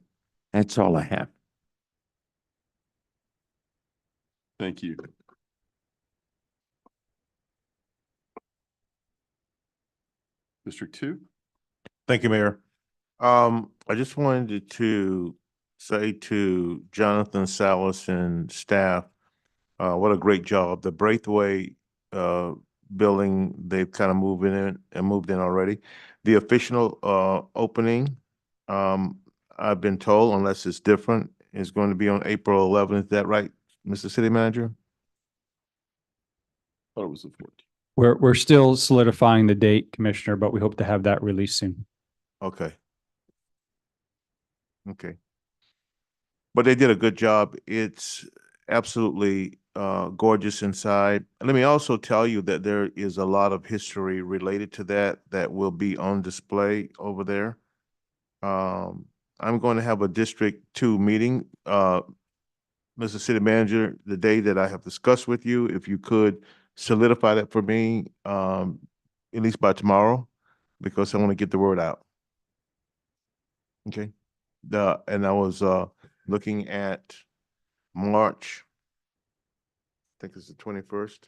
That's all I have. Thank you. District 2? Thank you, Mayor. I just wanted to say to Jonathan Salas and staff, what a great job. The Braithwaite building, they've kind of moved in already. The official opening, I've been told, unless it's different, is going to be on April 11th. Is that right, Mr. City Manager? Thought it was the 14th. We're still solidifying the date, Commissioner, but we hope to have that released soon. Okay. Okay. But they did a good job. It's absolutely gorgeous inside. And let me also tell you that there is a lot of history related to that will be on display over there. I'm going to have a District 2 meeting, Mr. City Manager, the day that I have discussed with you. If you could solidify that for me, at least by tomorrow, because I want to get the word out. Okay. And I was looking at March, I think it's the 21st.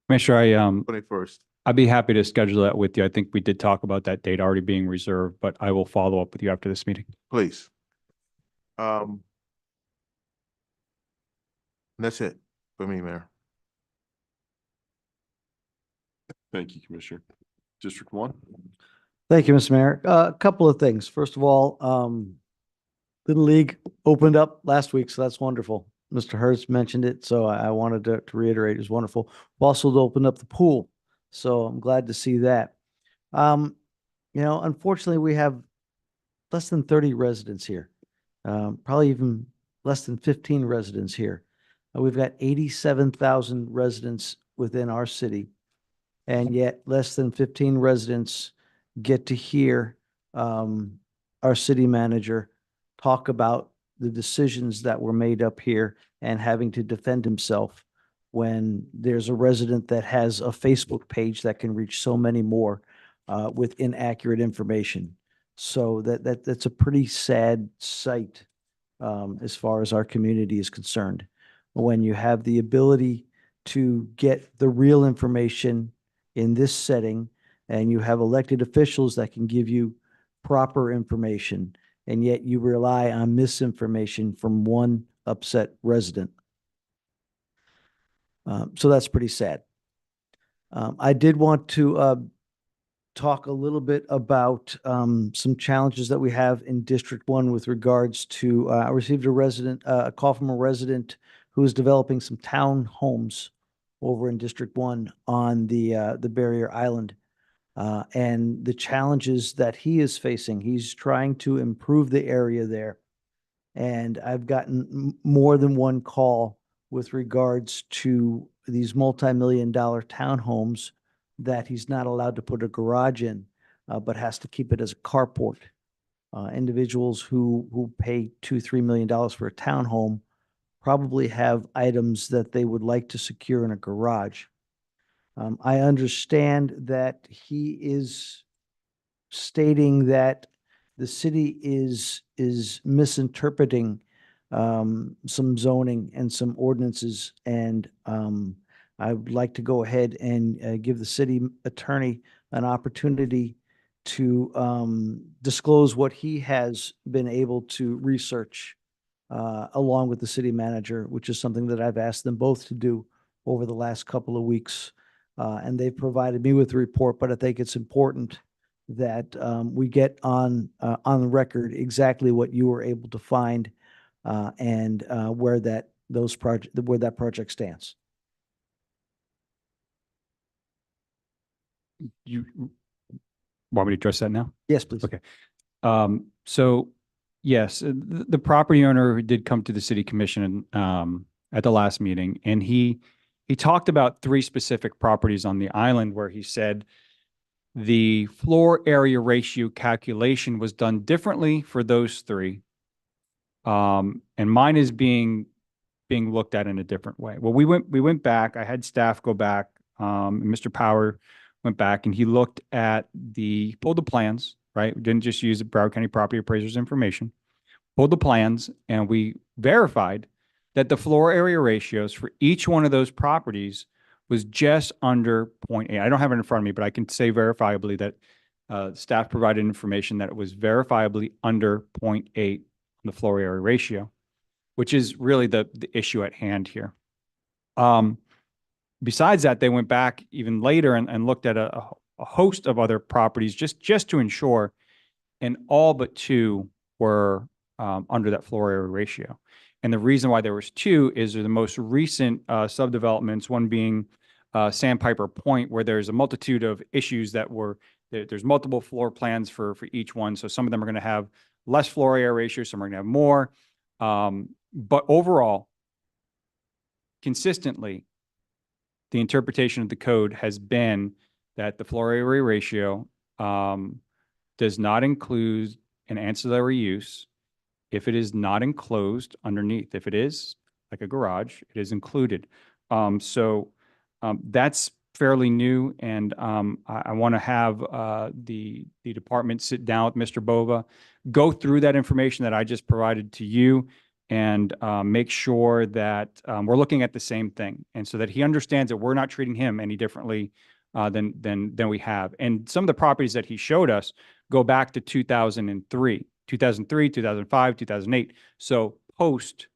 Commissioner, 21st. I'd be happy to schedule that with you. I think we did talk about that date already being reserved, but I will follow up with you after this meeting. Please. That's it for me, Mayor. Thank you, Commissioner. District 1? Thank you, Mr. Mayor. A couple of things. First of all, Little League opened up last week, so that's wonderful. Mr. Hurst mentioned it, so I wanted to reiterate, it was wonderful. We also opened up the pool, so I'm glad to see that. Unfortunately, we have less than 30 residents here, probably even less than 15 residents here. We've got 87,000 residents within our city, and yet less than 15 residents get to hear our city manager talk about the decisions that were made up here and having to defend himself when there's a resident that has a Facebook page that can reach so many more with inaccurate information. So that's a pretty sad sight as far as our community is concerned. When you have the ability to get the real information in this setting, and you have elected officials that can give you proper information, and yet you rely on misinformation from one upset resident. So that's pretty sad. I did want to talk a little bit about some challenges that we have in District 1 with regards to, I received a call from a resident who is developing some town homes over in District 1 on the Barrier Island. And the challenges that he is facing. He's trying to improve the area there. And I've gotten more than one call with regards to these multi-million-dollar townhomes that he's not allowed to put a garage in, but has to keep it as a carport. Individuals who pay $2-3 million for a townhome probably have items that they would like to secure in a garage. I understand that he is stating that the city is misinterpreting some zoning and some ordinances, and I would like to go ahead and give the city attorney an opportunity to disclose what he has been able to research along with the city manager, which is something that I've asked them both to do over the last couple of weeks. And they've provided me with a report, but I think it's important that we get on the record exactly what you were able to find and where that project stands. You want me to address that now? Yes, please. Okay. So yes, the property owner did come to the city commission at the last meeting, and he talked about 3 specific properties on the island where he said the floor area ratio calculation was done differently for those 3. And mine is being looked at in a different way. Well, we went back, I had staff go back, and Mr. Power went back and he looked at pulled the plans, right? We didn't just use the Broward County Property Appraiser's information, pulled the plans, and we verified that the floor area ratios for each one of those properties was just under 0.8. I don't have it in front of me, but I can say verifiably that staff provided information that it was verifiably under 0.8 on the floor area ratio, which is really the issue at hand here. Besides that, they went back even later and looked at a host of other properties just to ensure, and all but 2 were under that floor area ratio. And the reason why there was 2 is the most recent subdevelopments, one being Sandpiper Point, where there's a multitude of issues that there's multiple floor plans for each one. So some of them are going to have less floor area ratio, some are going to have more. But overall, consistently, the interpretation of the code has been that the floor area ratio does not include an ancillary use if it is not enclosed underneath. If it is, like a garage, it is included. So that's fairly new, and I want to have the department sit down with Mr. Bova, go through that information that I just provided to you, and make sure that we're looking at the same thing, and so that he understands that we're not treating him any differently than we have. And some of the properties that he showed us go back to 2003, 2005, 2008. So post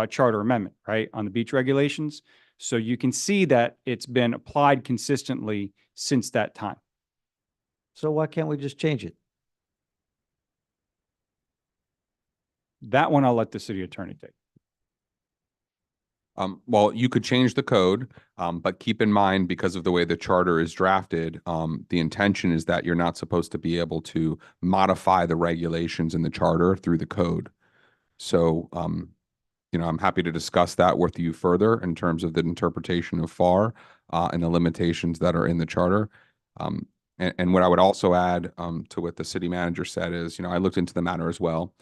charter amendment, right, on the beach regulations. So you can see that it's been applied consistently since that time. So why can't we just change it? That one I'll let the city attorney take. Well, you could change the code, but keep in mind, because of the way the charter is drafted, the intention is that you're not supposed to be able to modify the regulations in the charter through the code. So, I'm happy to discuss that with you further in terms of the interpretation of FAR and the limitations that are in the charter. And what I would also add to what the city manager said is, I looked into the matter as well.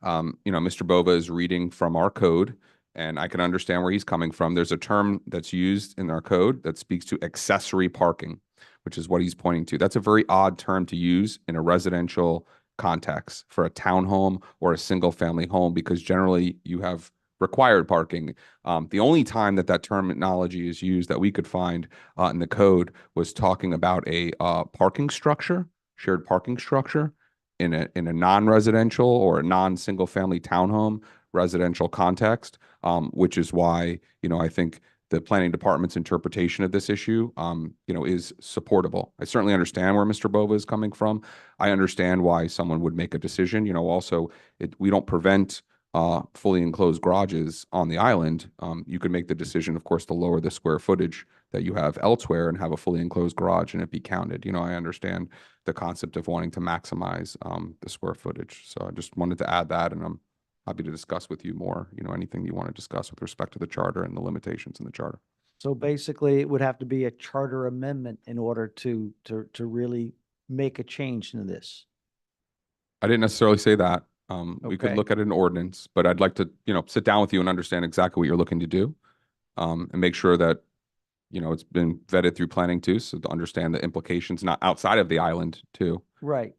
Mr. Bova is reading from our code, and I can understand where he's coming from. There's a term that's used in our code that speaks to accessory parking, which is what he's pointing to. That's a very odd term to use in a residential context for a townhome or a single family home, because generally you have required parking. The only time that terminology is used that we could find in the code was talking about a parking structure, shared parking structure in a non-residential or a non-single family townhome residential context, which is why, I think the planning department's interpretation of this issue, is supportable. I certainly understand where Mr. Bova is coming from. I understand why someone would make a decision. Also, we don't prevent fully enclosed garages on the island. You could make the decision, of course, to lower the square footage that you have elsewhere and have a fully enclosed garage and it be counted. I understand the concept of wanting to maximize the square footage. So I just wanted to add that, and I'm happy to discuss with you more, anything you want to discuss with respect to the charter and the limitations in the charter. So basically, it would have to be a charter amendment in order to really make a change in this. I didn't necessarily say that. We could Okay. look at an ordinance, but I'd like to, sit down with you and understand exactly what you're looking to do. And make sure that, it's been vetted through planning too, so to understand the implications, not outside of the island too. Right.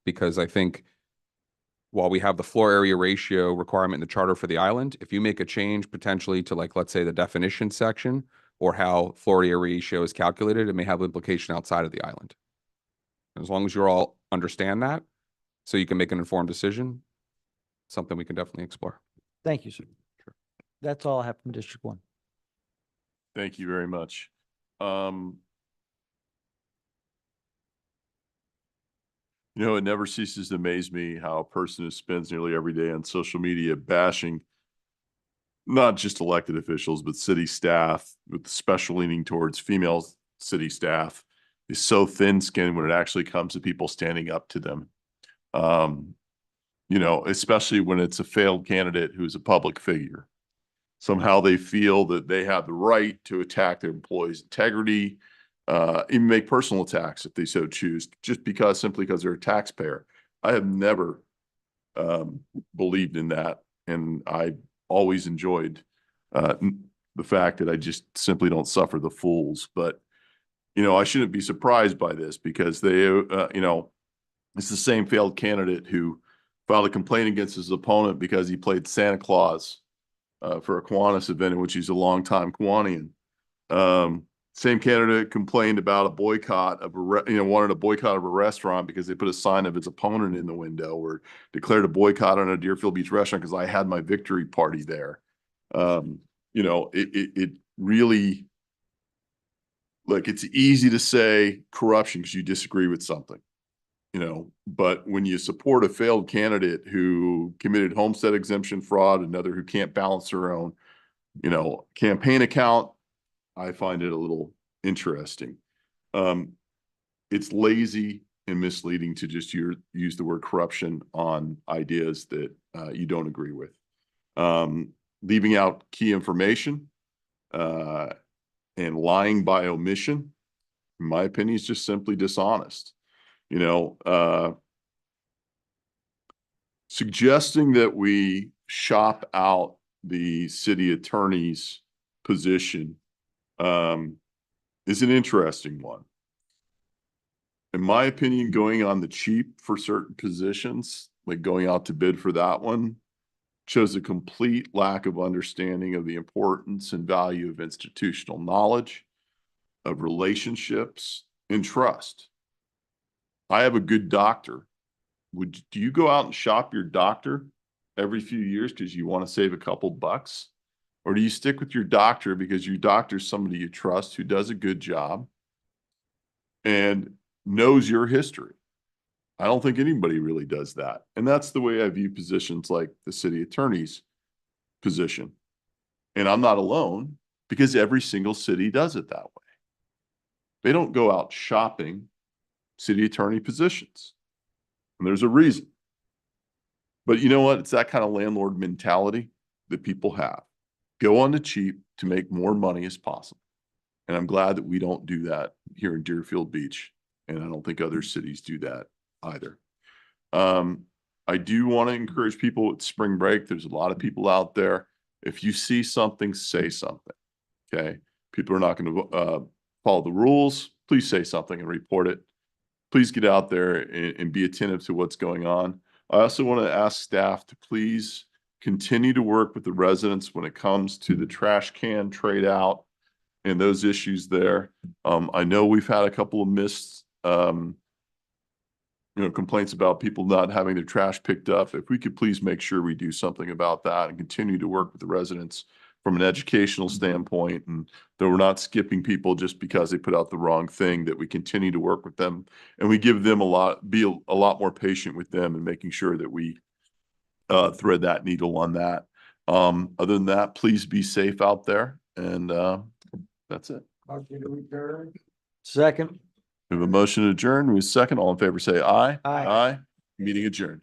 Because I think while we have the floor area ratio requirement in the charter for the island, if you make a change potentially to like, let's say the definition section or how floor area ratio is calculated, it may have implication outside of the island. As long as you all understand that, so you can make an informed decision, something we can definitely explore. Thank you, sir. That's all I have from District 1. Thank you very much. It never ceases to amaze me how a person who spends nearly every day on social media bashing not just elected officials, but city staff, with special leaning towards female city staff, is so thin-skinned when it actually comes to people standing up to them. Especially when it's a failed candidate who's a public figure. Somehow they feel that they have the right to attack their employees' integrity, even make personal attacks if they so choose, just simply because they're a taxpayer. I have never believed in that, and I always enjoyed the fact that I just simply don't suffer the fools. But I shouldn't be surprised by this, because they, it's the same failed candidate who filed a complaint against his opponent because he played Santa Claus for a Kiwanis event in which he's a longtime Kiwanian. Same candidate complained about a boycott of wanted a boycott of a restaurant because they put a sign of its opponent in the window, or declared a boycott on a Deerfield Beach restaurant because I had my victory party there. It really, look, it's easy to say corruption because you disagree with something, but when you support a failed candidate who committed homestead exemption fraud, another who can't balance their own, campaign account, I find it a little interesting. It's lazy and misleading to just use the word corruption on ideas that you don't agree with. Leaving out key information and lying by omission, in my opinion, is just simply dishonest. Suggesting that we shop out the city attorney's position is an interesting one. In my opinion, going on the cheap for certain positions, like going out to bid for that one, shows a complete lack of understanding of the importance and value of institutional knowledge, of relationships, and trust. I have a good doctor. Do you go out and shop your doctor every few years because you want to save a couple bucks? Or do you stick with your doctor because your doctor's somebody you trust, who does a good job and knows your history? I don't think anybody really does that. And that's the way I view positions like the city attorney's position. And I'm not alone, because every single city does it that way. They don't go out shopping city attorney positions. And there's a reason. But you know what? It's that kind of landlord mentality that people have. Go on the cheap to make more money as possible. And I'm glad that we don't do that here in Deerfield Beach. And I don't think other cities do that either. I do want to encourage people with spring break. There's a lot of people out there. If you see something, say something. Okay. People are not going to follow the rules. Please say something and report it. Please get out there and be attentive to what's going on. I also want to ask staff to please continue to work with the residents when it comes to the trash can trade out and those issues there. I know we've had a couple of missed complaints about people not having their trash picked up. If we could please make sure we do something about that and continue to work with the residents from an educational standpoint, and that we're not skipping people just because they put out the wrong thing, that we continue to work with them and we give them be a lot more patient with them, and making sure that we thread that needle on that. Other than that, please be safe out there, and that's it. Second. We have a motion to adjourn. We have a second. All in favor, say aye. Aye. Meeting adjourned.